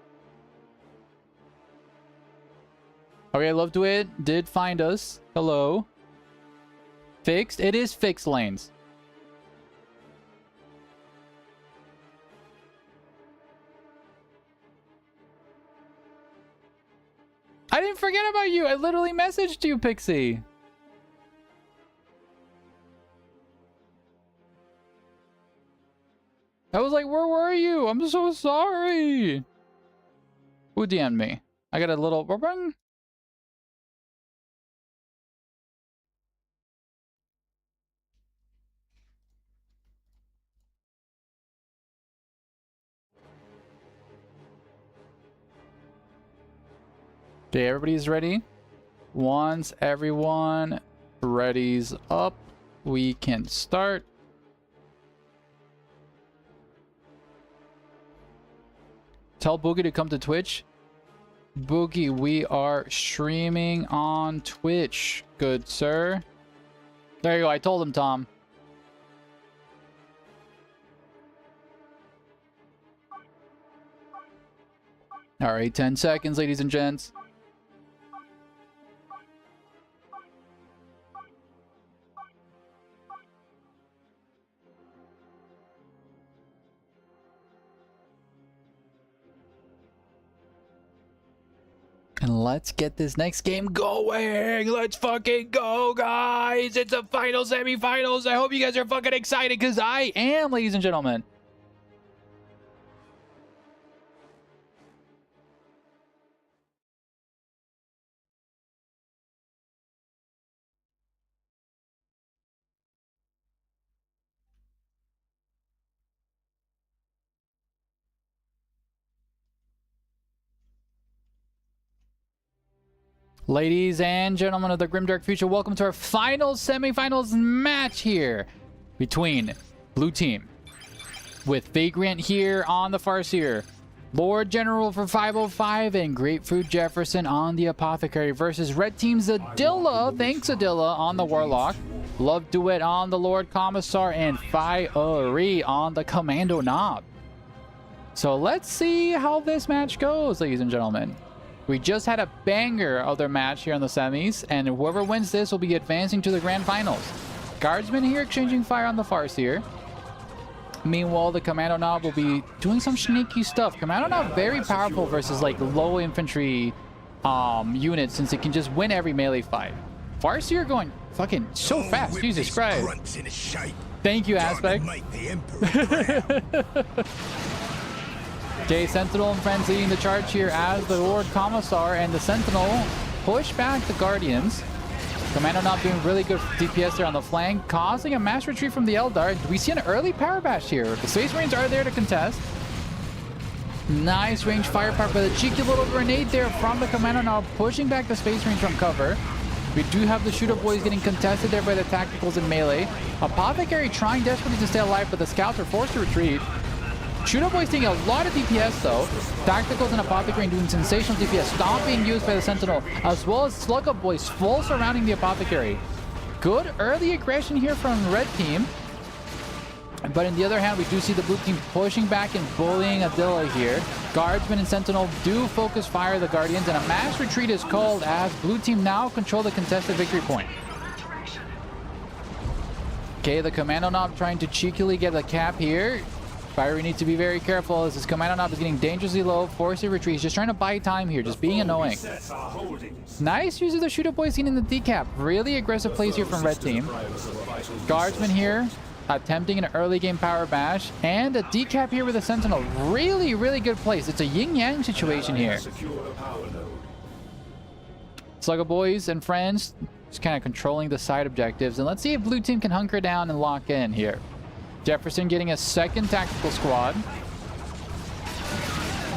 Okay, Love to It did find us. Hello. Fixed? It is fixed lanes. I didn't forget about you. I literally messaged you, Pixie. I was like, where were you? I'm so sorry. Who DM'd me? I got a little... Okay, everybody's ready. Once everyone ready's up, we can start. Tell Boogie to come to Twitch. Boogie, we are streaming on Twitch, good sir. There you go, I told him, Tom. All right, 10 seconds, ladies and gents. And let's get this next game going. Let's fucking go, guys. It's the final semifinals. I hope you guys are fucking excited, because I am, ladies and gentlemen. Ladies and gentlemen of the Grimdark Future, welcome to our final semifinals match here between Blue Team with Vagrant here on the Farseer, Lord General for 505, and Grapefruit Jefferson on the Apothecary versus Red Team's Adilla, thanks Adilla, on the Warlock, Love Duet on the Lord Commissar, and Fiery on the Commando Knob. So let's see how this match goes, ladies and gentlemen. We just had a banger of their match here in the semis, and whoever wins this will be advancing to the grand finals. Guardsmen here exchanging fire on the Farseer. Meanwhile, the Commando Knob will be doing some sneaky stuff. Commando Knob very powerful versus like low infantry units, since it can just win every melee fight. Farseer going fucking so fast. Whip Jesus these Christ. grunts into shape. Thank you, Time to Aspect. make the Emperor proud. Okay, Sentinel and friends leading the charge here as the Lord Commissar and the Sentinel push back the Guardians. Commando not doing really good DPS there on the flank, causing a mass retreat from the Eldar. We see an early power bash here. The Space Marines are there to contest. Nice range firepower, but a cheeky little grenade there from the Commando now pushing back the Space Marines from cover. We do have the Shooter Boys getting contested there by the Tacticals in melee. Apothecary trying desperately to stay alive, but the Scouts are forced to retreat. Shooter Boys taking a lot of DPS though. Tacticals and Apothecary doing sensational DPS. Stomp being used by the Sentinel, as well as Slug Up Boys full surrounding the Apothecary. Good early aggression here from the Red Team. But on the other hand, we do see the Blue Team pushing back and bullying Adilla here. Guardsmen and Sentinel do focus fire the Guardians, and a mass retreat is called as Blue Team now control the contested victory point. Okay, the Commando Knob trying to cheekily get the cap here. Fiery needs to be very careful as this Commando Knob is getting dangerously low. Forced retreat. Just trying to buy time here, just being annoying. Nice use of the Shooter Boys getting the decap. Really aggressive plays here from Red Team. Guardsmen here attempting an early game power bash, and a decap here with a Sentinel. Really, really good place. It's a yin-yang situation here. Slugger Boys and friends just kind of controlling the side objectives, and let's see if Blue Team can hunker down and lock in here. Jefferson getting a second tactical squad.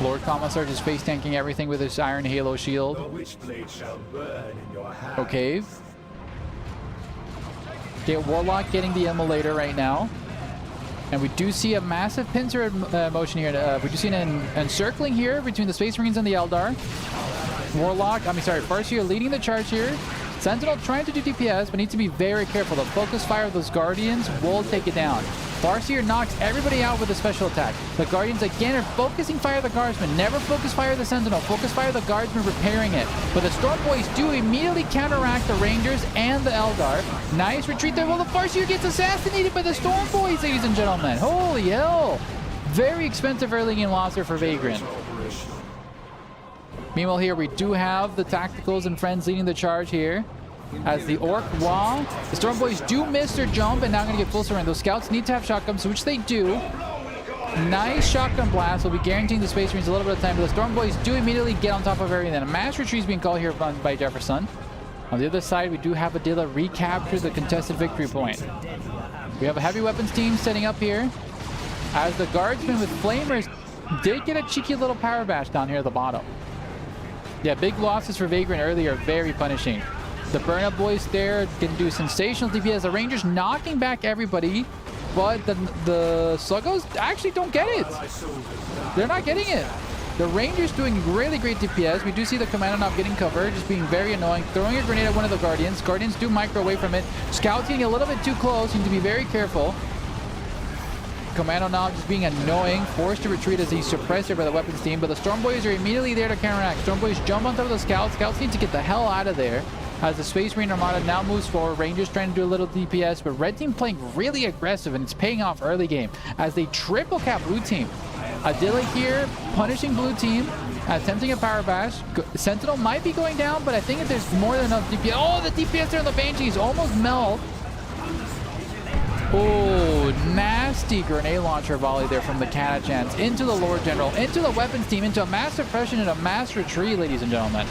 Lord Commissar just face tanking everything with his Iron Halo shield. Okay. Okay, Warlock getting the immolator right now. And we do see a massive pincer motion here. We do see an encircling here between the Space Marines and the Eldar. Farseer leading the charge here. Sentinel trying to do DPS, but needs to be very careful. The focus fire of those Guardians will take it down. Farseer knocks everybody out with a special attack. The Guardians again are focusing fire the Guardsmen. Never focus fire the Sentinel. Focus fire the Guardsmen repairing it. But the Storm Boys do immediately counteract the Rangers and the Eldar. Nice retreat there. Well, the Farseer gets assassinated by the Storm Boys, ladies and gentlemen. Holy hell. Very expensive early game loss there for Vagrant. Meanwhile here we do have the Tacticals and friends leading the charge here. As the Orc wall, the Storm Boys do miss their jump and now going to get full surrender. Those Scouts need to have shotguns, which they do. Nice shotgun blast will be guaranteeing the Space Marines a little bit of time, but the Storm Boys do immediately get on top of everything. A mass retreat is being called here by Jefferson. On the other side, we do have Adilla recapture the contested victory point. We have a heavy weapons team setting up here, as the Guardsmen with Flamers did get a cheeky little power bash down here at the bottom. Yeah, big losses for Vagrant earlier, very punishing. The Burn-Up Boys there can do sensational DPS. The Rangers knocking back everybody, but the Sluggos actually don't get it. They're not getting it. The Rangers doing really great DPS. We do see the Commando not getting covered, just being very annoying. Throwing a grenade at one of the Guardians. Guardians do micro away from it. Scouts getting a little bit too close. You need to be very careful. Commando now just being annoying, forced to retreat as he's suppressed here by the weapons team, but the Storm Boys are immediately there to counteract. Storm Boys jump on top of the Scouts. Scouts need to get the hell out of there as the Space Marine Armada now moves forward. Rangers trying to do a little DPS, but Red Team playing really aggressive, and it's paying off early game as they triple cap Blue Team. Adilla here punishing Blue Team, attempting a power bash. Sentinel might be going down, but I think if there's more than enough DPS. Oh, the DPS there on the Banshees almost melt. Oh, nasty grenade launcher volley there from the Catachans into the Lord General, into the weapons team, into a mass suppression and a mass retreat, ladies and gentlemen.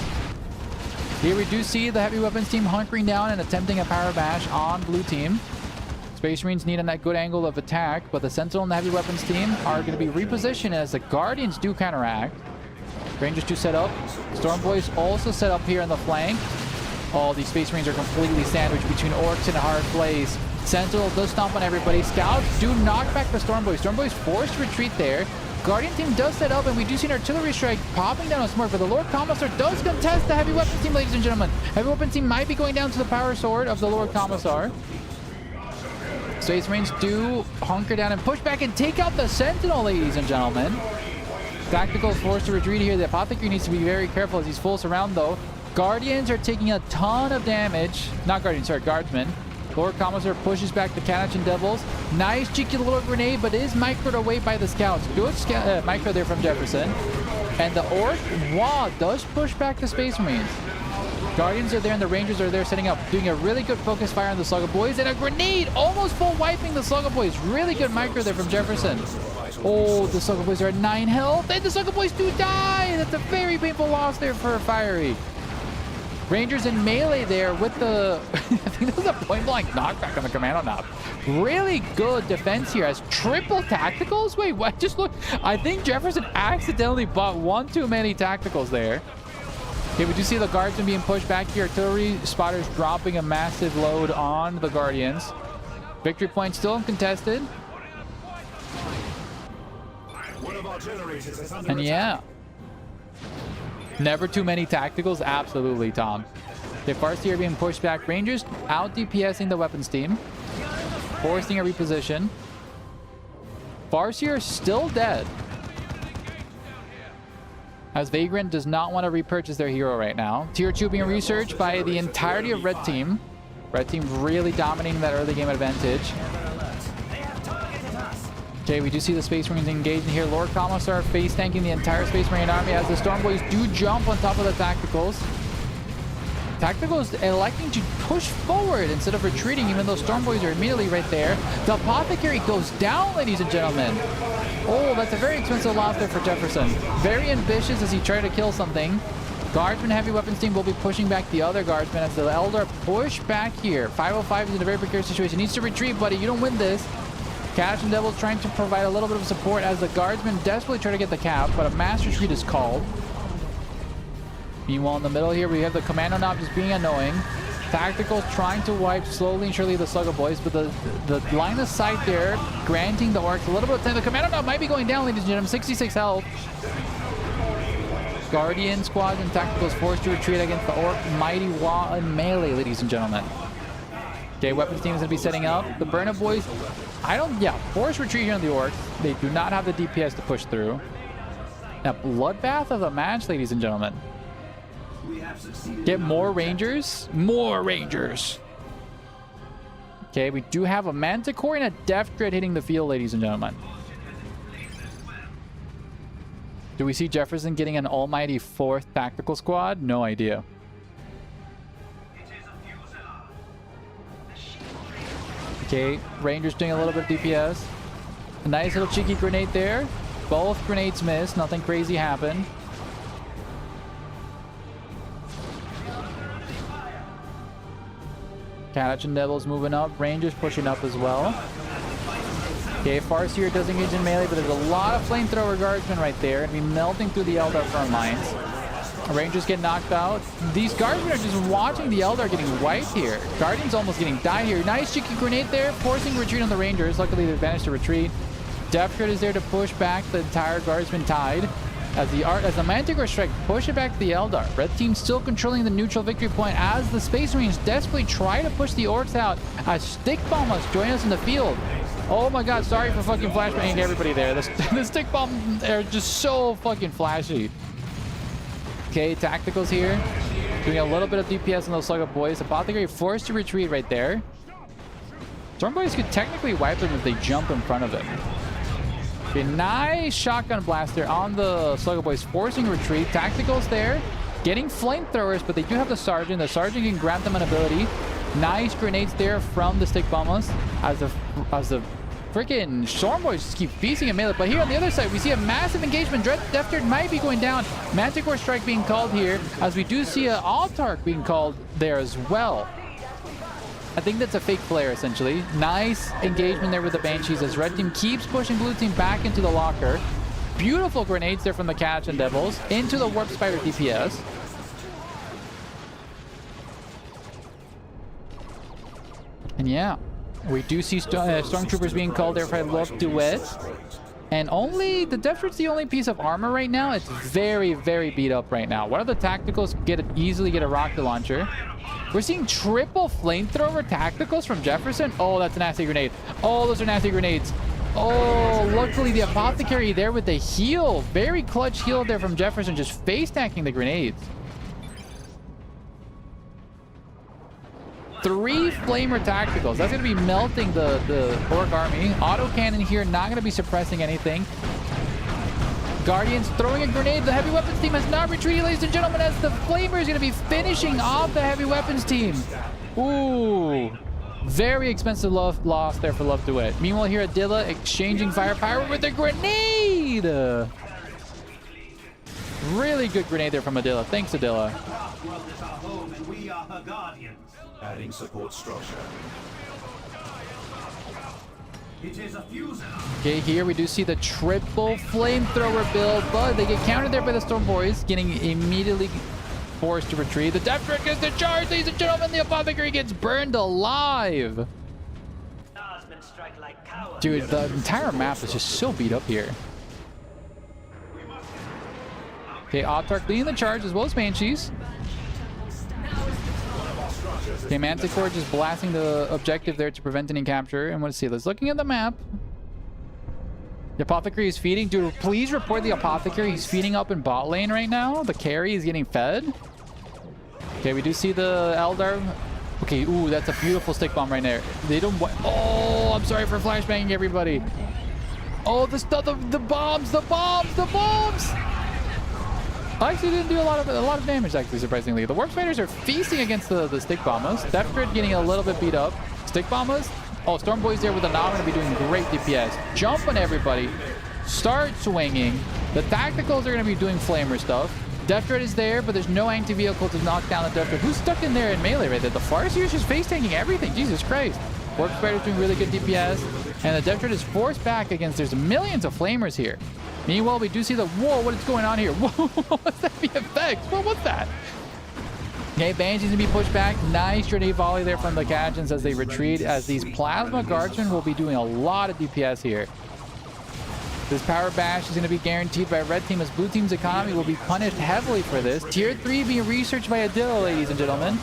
Here we do see the heavy weapons team hunkering down and attempting a power bash on Blue Team. Space Marines need a good angle of attack, but the Sentinel and the heavy weapons team are going to be repositioned as the Guardians do counteract. Rangers do set up. Storm Boys also set up here in the flank. Oh, these Space Marines are completely sandwiched between Orcs and a hard blaze. Sentinel does stomp on everybody. Scouts do knock back the Storm Boys. Storm Boys forced retreat there. Guardian team does set up, and we do see an artillery strike popping down a smoke, but the Lord Commissar does contest the heavy weapons team, ladies and gentlemen. Heavy weapons team might be going down to the power sword of the Lord Commissar. Space Marines do hunker down and push back and take out the Sentinel, ladies and gentlemen. Tactical forced to retreat here. The Apothecary needs to be very careful as he's full surround, though. Guardians are taking a ton of damage. Not Guardians, sorry, Guardsmen. Lord Commissar pushes back the Catachan Devils. Nice cheeky little grenade, but is microed away by the Scouts. Good micro there from Jefferson. And the Orc Wah does push back the Space Marines. Guardians are there and the Rangers are there setting up, doing a really good focus fire on the Slugger Boys, and a grenade almost full wiping the Slugger Boys. Really good micro there from Jefferson. Oh, the Slugger Boys are at 9 health, and the Slugger Boys do die. That's a very painful loss there for Fiery. Rangers in melee there with the, I think that was a point blank knockback on the commando knob. Really good defense here as triple tacticals. Wait, what? Just look. I think Jefferson accidentally bought one too many tacticals there. Okay, we do see the Guardsmen being pushed back here. Artillery spotters dropping a massive load on the Guardians. Victory point still uncontested. One of our generators is under And yeah. Never too many tacticals? Absolutely, Tom. The Farseer being pushed back. Rangers out DPSing the weapons team. Forcing a reposition. Farseer still dead. As Vagrant does not want to repurchase their hero right now. Tier 2 being researched by the entirety of Red Team. Red Team really dominating that early game advantage. Okay, we do see the Space Marines engaged in here. Lord Commissar face tanking the entire Space Marine army as the Storm Boys do jump on top of the Tacticals. Tacticals electing to push forward instead of retreating, even though Storm Boys are immediately right there. The Apothecary goes down, ladies and gentlemen. Oh, that's a very expensive loss there for Jefferson. Very ambitious as he tried to kill something. Guardsman heavy weapons team will be pushing back the other Guardsmen as the Eldar push back here. 505 is in a very precarious situation. Needs to retreat, buddy. You don't win this. Cash and Devils trying to provide a little bit of support as the Guardsmen desperately try to get the cap, but a Master Retreat is called. Meanwhile, in the middle here, we have the Commando Knob just being annoying. Tacticals trying to wipe slowly and surely the Slugger Boys, but the line of sight there, granting the Orcs a little bit of time. The Commando Knob might be going down, ladies and gentlemen. 66 health. Guardian squads and Tacticals forced to retreat against the Orc Mighty Wah in melee, ladies and gentlemen. Okay, weapons team is going to be setting up. The Burner Boys, forced retreat here on the Orcs. They do not have the DPS to push through. Now, bloodbath of the match, ladies and gentlemen. Get more Rangers. More Rangers. Okay, we do have a Manticore and a Death Dread hitting the field, ladies and gentlemen. Do we see Jefferson getting an almighty 4th tactical squad? No idea. Okay, Rangers doing a little bit of DPS. A nice little cheeky grenade there. Both grenades missed. Nothing crazy happened. Catch and Devils moving up. Rangers pushing up as well. Okay, Farseer does engage in melee, but there's a lot of flamethrower guardsmen right there. And be melting through the Eldar front lines. Rangers get knocked out. These guardsmen are just watching the Eldar getting wiped here. Guardians almost getting died here. Nice cheeky grenade there, forcing retreat on the Rangers. Luckily, they managed to retreat. Death Dread is there to push back the entire guardsman tide. As the Manticore strike push it back to the Eldar. Red team still controlling the neutral victory point as the Space Marines desperately try to push the Orcs out as Stick Bombers join us in the field. Oh my god, sorry for fucking flashbanging everybody there. The Stick Bombs are just so fucking flashy. Okay, Tacticals here. Doing a little bit of DPS on those Slugger Boys. Apothecary forced to retreat right there. Storm Boys could technically wipe them if they jump in front of him. Okay, nice shotgun blast there on the Slugger Boys, forcing retreat. Tacticals there, getting flamethrowers, but they do have the Sergeant. The Sergeant can grant them an ability. Nice grenades there from the Stick Bombers as the freaking Storm Boys just keep feasting at melee. But here on the other side, we see a massive engagement. Death Dread might be going down. Manticore strike being called here, as we do see an Autarch being called there as well. I think that's a fake flare, essentially. Nice engagement there with the Banshees as Red Team keeps pushing Blue Team back into the locker. Beautiful grenades there from the Catch and Devils into the Warp Spider DPS. And yeah, we do see Stormtroopers being called there if I look to it. And only the Death Dread's the only piece of armor right now. It's very, very beat up right now. One of the Tacticals easily get a rocket launcher. We're seeing triple flamethrower tacticals from Jefferson. Oh, that's a nasty grenade. Oh, those are nasty grenades. Oh, luckily the Apothecary there with the heal. Very clutch heal there from Jefferson, just face tanking the grenades. 3 flamer tacticals. That's going to be melting the Orc army. Autocannon here, not going to be suppressing anything. Guardians throwing a grenade. The heavy weapons team has not retreated, ladies and gentlemen, as the Flamer is going to be finishing off the heavy weapons team. Ooh. Very expensive loss there for Love Duet. Meanwhile, here Adilla exchanging firepower with a grenade. Really good grenade there from Adilla. Thanks, Adilla. World is our home, and we are her guardians. Adding support structure. It is a fusion. Okay, here we do see the triple flamethrower build, but they get countered there by the Storm Boys, getting immediately forced to retreat. The Death Trick gets the charge, ladies and gentlemen. The Apothecary gets burned alive. Starsmen strike like cowards. Dude, the entire map is just so beat up here. Okay, Autarch leading the charge as well as Banshees. Okay, Manticore just blasting the objective there to prevent any capture. And let's see, let's looking at the map. The Apothecary is feeding. Dude, please report the Apothecary. He's feeding up in bot lane right now. The carry is getting fed. Okay, we do see the Eldar. Okay, ooh, that's a beautiful stick bomb right there. They don't want... Oh, I'm sorry for flashbanging everybody. Oh, the bombs, the bombs, the bombs! I actually didn't do a lot of damage, actually, surprisingly. The Warp Spiders are feasting against the Stick Bombers. Death Grid getting a little bit beat up. Stick Bombers. Oh, Storm Boys there with the Nom going to be doing great DPS. Jump on everybody. Start swinging. The Tacticals are going to be doing Flamer stuff. Death Dread is there, but there's no anti-vehicle to knock down the Death Dread. Who's stuck in there in melee right there? The Farseer is just face-tanking everything. Jesus Christ. Warp Spider's doing really good DPS. And the Death Dread is forced back against... There's millions of Flamers here. Meanwhile, we do see the... Whoa, what is going on here? Whoa, what's that VFX? What was that? Okay, Banshee's gonna be pushed back. Nice grenade volley there from the Gadgeons as they retreat, as these Plasma Guardsmen will be doing a lot of DPS here. This power bash is gonna be guaranteed by Red Team, as Blue Team's economy will be punished heavily for this. Tier 3 being researched by Adilla, ladies and gentlemen.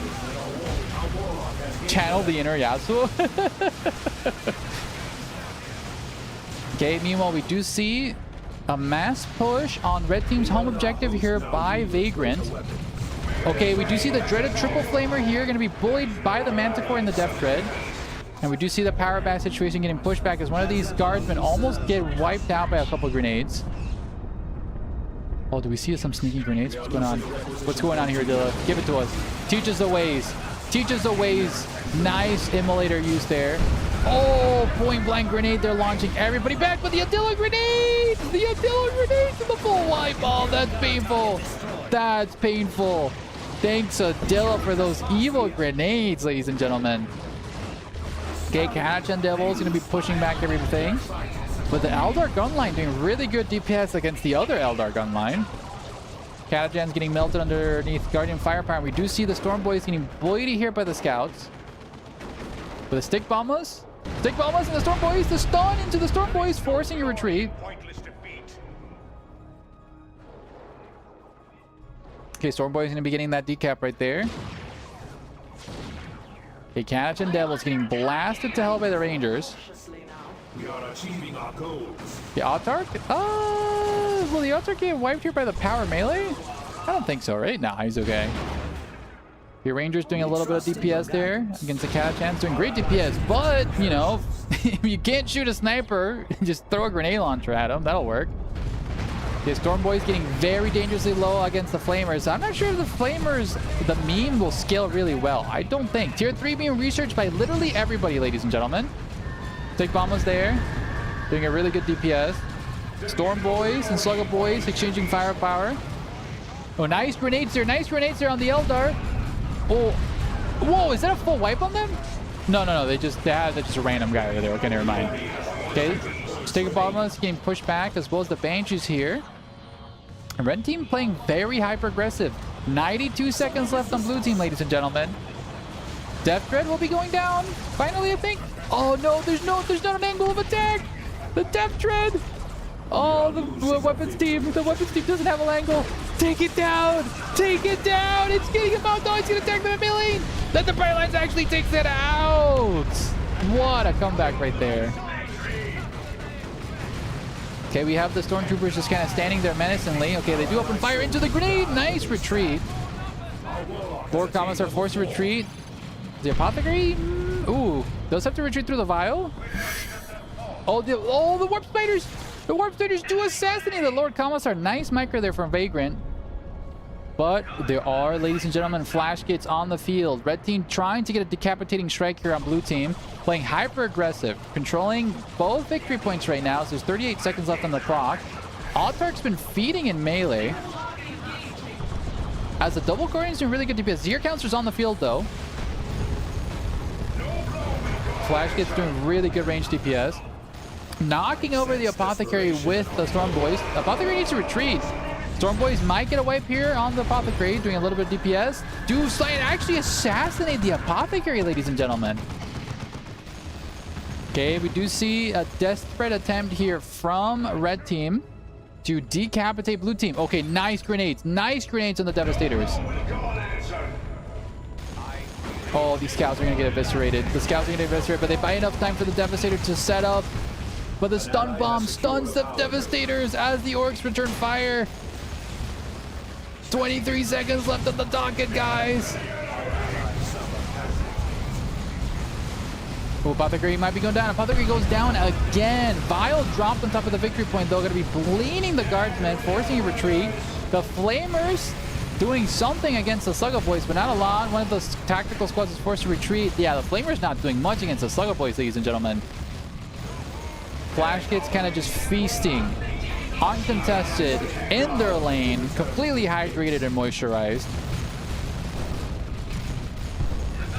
Channel the inner Yasuo. Okay, meanwhile, we do see a mass push on Red Team's home objective here by Vagrant. Okay, we do see the dreaded triple flamer here, going to be bullied by the Manticore and the Death Dread. And we do see the power back situation getting pushed back as one of these guardsmen almost get wiped out by a couple of grenades. Oh, do we see some sneaky grenades? What's going on? What's going on here, Dilla? Give it to us. Teach us the ways. Teach us the ways. Nice immolator use there. Oh, point blank grenade they're launching. Everybody back with the Adilla grenades! The Adilla grenades and the full wipe. Oh, that's painful. That's painful. Thanks, Adilla, for those evil grenades, ladies and gentlemen. Okay, Catachan Devil's going to be pushing back everything. But the Eldar gun line doing really good DPS against the other Eldar gun line. Catachan's getting melted underneath Guardian Firepower. We do see the Storm Boys getting bullied here by the Scouts. With the Stick Bombers. Stick Bombers and the Storm Boys. The stun into the Storm Boys, forcing a retreat. Okay, Storm Boy's going to be getting that decap right there. Okay, Catachan Devil's getting blasted to hell by the Rangers. We are achieving our goals. The Autarch? Will the Autarch get wiped here by the power melee? I don't think so, right? Nah, he's okay. The Rangers doing a little bit of DPS there against the Catachans, doing great DPS, but, you know, if you can't shoot a sniper, just throw a grenade launcher at him. That'll work. Okay, Storm Boy's getting very dangerously low against the Flamers. I'm not sure if the Flamers, the meme, will scale really well. I don't think. Tier 3 being researched by literally everybody, ladies and gentlemen. Stick Bombers there, doing a really good DPS. Storm Boys and Slugger Boys exchanging firepower. Oh, nice grenades there. Nice grenades there on the Eldar. Oh, whoa, is that a full wipe on them? No, that's just a random guy over there. Okay, never mind. Okay, Stick Bombers getting pushed back, as well as the Banshees here. And Red Team playing very hyper-aggressive. 92 seconds left on Blue Team, ladies and gentlemen. Death Dread will be going down. Finally, I think. Oh no, there's not an angle of attack. The Death Dread. Oh, the weapons team. The weapons team doesn't have an angle. Take it down. Take it down. It's getting him out. No, it's going to attack them a million. Then the Paralyze actually takes it out. What a comeback right there. Okay, we have the Stormtroopers just kind of standing there menacingly. Okay, they do open fire into the grenade. Nice retreat. 4 comets are forced to retreat. The Apothecary? Ooh, those have to retreat through the vial? Oh, the Warp Spiders! The Warp Speeders do assassinate the Lord Commissar. Nice micro there from Vagrant. But there are, ladies and gentlemen, flash kits on the field. Red team trying to get a decapitating strike here on blue team. Playing hyper aggressive. Controlling both victory points right now. So there's 38 seconds left on the clock. Autark's been feeding in melee. As the double guardian's doing really good DPS. Zero Counselor's on the field though. Flash kits doing really good range DPS. Knocking over the Apothecary with the Storm Boys. Apothecary needs to retreat. Storm Boys might get a wipe here on the Apothecary, doing a little bit of DPS. Do actually assassinate the Apothecary, ladies and gentlemen. Okay, we do see a desperate attempt here from Red Team to decapitate Blue Team. Okay, nice grenades. Nice grenades on the Devastators. Oh, these scouts are going to get eviscerated. The scouts are going to get eviscerated, but they buy enough time for the Devastator to set up. But the stun bomb stuns the Devastators as the Orcs return fire. 23 seconds left on the docket, guys. Oh, Apothecary might be going down. Apothecary goes down again. Vile dropped on top of the victory point, though. Going to be bleeding the guardsmen, forcing a retreat. The Flamers doing something against the Slugger Boys, but not a lot. One of those tactical squads is forced to retreat. Yeah, the Flamers not doing much against the Slugger Boys, ladies and gentlemen. Flash Kids kind of just feasting. Uncontested in their lane, completely hydrated and moisturized.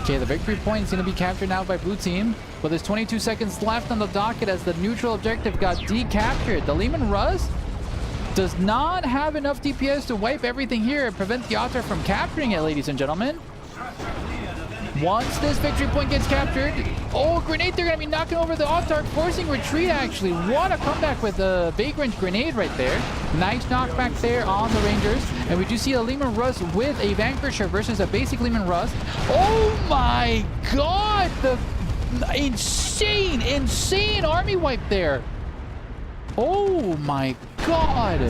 Okay, the victory point is going to be captured now by blue team, but there's 22 seconds left on the docket as the neutral objective got decaptured. The Lehman Russ does not have enough DPS to wipe everything here and prevent the Autar from capturing it, ladies and gentlemen. Once this victory point gets captured, oh, grenade, they're going to be knocking over the Autark, forcing retreat, actually. What a comeback with a Vagrant grenade right there. Nice knockback there on the Rangers. And we do see a Lehman Russ with a Vanquisher versus a basic Lehman Russ. Oh my god! The insane army wipe there. Oh my god!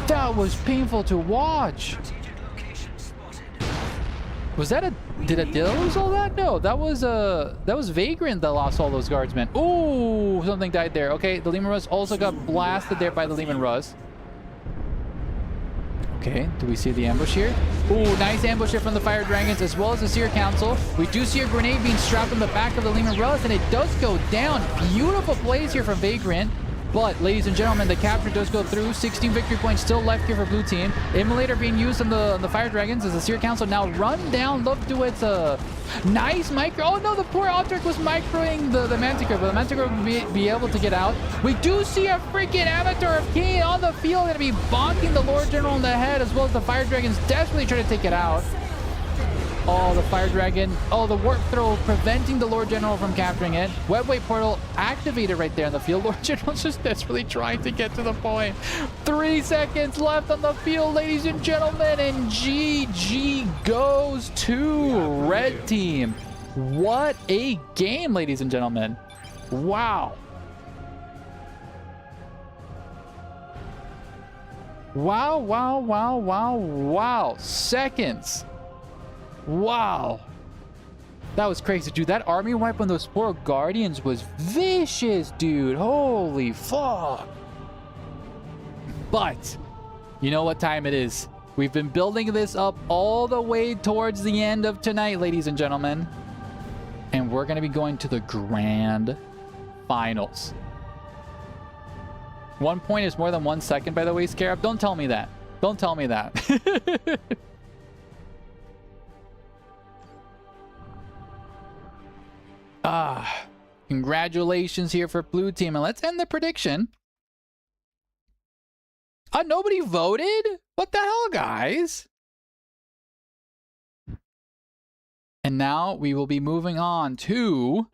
That was painful to watch. Was that did Adila lose all that? No, that was Vagrant that lost all those guardsmen. Ooh, something died there. Okay, the Lehman Russ also got blasted there by the Lehman Russ. Okay, do we see the ambush here? Ooh, nice ambush here from the Fire Dragons as well as the Seer Council. We do see a grenade being strapped on the back of the Lehman Russ, and it does go down. Beautiful plays here from Vagrant. But, ladies and gentlemen, the capture does go through. 16 victory points still left here for blue team. Immolator being used on the Fire Dragons as the Seer Council now run down. Love Duet's nice micro. Oh no, the poor Autark was microing the Manticore, but the Manticore will be able to get out. We do see a freaking Avatar of Cain on the field, going to be bonking the Lord General in the head, as well as the Fire Dragons desperately trying to take it out. Oh, the Fire Dragon. Oh, the Warp Throw preventing the Lord General from capturing it. Webway Portal activated right there in the field. Lord General's just desperately trying to get to the point. 3 seconds left on the field, ladies and gentlemen. And GG goes to Red Team. What a game, ladies and gentlemen. Wow. Wow, wow, wow, wow, wow. Seconds. Wow. That was crazy, dude. That army wipe on those poor Guardians was vicious, dude. Holy fuck. But, you know what time it is. We've been building this up all the way towards the end of tonight, ladies and gentlemen. And we're going to be going to the grand finals. 1 point is more than 1 second, by the way, Scarab. Don't tell me that. Don't tell me that. Congratulations here for blue team. And let's end the prediction. Nobody voted? What the hell, guys? And now we will be moving on to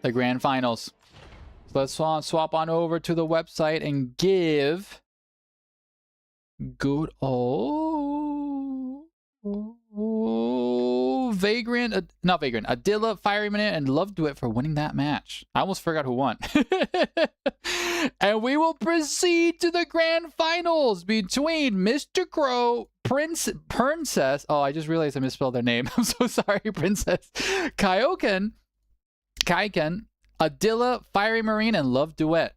the grand finals. So let's swap on over to the website and give good Vagrant, not Vagrant, Adila, Fire Eminent, and Love Duet for winning that match. I almost forgot who won. And we will proceed to the grand finals between Mr. Crow, Princess. Oh, I just realized I misspelled their name. I'm so sorry, Princess. Kaiken, Adila, Fiery Marine, and Love Duet.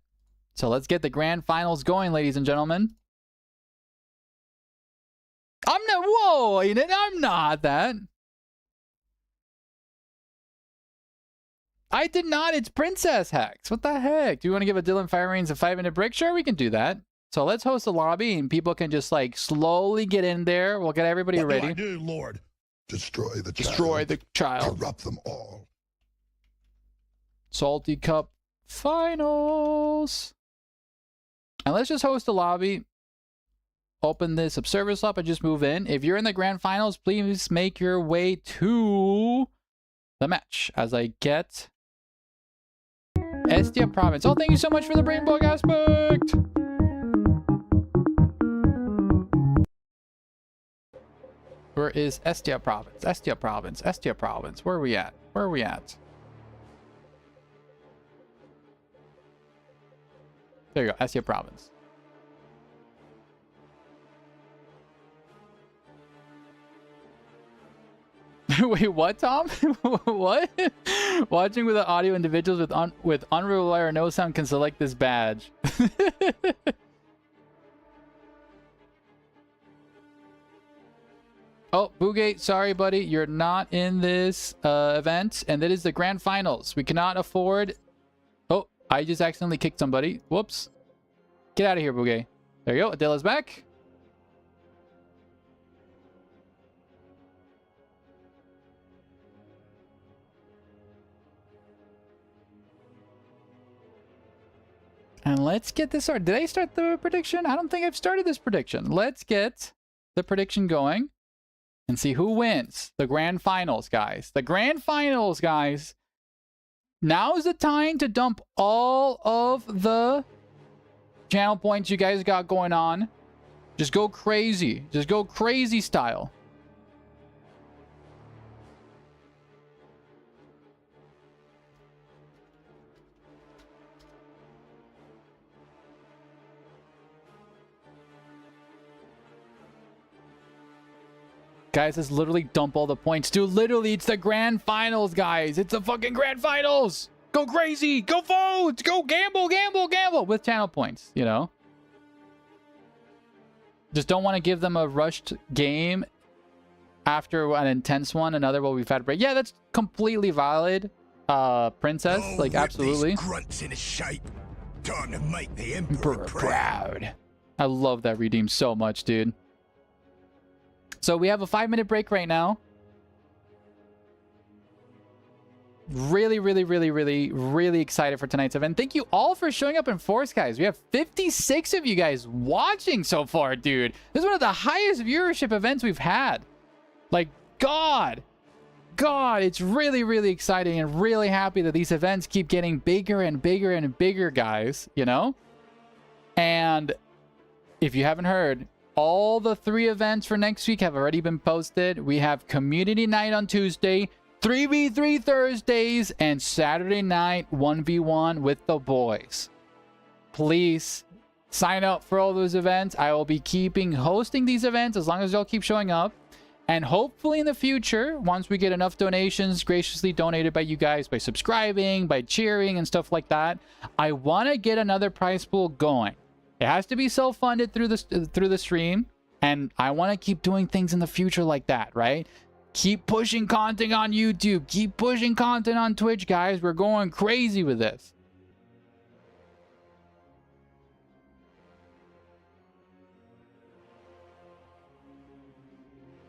So let's get the grand finals going, ladies and gentlemen. I'm not, whoa, I'm not that. I did not, it's Princess Hex. What the heck? Do you want to give a Dylan Fire Reigns a 5-minute break? Sure, we can do that. So let's host a lobby and people can just like slowly get in there. We'll get everybody ready. What do I do, Lord? Destroy the child. Destroy the child. Corrupt them all. Salty Cup Finals. And let's just host a lobby. Open this observer slot and just move in. If you're in the grand finals, please make your way to the match as I get Estia Province. Oh, thank you so much for the brain bug aspect. Where is Estia Province? Estia Province. Estia Province. Where are we at? Where are we at? There you go. Estia Province. Wait, what, Tom? What? Watching with the audio, individuals with unruly or no sound can select this badge. Oh, Boogate, sorry, buddy. You're not in this event, and that is the grand finals. We cannot afford... Oh, I just accidentally kicked somebody. Whoops. Get out of here, Boogate. There you go. Adela's back. And let's get this started. Did I start the prediction? I don't think I've started this prediction. Let's get the prediction going and see who wins the grand finals, guys. The grand finals, guys. Now is the time to dump all of the channel points you guys got going on. Just go crazy. Just go crazy style. Guys, let's literally dump all the points. Dude, literally, it's the grand finals, guys. It's the fucking grand finals. Go crazy. Go vote. Go gamble, gamble, gamble with channel points, you know? Just don't want to give them a rushed game after an intense one. Another one we've had break. Yeah, that's completely valid, Princess. Oh, like, absolutely. These grunts into shape. Time to make the Emperor proud. I love that redeem so much, dude. So we have a 5-minute break right now. Really, really, really, really, really excited for tonight's event. Thank you all for showing up in force, guys. We have 56 of you guys watching so far, dude. This is one of the highest viewership events we've had. Like, God, it's really, really exciting and really happy that these events keep getting bigger and bigger and bigger, guys, you know? And if you haven't heard, all the 3 events for next week have already been posted. We have Community Night on Tuesday, 3v3 Thursdays, and Saturday night 1v1 with the boys. Please sign up for all those events. I will be hosting these events as long as y'all keep showing up. And hopefully in the future, once we get enough donations graciously donated by you guys, by subscribing, by cheering and stuff like that, I want to get another prize pool going. It has to be self-funded through the stream, and I want to keep doing things in the future like that, right? Keep pushing content on YouTube. Keep pushing content on Twitch, guys. We're going crazy with this.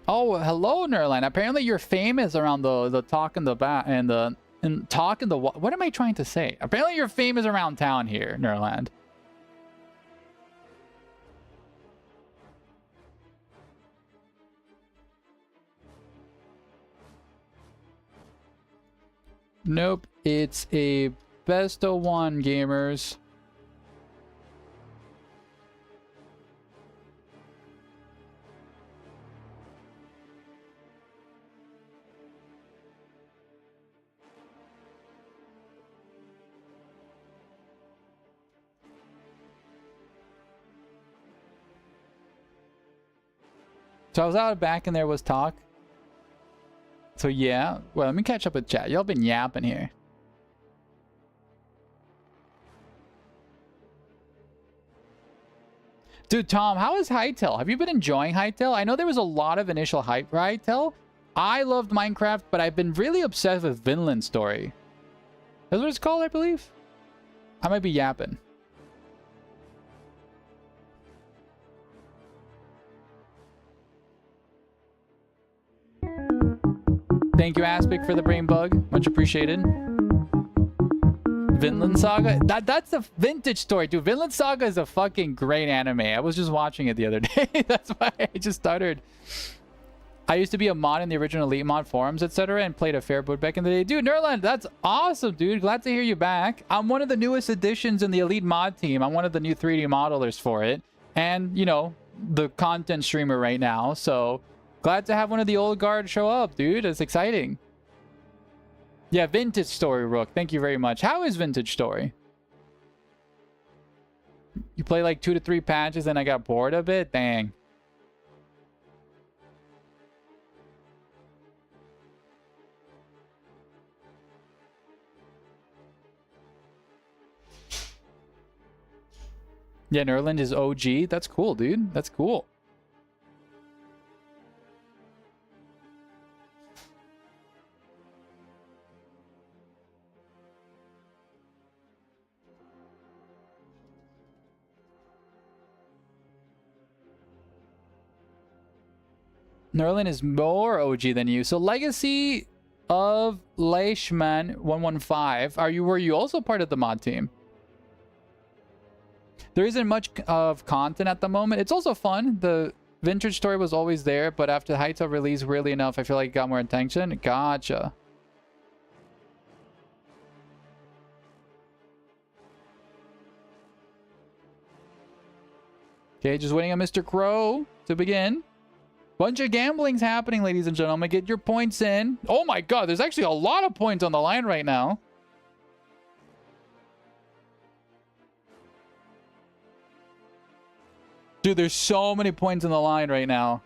Oh, hello, Nerland. Apparently you're famous around the talk in the back and the talk in the what am I trying to say? Apparently you're famous around town here, Nerland. Nope, it's a best of 1, gamers. So I was out back and there was talk. So yeah, well, let me catch up with chat. Y'all been yapping here. Dude, Tom, how is Hytale? Have you been enjoying Hytale? I know there was a lot of initial hype for Hytale. I loved Minecraft, but I've been really obsessed with Vinland Story. That's what it's called, I believe. I might be yapping. Thank you, Aspic, for the brain bug. Much appreciated. Vinland Saga? That's a vintage story, dude. Vinland Saga is a fucking great anime. I was just watching it the other day. That's why I just started. I used to be a mod in the original Elite Mod forums, etc., and played a fair bit back in the day. Dude, Nerland, that's awesome, dude. Glad to hear you back. I'm one of the newest additions in the Elite Mod team. I'm one of the new 3D modelers for it. And, you know, the content streamer right now. So, glad to have one of the old guard show up, dude. It's exciting. Yeah, Vintage Story, Rook. Thank you very much. How is Vintage Story? You play like 2 to 3 patches and I got bored of it? Dang. Yeah, Nerland is OG. That's cool, dude. That's cool. Nerlin is more OG than you. So Legacy of Leishman 115. Were you also part of the mod team? There isn't much of content at the moment. It's also fun. The vintage story was always there, but after the Hytale release, weirdly enough, I feel like it got more attention. Gotcha. Okay, just waiting on Mr. Crow to begin. Bunch of gambling's happening, ladies and gentlemen. Get your points in. Oh my god, there's actually a lot of points on the line right now. Dude, there's so many points on the line right now.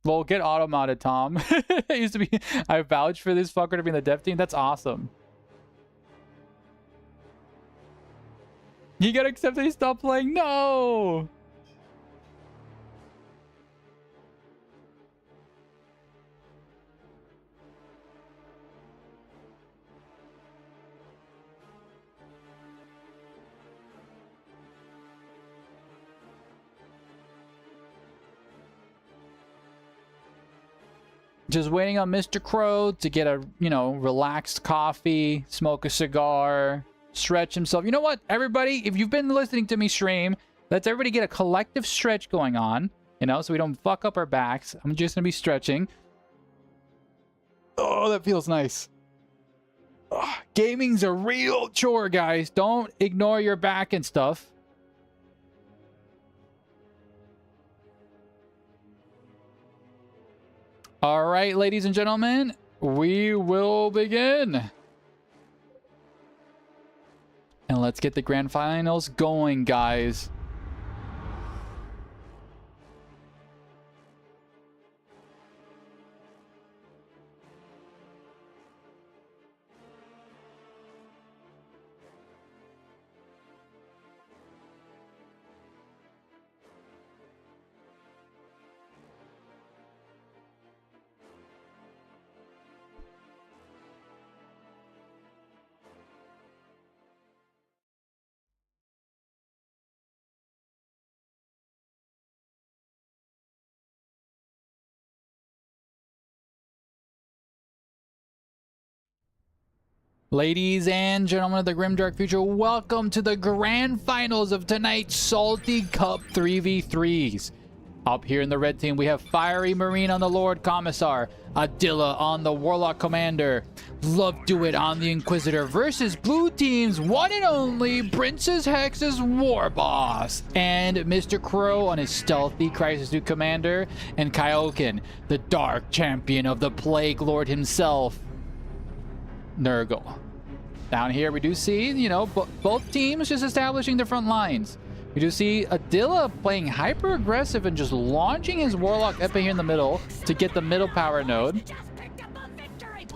Well, get auto-modded, Tom. It used to be... I vouched for this fucker to be in the dev team. That's awesome. You gotta accept that he stopped playing. No! Just waiting on Mr. Crow to get a, you know, relaxed coffee, smoke a cigar, stretch himself. You know what, everybody, if you've been listening to me stream, let's everybody get a collective stretch going on, you know, so we don't fuck up our backs. I'm just gonna be stretching. Oh, that feels nice. Ugh, gaming's a real chore, guys. Don't ignore your back and stuff. All right, ladies and gentlemen, we will begin. And let's get the grand finals going, guys. Ladies and gentlemen of the Grimdark Future, welcome to the grand finals of tonight's Salty Cup 3v3s. Up here in the red team, we have Fiery Marine on the Lord Commissar, Adilla on the Warlock Commander, Love Do It on the Inquisitor versus blue team's one and only Princess Hex's War Boss, and Mr. Crow on his stealthy Crisis Duke Commander, and Kaioken, the Dark Champion of the Plague Lord himself, Nurgle. Down here we do see, you know, both teams just establishing their front lines. We do see Adilla playing hyper aggressive and just launching his Warlock up here in the middle to get the middle power node.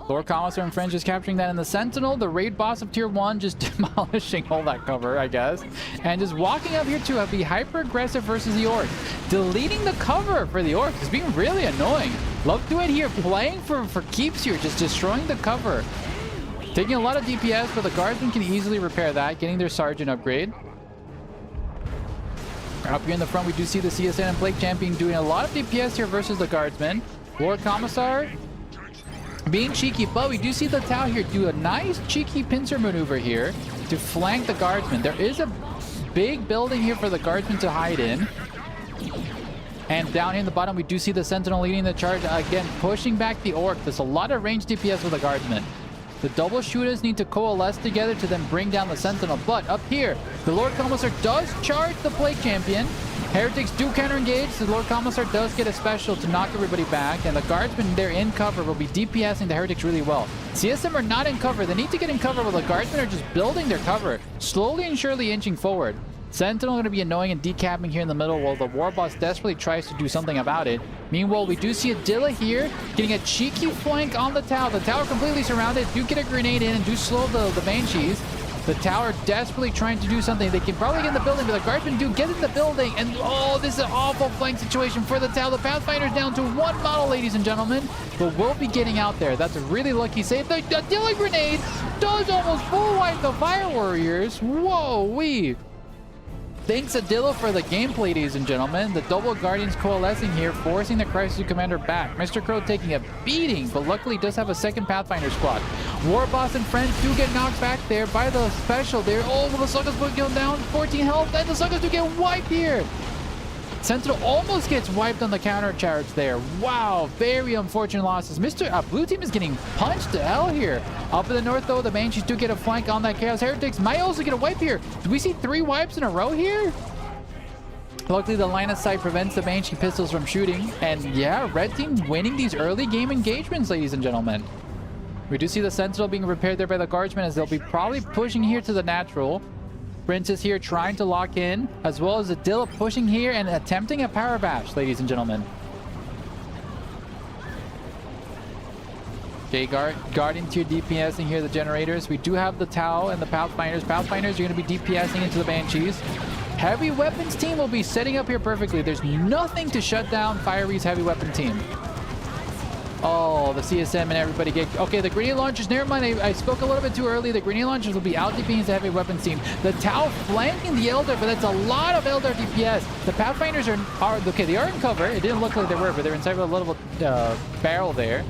Lord Commissar and friends just capturing that in the Sentinel. The raid boss of tier 1 just demolishing all that cover, I guess. And just walking up here to be hyper aggressive versus the Orc. Deleting the cover for the Orc is being really annoying. Love to it here, playing for keeps here, just destroying the cover. Taking a lot of DPS, but the Guardsmen can easily repair that, getting their Sergeant upgrade. Up here in the front, we do see the CSN and Plague Champion doing a lot of DPS here versus the Guardsmen. Lord Commissar being cheeky, but we do see the Tau here do a nice cheeky pincer maneuver here to flank the Guardsmen. There is a big building here for the Guardsmen to hide in. And down here in the bottom, we do see the Sentinel leading the charge. Again, pushing back the Orc. There's a lot of range DPS with the Guardsmen. The double shooters need to coalesce together to then bring down the Sentinel. But up here, the Lord Commissar does charge the Plague Champion. Heretics do counter-engage. The Lord Commissar does get a special to knock everybody back. And the Guardsmen, they're in cover, will be DPSing the Heretics really well. CSM are not in cover. They need to get in cover, while the Guardsmen are just building their cover. Slowly and surely inching forward. Sentinel going to be annoying and decapping here in the middle while the War Boss desperately tries to do something about it. Meanwhile, we do see Adilla here getting a cheeky flank on the tower. The tower completely surrounded. Do get a grenade in and do slow the Banshees. The tower desperately trying to do something. They can probably get in the building, but the Guardsmen do get in the building. And oh, this is an awful flank situation for the tower. The Pathfinder's down to one model, ladies and gentlemen. But we'll be getting out there. That's a really lucky save. The Adilla grenade does almost full wipe the Fire Warriors. Whoa-wee. Thanks Adilla for the gameplay, ladies and gentlemen. The double Guardians coalescing here, forcing the Crisis Commander back. Mr. Crow taking a beating, but luckily does have a second Pathfinder squad. War Boss and friends do get knocked back there by the special there. Oh, the Suckers will go down, 14 health, and the Suckers do get wiped here. Sentinel almost gets wiped on the counter charge there. Wow, very unfortunate losses. Blue team is getting punched to hell here. Up in the north, though, the Banshees do get a flank on that Chaos Heretics. Might also get a wipe here. Do we see 3 wipes in a row here? Luckily, the line of sight prevents the Banshee pistols from shooting. And yeah, red team winning these early game engagements, ladies and gentlemen. We do see the Sentinel being repaired there by the Guardsmen, as they'll be probably pushing here to the natural. Princess here trying to lock in, as well as Adilla pushing here and attempting a power bash, ladies and gentlemen. Okay, Guardian tier DPSing here, the generators. We do have the Tau and the Pathfinders. Pathfinders are going to be DPSing into the Banshees. Heavy weapons team will be setting up here perfectly. There's nothing to shut down Fiery's heavy weapon team. Oh, the CSM and everybody get... Okay, the grenade launchers, never mind. I spoke a little bit too early. The grenade launchers will be out DPing the heavy weapons team. The Tau flanking the Elder, but that's a lot of Elder DPS. The Pathfinders are okay, they are in cover. It didn't look like they were, but they're inside of a little barrel there.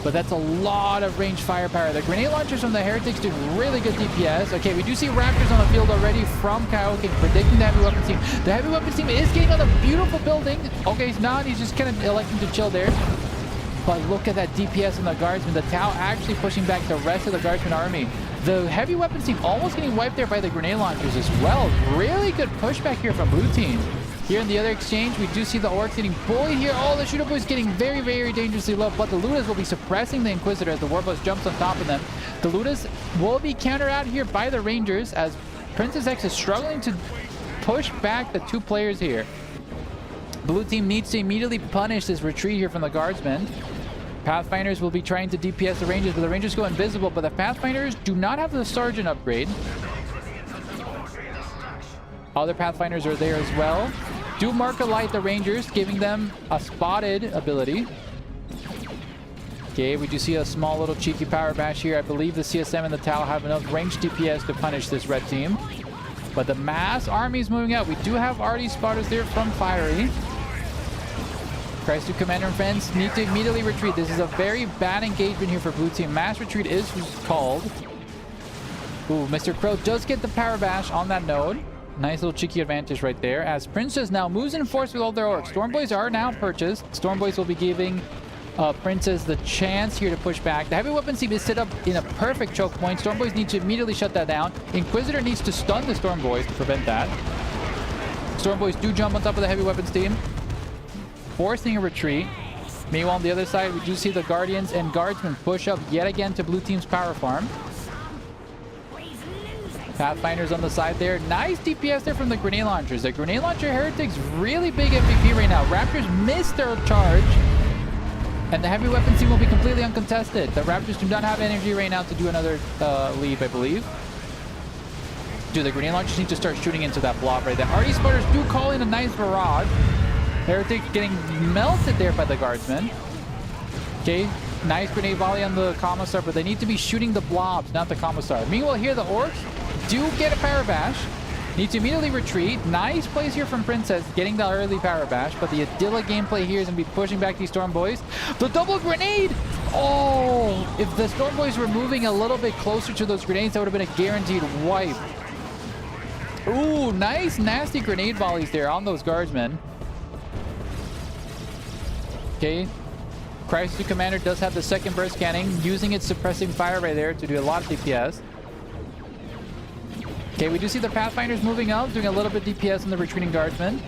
But that's a lot of range firepower. The grenade launchers from the Heretics do really good DPS. Okay, we do see Raptors on the field already from Kyoke, predicting the heavy weapons team. The heavy weapons team is getting on a beautiful building. Okay, he's not. He's just kind of electing to chill there. But look at that DPS on the Guardsmen. The Tau actually pushing back the rest of the Guardsmen army. The heavy weapons team almost getting wiped there by the grenade launchers as well. Really good pushback here from blue team. Here in the other exchange, we do see the Orcs getting bullied here. Oh, the Shooter Boys getting very, very dangerously low. But the Ludas will be suppressing the Inquisitor as the Warboss jumps on top of them. The Ludas will be countered out here by the Rangers as Princess X is struggling to push back the 2 players here. Blue team needs to immediately punish this retreat here from the Guardsmen. Pathfinders will be trying to DPS the Rangers, but the Rangers go invisible. But the Pathfinders do not have the Sergeant upgrade. Other Pathfinders are there as well. Do mark a light the Rangers, giving them a spotted ability. Okay, we do see a small little cheeky power bash here. I believe the CSM and the Tau have enough ranged DPS to punish this red team. But the mass army is moving out. We do have RD spotters there from Fiery. Crisis Commander and friends need to immediately retreat. This is a very bad engagement here for blue team. Mass retreat is called. Ooh, Mr. Crow does get the power bash on that node. Nice little cheeky advantage right there. As Princess now moves in force with all their Orcs. Stormboys are now purchased. Stormboys will be giving Princess the chance here to push back. The heavy weapons team is set up in a perfect choke point. Stormboys need to immediately shut that down. Inquisitor needs to stun the Stormboys to prevent that. Stormboys do jump on top of the heavy weapons team, forcing a retreat. Meanwhile, on the other side, we do see the Guardians and Guardsmen push up yet again to blue team's power farm. Pathfinders on the side there. Nice DPS there from the grenade launchers. The grenade launcher Heretics really big MVP right now. Raptors missed their charge. And the heavy weapons team will be completely uncontested. The Raptors do not have energy right now to do another leave, I believe. Do the grenade launchers need to start shooting into that blob right there. RD Spotters do call in a nice barrage. Heretics getting melted there by the guardsmen. Okay, nice grenade volley on the Commissar, but they need to be shooting the blobs, not the Commissar. Meanwhile, here the Orcs do get a power bash. Need to immediately retreat. Nice plays here from Princess, getting the early power bash, but the Adilla gameplay here is going to be pushing back these Storm Boys. The double grenade! Oh! If the Storm Boys were moving a little bit closer to those grenades, that would have been a guaranteed wipe. Ooh, nice nasty grenade volleys there on those guardsmen. Okay. Crisis Commander does have the second burst cannon, using its suppressing fire right there to do a lot of DPS. Okay, we do see the Pathfinders moving up, doing a little bit DPS on the retreating guardsmen.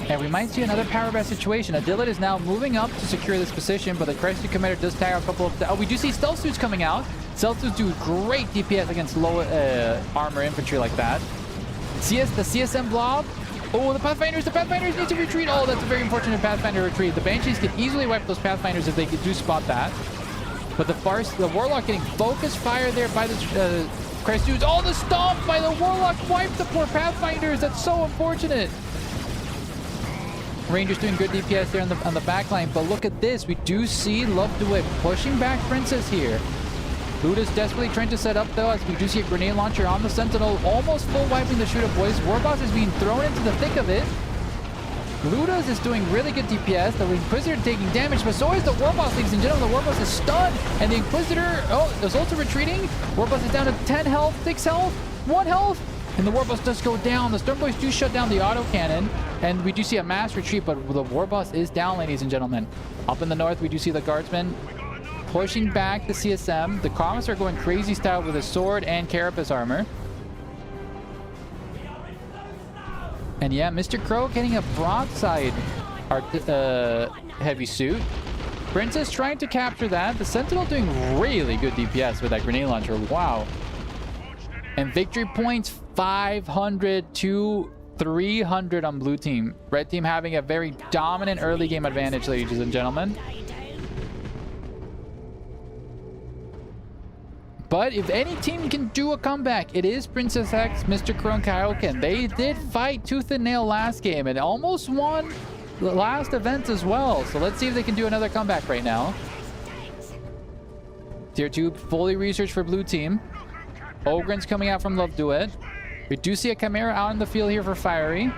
And we might see another power bash situation. Adillet is now moving up to secure this position, but the Crisis Commander does tag a couple of... Oh, we do see Stealth Suits coming out. Stealth Suits do great DPS against low armor infantry like that. The CSM blob. Oh, the Pathfinders need to retreat. Oh, that's a very unfortunate Pathfinder retreat. The Banshees can easily wipe those Pathfinders if they do spot that. But the Warlock getting focus fire there by the Christ dudes. Oh, the stomp by the Warlock wiped the poor Pathfinders. That's so unfortunate. Rangers doing good DPS there on the back line, but look at this. We do see Love Do It pushing back Princess here. Luda's desperately trying to set up though, as we do see a grenade launcher on the Sentinel, almost full wiping the Shoot Up Boys. Warboss is being thrown into the thick of it. Luda's is doing really good DPS. The Inquisitor taking damage, but so is the Warboss, ladies and gentlemen. The Warboss is stunned, and the Inquisitor, is also retreating. Warboss is down to 10 health, 6 health, 1 health, and the Warboss does go down. The Storm Boys do shut down the autocannon, and we do see a mass retreat, but the Warboss is down, ladies and gentlemen. Up in the north, we do see the Guardsmen pushing back the CSM. The Comets are going crazy style with a sword and Carapace armor. And yeah, Mr. Crow getting a broadside heavy suit. Princess trying to capture that. The Sentinel doing really good DPS with that grenade launcher. Wow. And victory points 500 to 300 on blue team. Red team having a very dominant early game advantage, ladies and gentlemen. But if any team can do a comeback, it is Princess X, Mr. Crow, and Kaioken. They did fight tooth and nail last game and almost won the last event as well. So let's see if they can do another comeback right now. Tier 2 fully researched for blue team. Ogren's coming out from Love Duet. We do see a Chimera out in the field here for Fiery.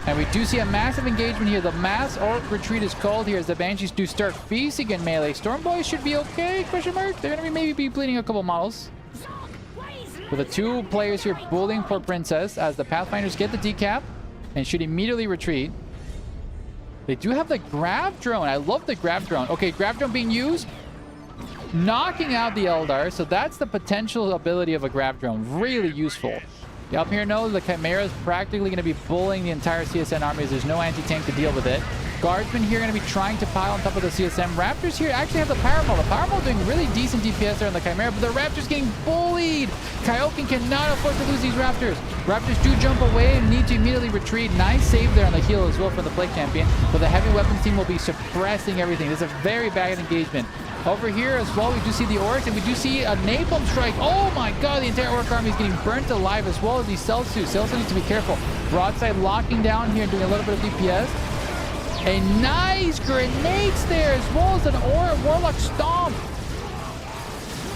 And we do see a massive engagement here. The mass orc retreat is called here as the Banshees do start feasting in melee. Storm Boys should be okay, question mark. They're going to maybe be bleeding a couple models. With the two players here bullying for Princess as the Pathfinders get the decap and should immediately retreat. They do have the grab drone. I love the grab drone. Okay, grab drone being used. Knocking out the Eldar. So that's the potential ability of a grab drone. Really useful. Up here, no, the Chimera is practically going to be bullying the entire CSN army as there's no anti-tank to deal with it. Guardsmen here going to be trying to pile on top of the CSM. Raptors here actually have the Power Maul. The Power Maul doing really decent DPS there on the Chimera, but the Raptors getting bullied. Kaioken cannot afford to lose these Raptors. Raptors do jump away and need to immediately retreat. Nice save there on the heal as well for the Plague Champion, but the heavy weapons team will be suppressing everything. This is a very bad engagement. Over here as well, we do see the Orcs, and we do see a Napalm Strike. Oh my god, the entire Orc army is getting burnt alive, as well as these Stealth Suits. Stealth Suits need to be careful. Broadside locking down here and doing a little bit of DPS. A nice grenades there, as well as an Warlock Stomp.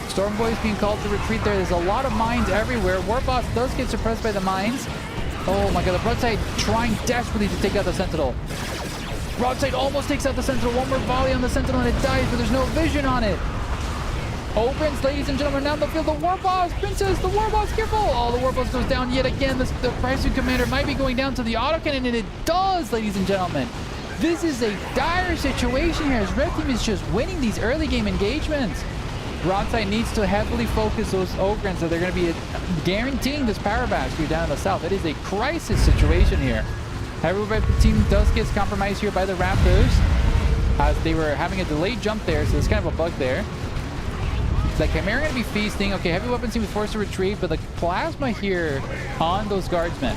Storm Boys being called to retreat there. There's a lot of mines everywhere. Warboss does get suppressed by the mines. Oh my god, the Broadside trying desperately to take out the Sentinel. Broadside almost takes out the Sentinel. One more volley on the Sentinel and it dies, but there's no vision on it. Opens, ladies and gentlemen, down the field. The Warboss, Princess, the Warboss, careful. Oh, the Warboss goes down yet again. The Crisis Commander might be going down to the autocannon, and it does, ladies and gentlemen. This is a dire situation here as Red Team is just winning these early game engagements. Broadside needs to heavily focus those Ogrins, so they're going to be guaranteeing this power bash here down in the south. It is a crisis situation here. Everybody, the team does get compromised here by the Raptors as they were having a delayed jump there, so it's kind of a bug there. The Chimera going to be feasting. Okay, heavy weapons team is forced to retreat, but the plasma here on those guardsmen.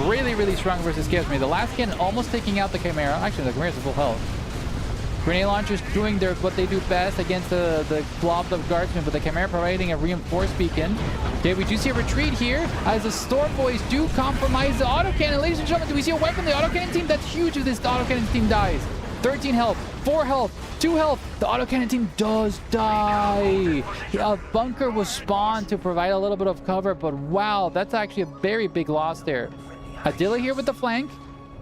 Really, really strong versus Chaos Grenade. The last cannon almost taking out the Chimera. Actually, the Chimera's at full health. Grenade launchers doing what they do best against the blob of guardsmen, but the Chimera providing a reinforced beacon. Okay, we do see a retreat here as the Storm Boys do compromise the autocannon. Ladies and gentlemen, do we see a wipe from the autocannon team? That's huge if this autocannon team dies. 13 health, 4 health, 2 health. The autocannon team does die. A bunker was spawned to provide a little bit of cover, but wow, that's actually a very big loss there. Adilla here with the flank.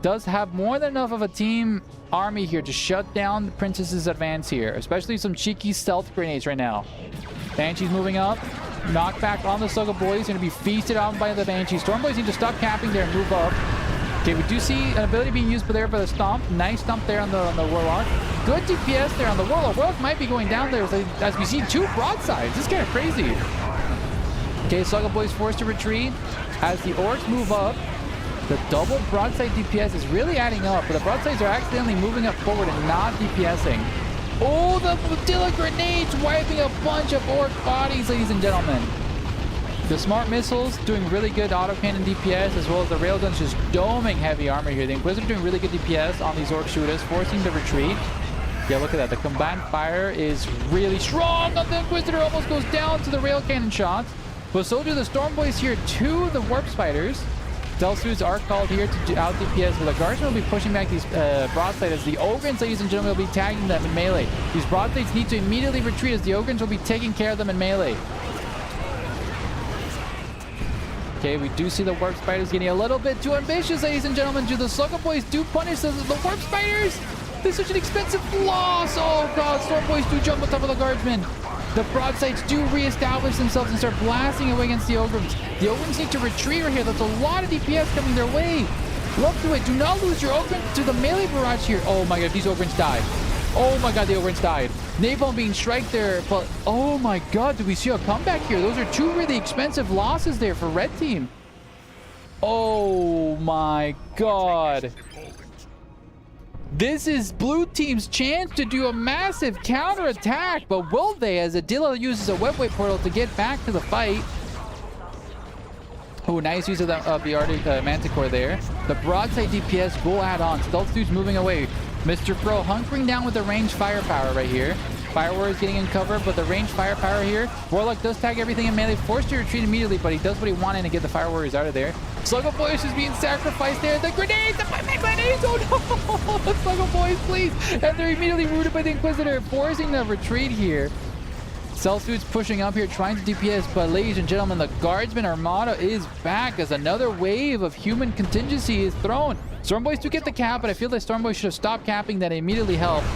Does have more than enough of a team army here to shut down the Princess's advance here, especially some cheeky stealth grenades right now. Banshee's moving up. Knockback on the Soga Boys. Going to be feasted on by the Banshee. Storm Boys need to stop capping there and move up. Okay, we do see an ability being used there by the Stomp. Nice Stomp there on the Warlock. Good DPS there on the Warlock. Warlock might be going down there as we see 2 broadsides. This is kind of crazy. Okay, Soga Boys forced to retreat. As the Orcs move up, the double broadside DPS is really adding up, but the broadsides are accidentally moving up forward and not DPSing. Oh, the Dilla grenades wiping a bunch of Orc bodies, ladies and gentlemen. The smart missiles doing really good autocannon DPS, as well as the railguns just doming heavy armor here. The Inquisitor doing really good DPS on these Orc shooters, forcing the retreat. Yeah, look at that. The combined fire is really strong on the Inquisitor. Almost goes down to the rail cannon shots. But so do the Storm Boys here to the Warp Spiders. Delsuits are called here to out DPS, but the Guardsmen will be pushing back these broadside as the Ogrins, ladies and gentlemen, will be tagging them in melee. These broadsides need to immediately retreat as the Ogrins will be taking care of them in melee. Okay, we do see the Warp Spiders getting a little bit too ambitious, ladies and gentlemen. Do the Soga Boys do punish the Warp Spiders? This is such an expensive loss. Oh god, Storm Boys do jump on top of the Guardsmen. The broadsides do reestablish themselves and start blasting away against the Ogrins. The Ogrins need to retreat right here. That's a lot of DPS coming their way. Look to it. Do not lose your Ogrins to the melee barrage here. Oh my god, these Ogrins died. Oh my god, the Ogrins died. Napalm being strike there, but oh my god, do we see a comeback here? Those are 2 really expensive losses there for Red Team. Oh my god. This is Blue Team's chance to do a massive counterattack, but will they, as Adilla uses a webway portal to get back to the fight? Oh, nice use of the Arctic Manticore there. The broadside DPS will add on. Stealth Dude's moving away. Mr. Crow hunkering down with the ranged firepower right here. Fire Warrior is getting in cover, but the ranged firepower here. Warlock does tag everything in melee, forced to retreat immediately, but he does what he wanted to get the Fire Warriors out of there. Sluggo Boys is being sacrificed there. The grenades! The grenades! Oh no! The Sluggo Boys, please! And they're immediately rooted by the Inquisitor, forcing the retreat here. Celsuit's pushing up here, trying to DPS, but ladies and gentlemen, the Guardsman Armada is back as another wave of human contingency is thrown. Storm Boys do get the cap, but I feel that Storm Boys should have stopped capping. That immediately helped.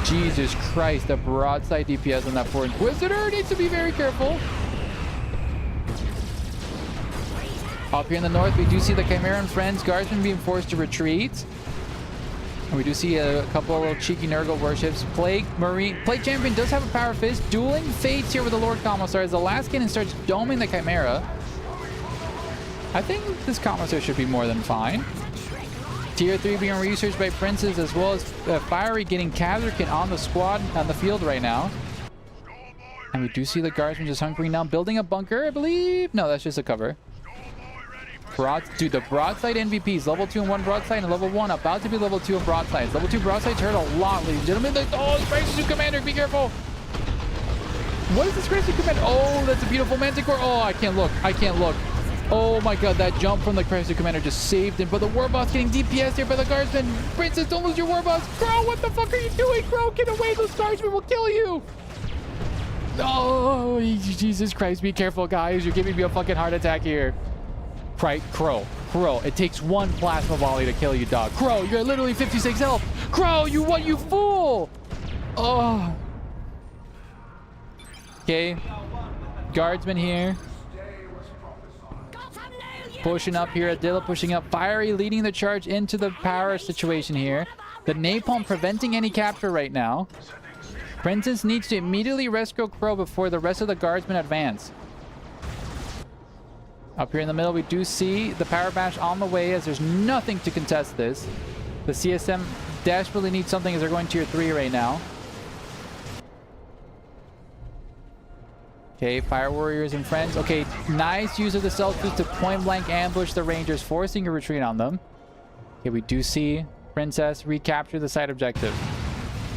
Jesus Christ, the broadside DPS on that poor Inquisitor needs to be very careful. Up here in the north, we do see the Chimera and Friends Guardsmen being forced to retreat. And we do see a couple of little cheeky Nurgle worships. Plague Champion does have a Power Fist. Dueling Fates here with the Lord Commissar as the last cannon starts doming the Chimera. I think this Commissar should be more than fine. Tier 3 being researched by Princes, as well as Fiery getting Kazurkin on the squad on the field right now. And we do see the Guardsmen just hunkering down, building a bunker, I believe. No, that's just a cover. Dude, the broadside NVPs, level 2 and 1 broadside, and level 1 about to be level 2 and broadsides. Level 2 broadsides hurt a lot, ladies and gentlemen. Oh, the Crisis Suit Commander, be careful. What is this Crisis Suit Commander? Oh, that's a beautiful Manticore. Oh, I can't look. I can't look. Oh my god, that jump from the Crisis Suit Commander just saved him. But the Warboss getting DPS here by the Guardsmen. Princess, don't lose your Warboss. Crow, what the fuck are you doing, Crow? Get away, those Guardsmen will kill you. Oh, Jesus Christ, be careful, guys. You're giving me a fucking heart attack here. Crow, it takes 1 plasma volley to kill you, dog. Crow, you're literally 56 health. Crow, you what, you fool? Oh. Okay. Guardsman here. Pushing up here. Adilla pushing up. Fiery leading the charge into the power situation here. The Napalm preventing any capture right now. Princess needs to immediately rescue Crow before the rest of the Guardsmen advance. Up here in the middle, we do see the Power Bash on the way as there's nothing to contest this. The CSM desperately needs something as they're going tier 3 right now. Okay, Fire Warriors and friends. Okay, nice use of the Self-Boost to point-blank ambush the Rangers, forcing a retreat on them. Okay, we do see Princess recapture the side objective.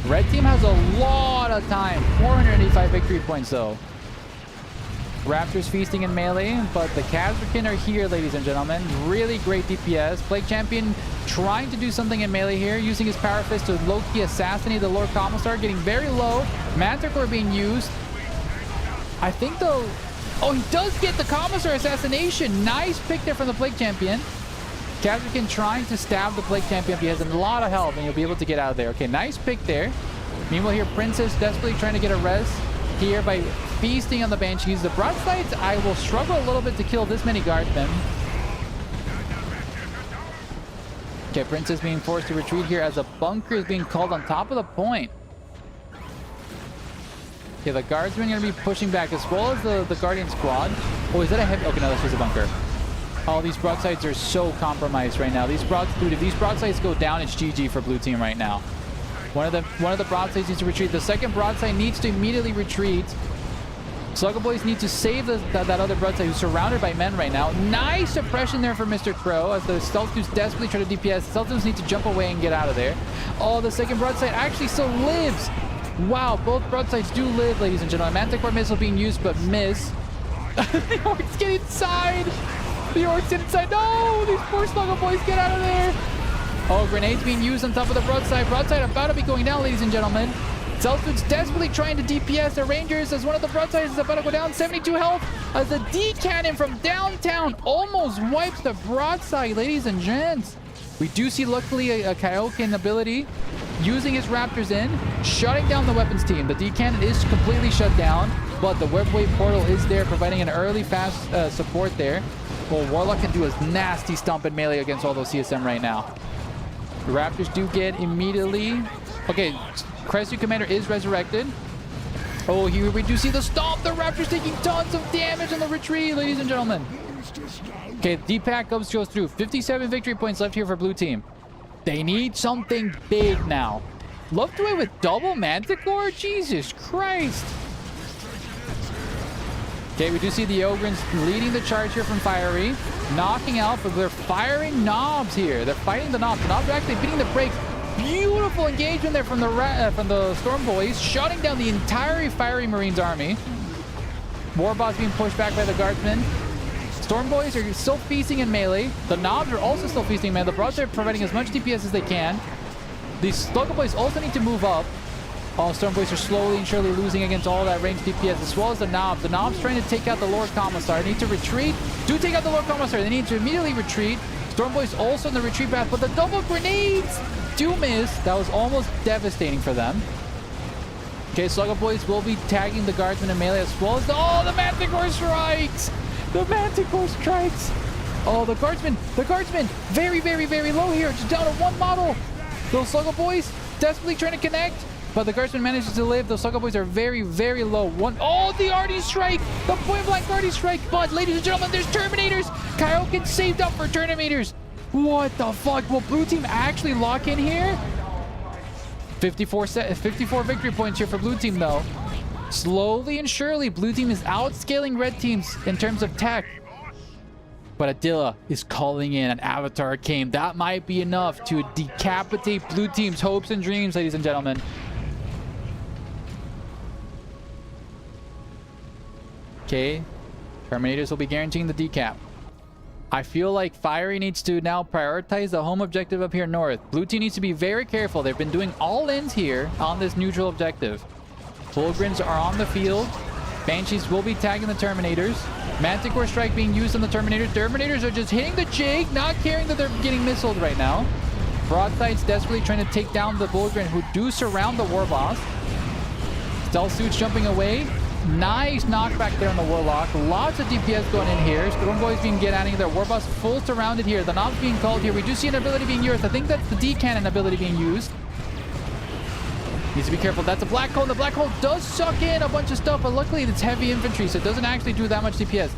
Red team has a lot of time. 485 victory points, though. Raptors feasting in melee, but the Kazrakin are here, ladies and gentlemen. Really great DPS. Plague Champion trying to do something in melee here, using his Power Fist to low-key assassinate the Lord Commissar, getting very low. Manticore being used. I think, though... Oh, he does get the Commissar assassination. Nice pick there from the Plague Champion. Kazrakin trying to stab the Plague Champion. He has a lot of health, and he'll be able to get out of there. Okay, nice pick there. Meanwhile, here, Princess desperately trying to get a res here by feasting on the Banshees. The broadsides, I will struggle a little bit to kill this many guardsmen. Okay, Princess being forced to retreat here as a bunker is being called on top of the point. Okay, the guardsmen are going to be pushing back as well as the Guardian squad. Oh, is that a heavy? Okay, no, that's just a bunker. Oh, these broadsides are so compromised right now. Dude, if these broadsides go down, it's GG for blue team right now. One of the broadsides needs to retreat. The second broadside needs to immediately retreat. Slugger Boys need to save that other broadside who's surrounded by men right now. Nice suppression there for Mr. Crow as the Stealth Dudes desperately try to DPS. Stealth Dudes need to jump away and get out of there. Oh, the second broadside actually still lives. Wow, both broadsides do live, ladies and gentlemen. Manticore missile being used, but miss. The orcs get inside. The orcs get inside. No, these poor Slugger Boys, get out of there. Oh, grenades being used on top of the broadside. Broadside about to be going down, ladies and gentlemen. Selfrid's desperately trying to DPS the Rangers as one of the broadsides is about to go down. 72 health as the D-cannon from downtown almost wipes the broadside, ladies and gents. We do see, luckily, a Kaioken ability using his Raptors in, shutting down the weapons team. The D-cannon is completely shut down, but the Webwave portal is there, providing an early, fast support there. Well, Warlock can do a nasty stomp in melee against all those CSM right now. The Raptors do get immediately... Okay, Crescent Commander is resurrected. Oh, here we do see the stomp. The Raptors taking tons of damage on the retreat, ladies and gentlemen. Okay, D-Pack goes through. 57 victory points left here for blue team. They need something big now. Love to win with double Manticore? Jesus Christ. Okay, we do see the Ogrins leading the charge here from Fiery. Knocking out, but they're firing knobs here. They're fighting the knobs. The knobs are actually beating the brakes. Beautiful engagement there from the Storm Boys, shutting down the entire Fiery Marines army. Warboss being pushed back by the Guardsmen. Storm Boys are still feasting in melee. The knobs are also still feasting in melee. The broadside are providing as much DPS as they can. These Slugger Boys also need to move up. All Storm Boys are slowly and surely losing against all that ranged DPS, as well as the knobs. The knobs trying to take out the Lord Commissar. They need to retreat. Do take out the Lord Commissar. They need to immediately retreat. Storm Boys also in the retreat path, but the double grenades do miss. That was almost devastating for them. Okay, Slugger Boys will be tagging the Guardsmen in melee as well as the Manticore strikes! The Manticore strikes! Oh, the Guardsmen, very, very, very low here. Just down to one model. Those Slugger Boys desperately trying to connect, but the Guardsman manages to live. Those Slugger Boys are very, very low. The Artie strike! The point-blank Artie strike! But, ladies and gentlemen, there's Terminators! Kaioken saved up for Terminators! What the fuck? Will blue team actually lock in here? 54 victory points here for blue team, though. Slowly and surely, blue team is outscaling red teams in terms of tech. But Adilla is calling in an Avatar Arcane. That might be enough to decapitate blue team's hopes and dreams, ladies and gentlemen. Okay, Terminators will be guaranteeing the decap. I feel like Fiery needs to now prioritize the home objective up here north. Blue team needs to be very careful. They've been doing all-ins here on this neutral objective. Fulgrins are on the field. Banshees will be tagging the Terminators. Manticore strike being used on the Terminators. Terminators are just hitting the Jake, not caring that they're getting missiled right now. Broadside's desperately trying to take down the Fulgrin, who do surround the Warboss. Stealth suits jumping away. Nice knockback there on the Warlock. Lots of DPS going in here. Storm Boys being get out of there. Warboss full surrounded here. The knobs being called here. We do see an ability being used. I think that's the D-cannon ability being used. Needs to be careful. That's a black hole. The black hole does suck in a bunch of stuff, but luckily it's heavy infantry, so it doesn't actually do that much DPS.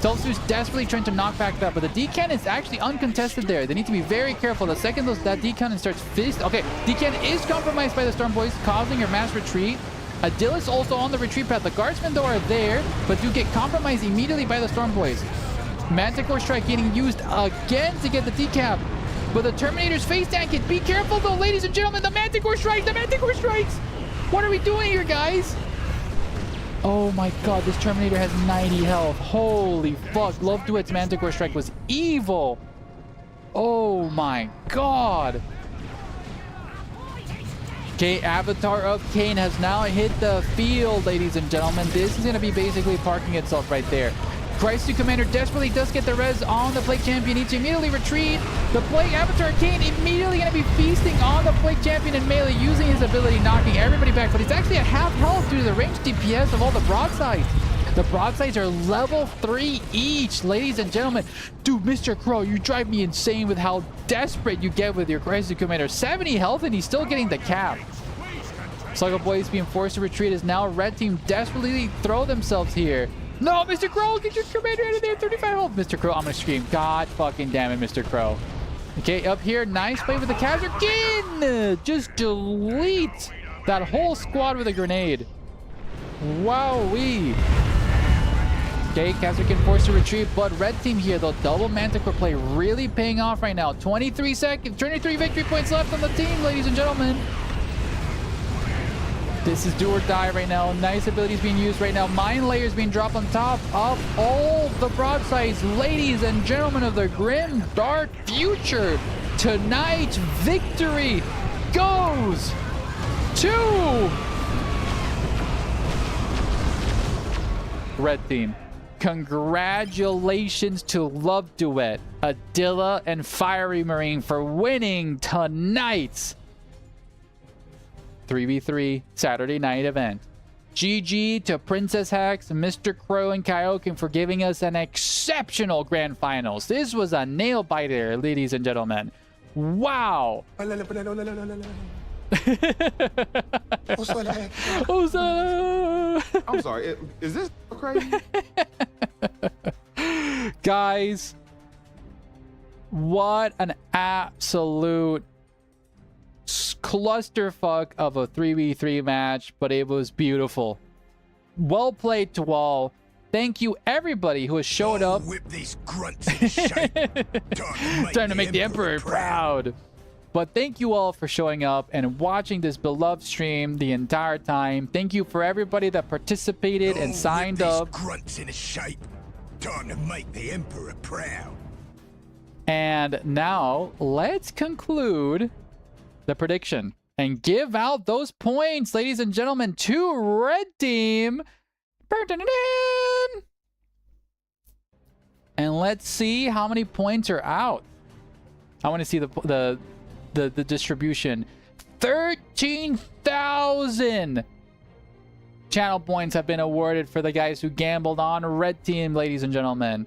Telsu's desperately trying to knock back that, but the D-cannon is actually uncontested there. They need to be very careful. The second that D-cannon starts fist... Okay, D-cannon is compromised by the Storm Boys, causing your mass retreat. Adilla's also on the retreat path. The guardsmen, though, are there, but do get compromised immediately by the Storm Boys. Manticore Strike getting used again to get the decap. But the Terminator's face tank it. Be careful, though, ladies and gentlemen. The Manticore Strikes! The Manticore Strikes! What are we doing here, guys? Oh my god, this Terminator has 90 health. Holy fuck. Love Duet's Manticore Strike was evil. Oh my god. Okay, Avatar of Cain has now hit the field, ladies and gentlemen. This is going to be basically parking itself right there. Crisis Commander desperately does get the res on the Plague Champion. Needs to immediately retreat. The Plague Avatar of Cain immediately going to be feasting on the Plague Champion in melee, using his ability, knocking everybody back. But he's actually at half health due to the ranged DPS of all the broadsides. The broadsides are level 3 each, ladies and gentlemen. Dude, Mr. Crow, you drive me insane with how desperate you get with your Crisis Commander. 70 health and he's still getting the cap. Sluggo Boys being forced to retreat as now Red Team desperately throw themselves here. No, Mr. Crow, get your commander out of there. 35 health. Mr. Crow, I'm gonna scream. God fucking damn it, Mr. Crow. Okay, up here, nice play with the Kazurkin. Just delete that whole squad with a grenade. Wowee. Okay, Kazurkin forced to retreat, but Red Team here, though, double Manticore play really paying off right now. 23 victory points left on the team, ladies and gentlemen. This is do or die right now. Nice abilities being used right now. Mine layers being dropped on top of all the broadsides. Ladies and gentlemen of the grim dark future, tonight's victory goes to Red Team. Congratulations to Love Duet, Adilla, and Fiery Marine for winning tonight's 3v3 Saturday night event. GG to Princess Hex, Mr. Crow, and Kaioken for giving us an exceptional grand finals. This was a nail biter, ladies and gentlemen. Wow. I'm sorry. Is this crazy? Guys, what an absolute clusterfuck of a 3v3 match, but it was beautiful. Well played to all. Thank you everybody who has showed up. Whip these grunts in shape. Time to make the Emperor proud. But thank you all for showing up and watching this beloved stream the entire time. Thank you for everybody that participated and signed up. Grunts in shape. Time to make the Emperor proud. And now let's conclude the prediction and give out those points, ladies and gentlemen, to Red Team. And let's see how many points are out. I want to see the distribution. 13,000 channel points have been awarded for the guys who gambled on Red Team, ladies and gentlemen.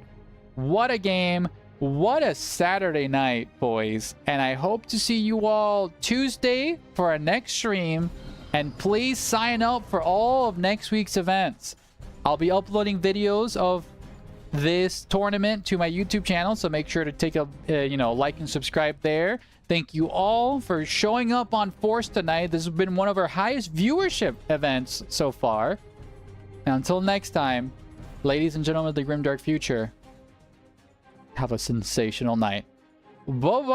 What a game. What a Saturday night, boys. And I hope to see you all Tuesday for our next stream. And please sign up for all of next week's events. I'll be uploading videos of this tournament to my YouTube channel, so make sure to take a like and subscribe there. Thank you all for showing up on Force tonight. This has been one of our highest viewership events so far. And until next time, ladies and gentlemen of the Grimdark Future, have a sensational night. Bye-bye!